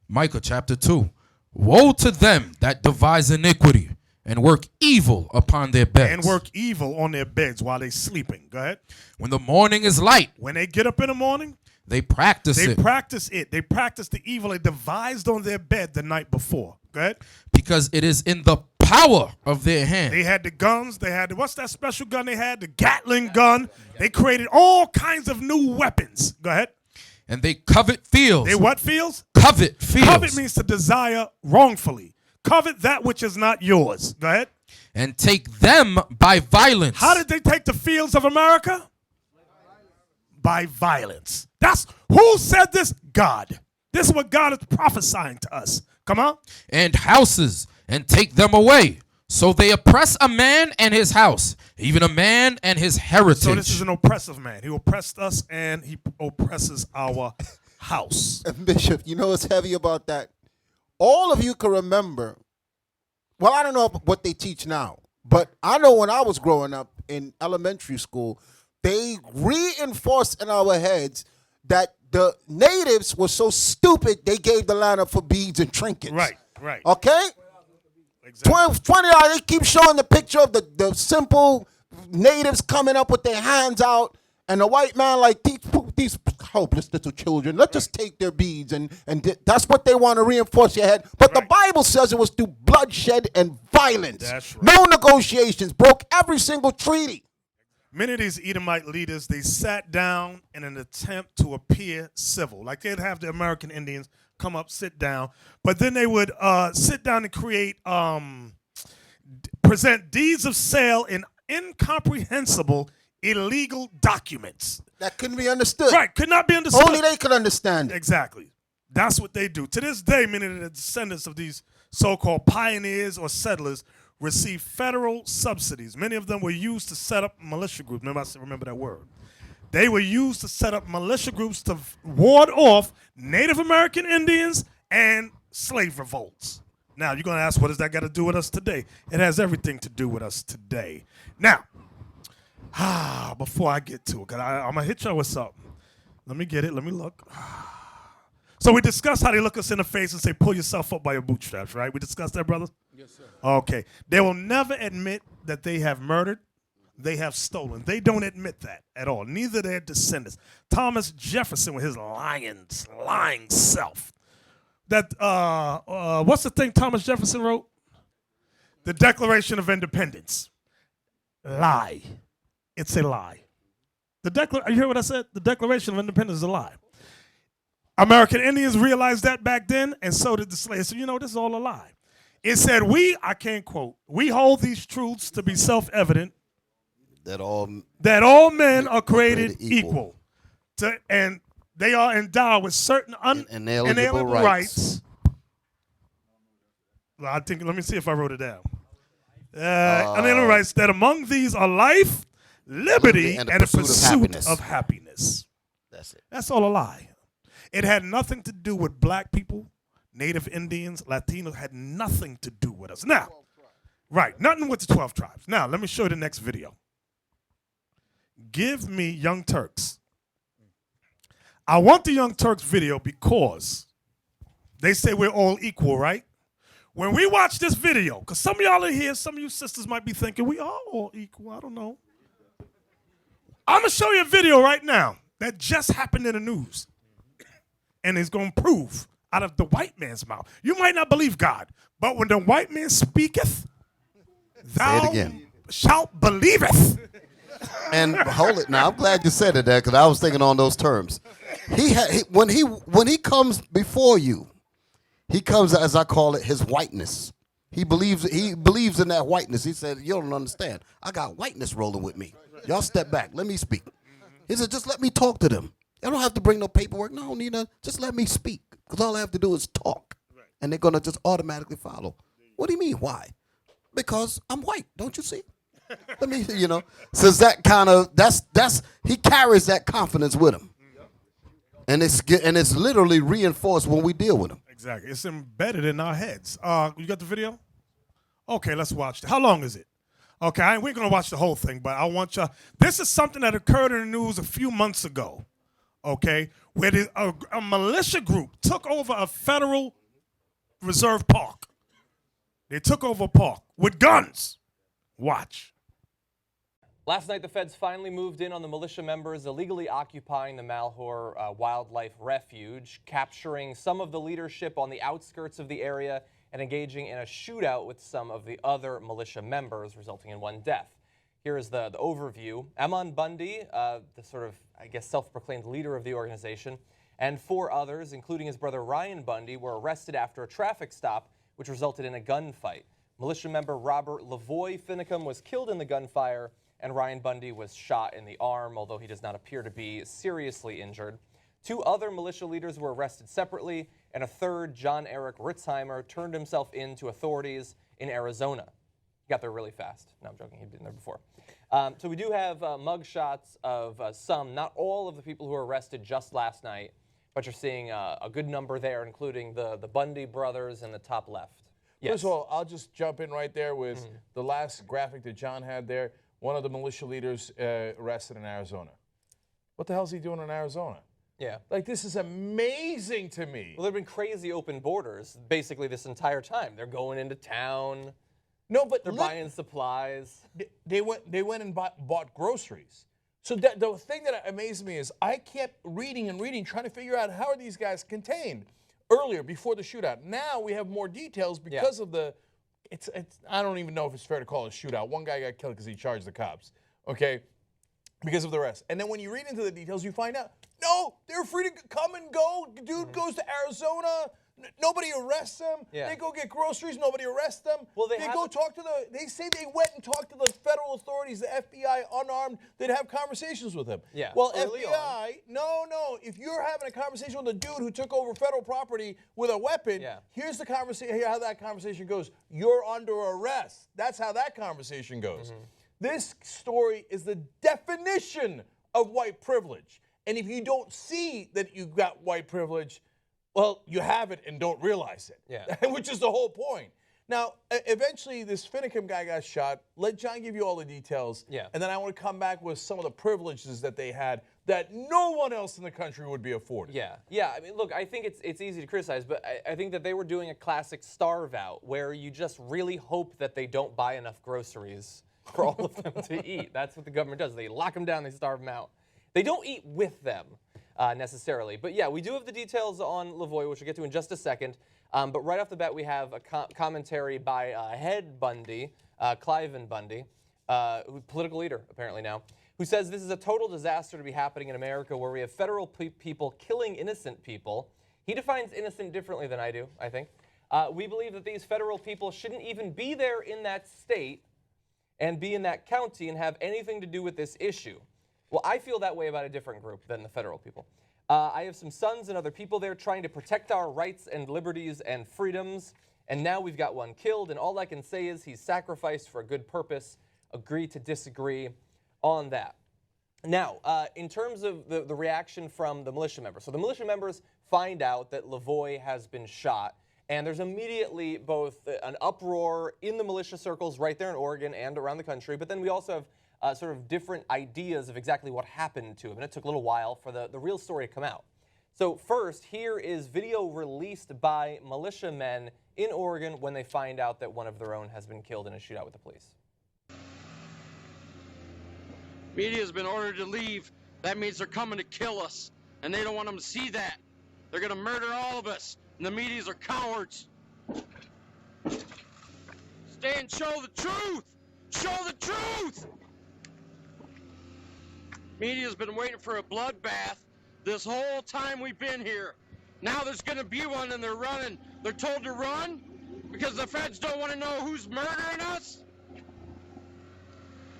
Micah chapter 2. Woe to them that devise iniquity and work evil upon their beds. And work evil on their beds while they're sleeping. Go ahead. When the morning is light. When they get up in the morning. They practice it. They practice it. They practice the evil they devised on their bed the night before. Go ahead. Because it is in the power of their hand. They had the guns. They had what's that special gun they had? The Gatling gun. They created all kinds of new weapons. Go ahead. And they covet fields. They what fields? Covet fields. Covet means to desire wrongfully. Covet that which is not yours. Go ahead. And take them by violence. How did they take the fields of America? By violence. That's who said this? God. This is what God is prophesying to us. Come on. And houses, and take them away. So they oppress a man and his house, even a man and his heritage. So this is an oppressive man. He oppressed us and he oppresses our house. And Bishop, you know what's heavy about that? All of you can remember, well, I don't know what they teach now, but I know when I was growing up in elementary school, they reinforced in our heads that the natives were so stupid they gave the land up for beads and trinkets. Right, right. Okay? Exactly. 20 they keep showing the picture of the simple natives coming up with their hands out, and the white man like, these helpless little children, let's just take their beads, and that's what they want to reinforce your head. But the Bible says it was through bloodshed and violence. That's right. No negotiations, broke every single treaty. Many of these Edomite leaders, they sat down in an attempt to appear civil. Like they'd have the American Indians come up, sit down, but then they would sit down and create, present deeds of sale in incomprehensible illegal documents. That couldn't be understood. Right, could not be understood. Only they could understand it. Exactly. That's what they do. To this day, many of the descendants of these so-called pioneers or settlers receive federal subsidies. Many of them were used to set up militia groups. Remember that word. They were used to set up militia groups to ward off Native American Indians and slave revolts. Now, you're going to ask, what does that got to do with us today? It has everything to do with us today. Now, before I get to it, because I'm going to hit y'all with something. Let me get it. Let me look. So we discussed how they look us in the face and say, pull yourself up by your bootstraps, right? We discussed that, brother? Yes, sir. Okay. They will never admit that they have murdered. They have stolen. They don't admit that at all. Neither their descendants. Thomas Jefferson with his lying self. That what's the thing Thomas Jefferson wrote? The Declaration of Independence. Lie. It's a lie. You hear what I said? The Declaration of Independence is a lie. American Indians realized that back then, and so did the slaves. So this is all a lie. It said, I can't quote, we hold these truths to be self-evident, that all men are created equal. And they are endowed with certain inalienable rights. Well, let me see if I wrote it down. Inalienable rights, that among these are life, liberty, and the pursuit of happiness. That's it. That's all a lie. It had nothing to do with black people, Native Indians, Latinos, had nothing to do with us. Now, right, nothing with the 12 tribes. Now, let me show you the next video. Give me Young Turks. I want the Young Turks video because they say we're all equal, right? When we watch this video, because some of y'all are here, some of you sisters might be thinking, we are all equal, I don't know. I'm going to show you a video right now that just happened in the news. And it's going to prove out of the white man's mouth. You might not believe God, but when the white man speaketh, thou shalt believeth. And hold it now. I'm glad you said it there because I was thinking on those terms. When he comes before you, he comes, as I call it, his whiteness. He believes in that whiteness. He said, you don't understand. I got whiteness rolling with me. Y'all step back. Let me speak. He said, just let me talk to them. I don't have to bring no paperwork. No, Nina, just let me speak. Because all I have to do is talk. And they're going to just automatically follow. What do you mean, why? Because I'm white, don't you see? Let me, So that kind of, he carries that confidence with him. And it's literally reinforced when we deal with him. Exactly. It's embedded in our heads. You got the video? Okay, let's watch it. How long is it? Okay, we're going to watch the whole thing, but I want y'all. This is something that occurred in the news a few months ago. Okay, where a militia group took over a Federal Reserve park. They took over a park with guns. Watch. Last night, the feds finally moved in on the militia members illegally occupying the Malheur Wildlife Refuge, capturing some of the leadership on the outskirts of the area and engaging in a shootout with some of the other militia members, resulting in one death. Here is the overview. Amon Bundy, the sort of, self-proclaimed leader of the organization, and 4 others, including his brother Ryan Bundy, were arrested after a traffic stop, which resulted in a gunfight. Militia member Robert Lavoy Finicum was killed in the gunfire, and Ryan Bundy was shot in the arm, although he does not appear to be seriously injured. 2 other militia leaders were arrested separately, and a third, John Eric Ritzheimer, turned himself in to authorities in Arizona. He got there really fast. No, I'm joking. He'd been there before. So we do have mugshots of some, not all of the people who were arrested just last night, but you're seeing a good number there, including the Bundy brothers in the top left. Yes. First of all, I'll just jump in right there with the last graphic that John had there. One of the militia leaders arrested in Arizona. What the hell is he doing in Arizona? Yeah. Like, this is amazing to me. Well, there have been crazy open borders basically this entire time. They're going into town. No, but they're buying supplies. They went and bought groceries. So the thing that amazed me is I kept reading and reading, trying to figure out how are these guys contained earlier, before the shootout. Now we have more details because of the, I don't even know if it's fair to call it a shootout. One guy got killed because he charged the cops, okay, because of the rest. And then when you read into the details, you find out, no, they're free to come and go. Dude goes to Arizona. Nobody arrests them. Yeah. They go get groceries. Nobody arrests them. Well, they go talk to they say they went and talked to the federal authorities, the FBI, unarmed. They'd have conversations with them. Yeah. Well, Early FBI, no. If you're having a conversation with a dude who took over federal property with a weapon, here's the conversation. Here how that conversation goes. You're under arrest. That's how that conversation goes. This story is the definition of white privilege. And if you don't see that you got white privilege, well, you have it and don't realize it. Yeah. Which is the whole point. Now, eventually, this Finicum guy got shot. Let John give you all the details. Yeah. And then I want to come back with some of the privileges that they had that no one else in the country would be afforded. Yeah. I mean, look, I think it's easy to criticize, but I think that they were doing a classic starve out where you just really hope that they don't buy enough groceries for all of them to eat. That's what the government does. They lock them down, they starve them out. They don't eat with them. Necessarily. But yeah, we do have the details on Lavoy, which we'll get to in just a second. But right off the bat, we have a commentary by Head Bundy, Cliven Bundy, political leader apparently now, who says this is a total disaster to be happening in America where we have federal people killing innocent people. He defines innocent differently than I do, I think. We believe that these federal people shouldn't even be there in that state and be in that county and have anything to do with this issue. Well, I feel that way about a different group than the federal people. I have some sons and other people there trying to protect our rights and liberties and freedoms, and now we've got one killed, and all I can say is he's sacrificed for a good purpose. Agree to disagree on that. Now, in terms of the reaction from the militia members. So the militia members find out that Lavoy has been shot, and there's immediately both an uproar in the militia circles right there in Oregon and around the country, but then we also have sort of different ideas of exactly what happened to him. And it took a little while for the real story to come out. So first, here is video released by militiamen in Oregon when they find out that one of their own has been killed in a shootout with the police. Media's been ordered to leave. That means they're coming to kill us. And they don't want them to see that. They're going to murder all of us. And the medias are cowards. Stay and show the truth. Show the truth. Media's been waiting for a bloodbath this whole time we've been here. Now there's going to be one and they're running. They're told to run because the feds don't want to know who's murdering us.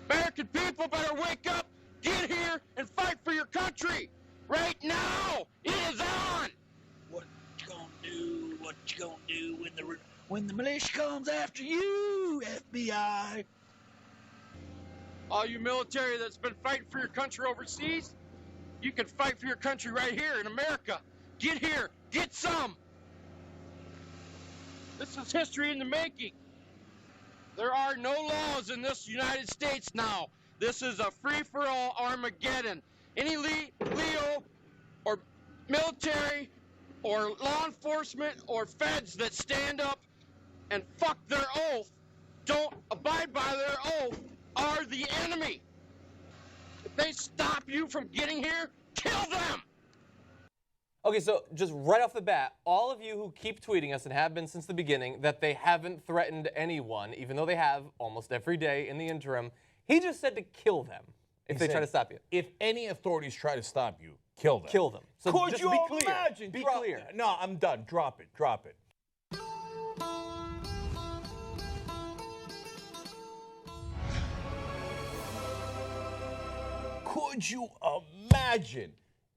American people better wake up, get here, and fight for your country. Right now, it is on. What you gonna do? What you gonna do when the militia comes after you, FBI? All you military that's been fighting for your country overseas, you can fight for your country right here in America. Get here, get some. This is history in the making. There are no laws in this United States now. This is a free-for-all Armageddon. Any Leo or military or law enforcement or feds that stand up and fuck their oath, don't abide by their oath, are the enemy. If they stop you from getting here, kill them. Okay, so just right off the bat, all of you who keep tweeting us and have been since the beginning that they haven't threatened anyone, even though they have almost every day in the interim, he just said to kill them if they try to stop you. If any authorities try to stop you, kill them. Kill them. So Could just you be clear. imagine? Be Drop- clear. No, I'm done. Drop it. Drop it. Could you imagine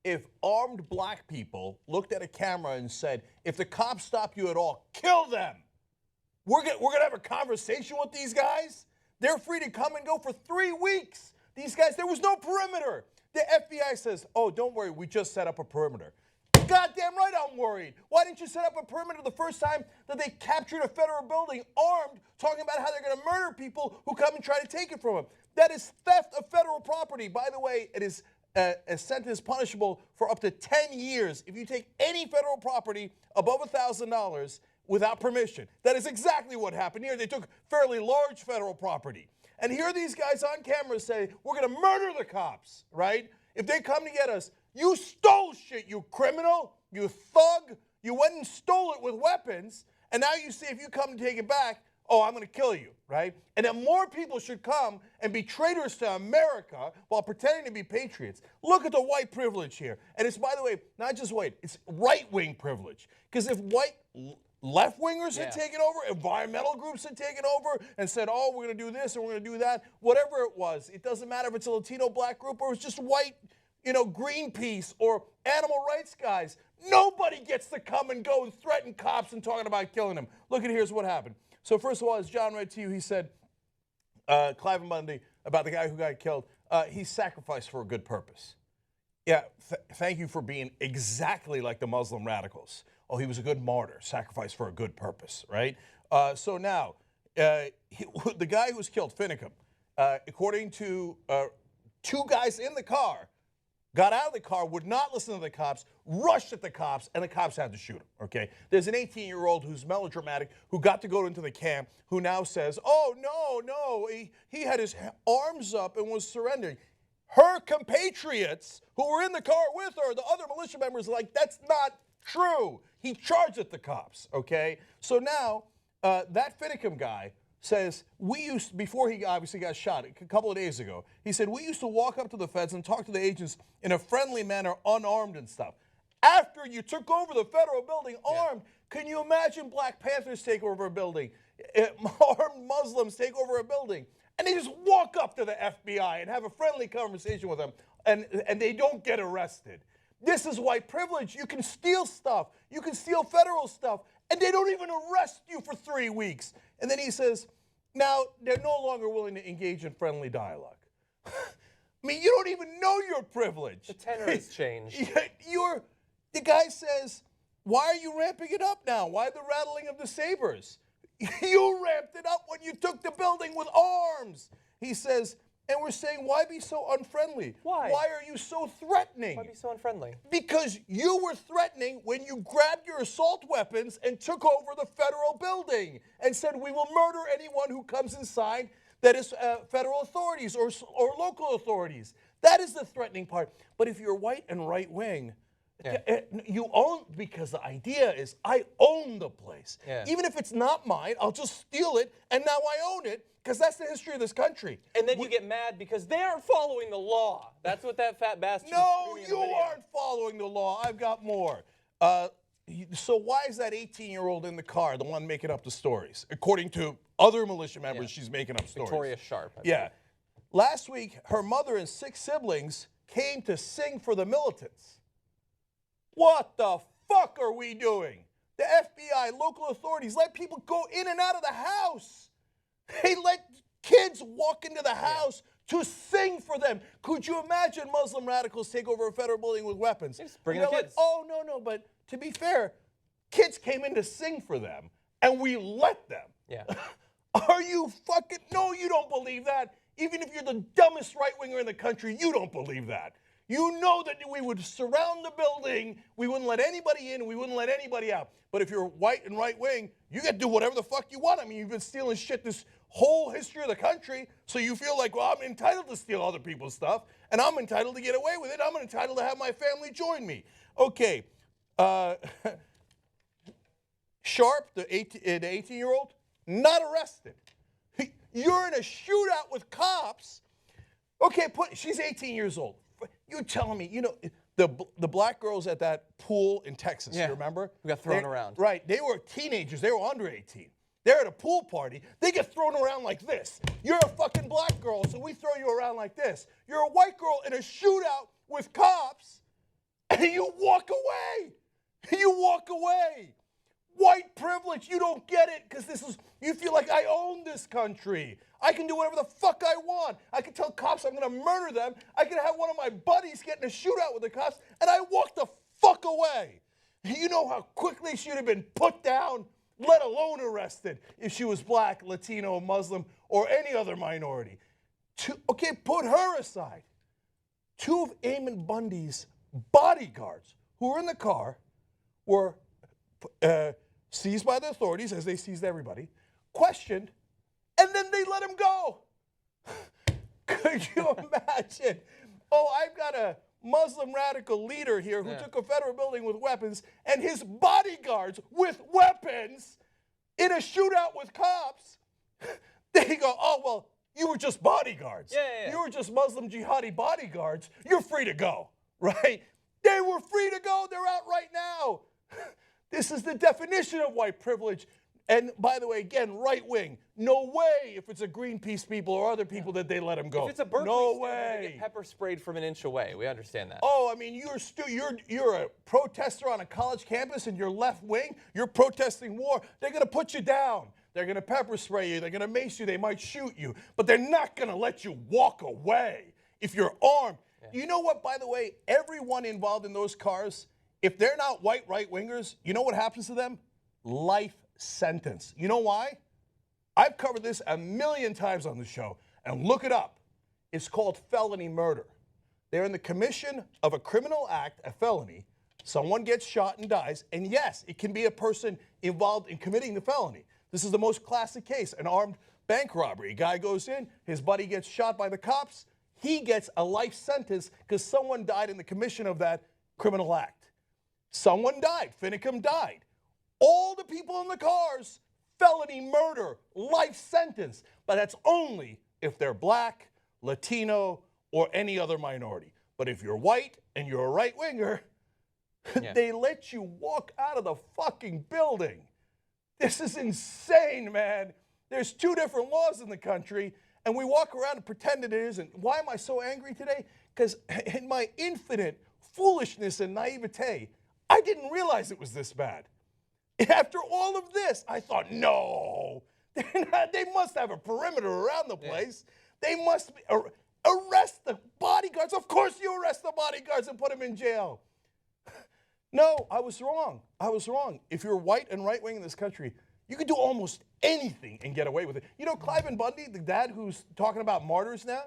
if armed black people looked at a camera and said, if the cops stop you at all, kill them? We're gonna have a conversation with these guys? They're free to come and go for 3 weeks. These guys, there was no perimeter. The FBI says, oh, don't worry, we just set up a perimeter. Goddamn right I'm worried. Why didn't you set up a perimeter the first time that they captured a federal building armed, talking about how they're going to murder people who come and try to take it from them? That is theft of federal property. By the way, it is a sentence punishable for up to 10 years if you take any federal property above $1,000 without permission. That is exactly what happened here. They took fairly large federal property. And here these guys on camera say, we're going to murder the cops, right? If they come to get us, you stole shit, you criminal, you thug. You went and stole it with weapons. And now you see if you come to take it back, oh, I'm going to kill you, right? And that more people should come and be traitors to America while pretending to be patriots. Look at the white privilege here. And it's, by the way, not just white, it's right-wing privilege. Because if white left-wingers had taken over, environmental groups had taken over and said, oh, we're going to do this and we're going to do that, whatever it was, it doesn't matter if it's a Latino black group or it's just white, Greenpeace or animal rights guys. Nobody gets to come and go and threaten cops and talking about killing them. Look at here's what happened. So first of all, as John read to you, he said, Cliven Bundy, about the guy who got killed, he sacrificed for a good purpose. Yeah, thank you for being exactly like the Muslim radicals. Oh, he was a good martyr, sacrificed for a good purpose, right? So now, the guy who was killed, Finicum, according to two guys in the car, got out of the car, would not listen to the cops, rushed at the cops, and the cops had to shoot him, okay? There's an 18-year-old who's melodramatic, who got to go into the camp, who now says, oh, no, he had his arms up and was surrendering. Her compatriots who were in the car with her, the other militia members, are like, that's not true. He charged at the cops, okay? So now, that Finicum guy says, before he obviously got shot a couple of days ago, he said, we used to walk up to the feds and talk to the agents in a friendly manner, unarmed and stuff. After you took over the federal building armed, can you imagine Black Panthers take over a building, armed Muslims take over a building, and they just walk up to the FBI and have a friendly conversation with them, and they don't get arrested. This is white privilege. You can steal stuff. You can steal federal stuff, and they don't even arrest you for 3 weeks. And then he says, now they're no longer willing to engage in friendly dialogue. I mean, you don't even know your privilege. The tenor has changed. The guy says, why are you ramping it up now? Why the rattling of the sabers? You ramped it up when you took the building with arms. He says, and we're saying, why be so unfriendly? Why? Why are you so threatening? Why be so unfriendly? Because you were threatening when you grabbed your assault weapons and took over the federal building and said, we will murder anyone who comes inside that is federal authorities or local authorities. That is the threatening part. But if you're white and right wing, you own, because the idea is I own the place. Even if it's not mine, I'll just steal it, and now I own it, because that's the history of this country. And then you get mad because they aren't following the law. That's what that fat bastard No, you aren't following the law. I've got more. So why is that 18-year-old in the car the one making up the stories? According to other militia members, she's making up stories. Victoria Sharp. Yeah. Last week, her mother and 6 siblings came to sing for the militants. What the fuck are we doing? The FBI, local authorities, let people go in and out of the house. They let kids walk into the house to sing for them. Could you imagine Muslim radicals take over a federal building with weapons? Bring the kids. Like, oh, no, but to be fair, kids came in to sing for them, and we let them. Yeah. Are you fucking... No, you don't believe that. Even if you're the dumbest right-winger in the country, you don't believe that. You know that we would surround the building, we wouldn't let anybody in, we wouldn't let anybody out. But if you're white and right-wing, you get to do whatever the fuck you want. I mean, you've been stealing shit this whole history of the country, so you feel like, well, I'm entitled to steal other people's stuff, and I'm entitled to get away with it. I'm entitled to have my family join me. Okay. Sharp, the 18-year-old, not arrested. You're in a shootout with cops. Okay, she's 18 years old. You're telling me, the black girls at that pool in Texas, you remember? We got thrown around. Right. They were teenagers. They were under 18. They're at a pool party. They get thrown around like this. You're a fucking black girl, so we throw you around like this. You're a white girl in a shootout with cops, and you walk away. You walk away. White privilege, you don't get it, because you feel like I own this country. I can do whatever the fuck I want. I can tell cops I'm going to murder them. I can have one of my buddies get in a shootout with the cops, and I walk the fuck away. You know how quickly she would have been put down, let alone arrested, if she was black, Latino, Muslim, or any other minority. Okay, put her aside. 2 of Eamon Bundy's bodyguards who were in the car were seized by the authorities, as they seized everybody, questioned, and then they let him go. Could you imagine? Oh, I've got a Muslim radical leader here who took a federal building with weapons, and his bodyguards with weapons in a shootout with cops, they go, oh, well, you were just bodyguards. Yeah. You were just Muslim jihadi bodyguards. You're free to go, right? They were free to go. They're out right now. This is the definition of white privilege. And by the way, again, right wing, no way if it's a Greenpeace people or other people that they let them go. If it's a Berkeley no student, way. they get pepper sprayed from an inch away. We understand that. Oh, I mean, you're a protester on a college campus and you're left wing. You're protesting war. They're going to put you down. They're going to pepper spray you. They're going to mace you. They might shoot you. But they're not going to let you walk away if you're armed. Yeah. You know what, by the way, everyone involved in those cars, if they're not white right-wingers, you know what happens to them? Life sentence. You know why? I've covered this a million times on the show, and look it up. It's called felony murder. They're in the commission of a criminal act, a felony. Someone gets shot and dies, and yes, it can be a person involved in committing the felony. This is the most classic case, an armed bank robbery. A guy goes in, his buddy gets shot by the cops. He gets a life sentence because someone died in the commission of that criminal act. Someone died. Finicum died. All the people in the cars, felony murder, life sentence. But that's only if they're black, Latino, or any other minority. But if you're white and you're a right-winger, they let you walk out of the fucking building. This is insane, man. There's 2 different laws in the country, and we walk around and pretend it isn't. Why am I so angry today? Because in my infinite foolishness and naivete, I didn't realize it was this bad. After all of this, I thought, no, they must have a perimeter around the place. They must arrest the bodyguards. Of course you arrest the bodyguards and put them in jail. No, I was wrong. I was wrong. If you're white and right-wing in this country, you can do almost anything and get away with it. You know, Cliven Bundy, the dad who's talking about martyrs now,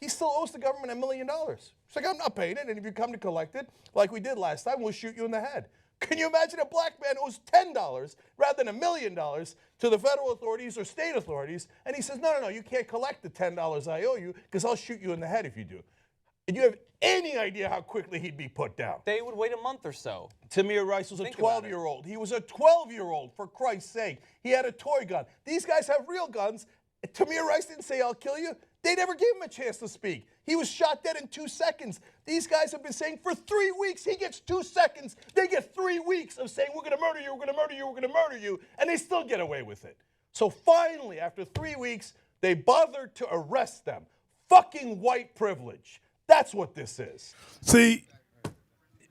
he still owes the government $1 million. It's like, I'm not paying it, and if you come to collect it, like we did last time, we'll shoot you in the head. Can you imagine a black man owes $10 rather than $1 million to the federal authorities or state authorities, and he says, no, you can't collect the $10 I owe you because I'll shoot you in the head if you do. And you have any idea how quickly he'd be put down? They would wait a month or so. Tamir Rice was a 12-year-old. He was a 12-year-old, for Christ's sake. He had a toy gun. These guys have real guns. Tamir Rice didn't say, I'll kill you. They never gave him a chance to speak. He was shot dead in 2 seconds. These guys have been saying for 3 weeks, he gets 2 seconds. They get 3 weeks of saying, we're going to murder you, we're going to murder you, we're going to murder you, and they still get away with it. So finally, after 3 weeks, they bothered to arrest them. Fucking white privilege. That's what this is. See,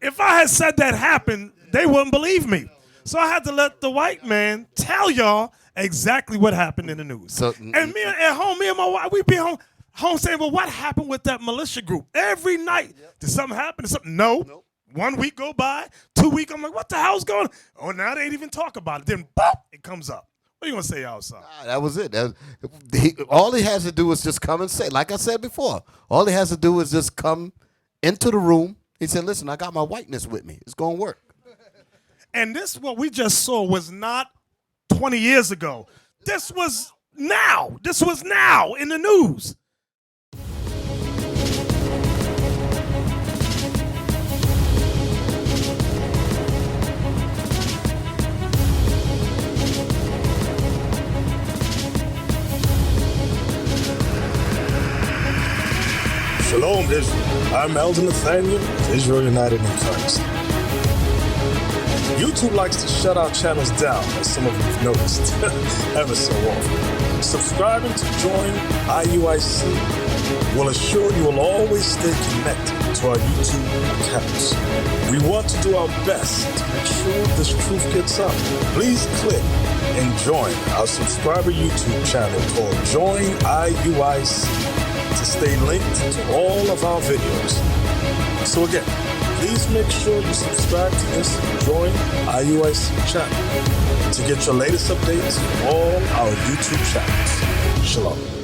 if I had said that happened, they wouldn't believe me. So I had to let the white man tell y'all exactly what happened in the news. And me at home, me and my wife, we'd be home saying, well, what happened with that militia group? Every night, did something happen? Did something? No. 1 week go by, 2 weeks, I'm like, what the hell's going on? Oh, now they ain't even talk about it. Then, boop, it comes up. What are you going to say, outside? That was it. All he has to do is just come and say, like I said before, all he has to do is just come into the room. He said, listen, I got my whiteness with me. It's going to work. And this, what we just saw, was not 20 years ago. This was now. This was now in the news. Shalom, Israel. I'm Elder Nathaniel, Israel United in Christ. YouTube likes to shut our channels down, as some of you have noticed, ever so often. Subscribing to join IUIC will assure you will always stay connected to our YouTube accounts. We want to do our best to make sure this truth gets out. Please click and join our subscriber YouTube channel called Join IUIC to stay linked to all of our videos. So again, please make sure you subscribe to this and join IUIC channel to get your latest updates from all our YouTube channels. Shalom.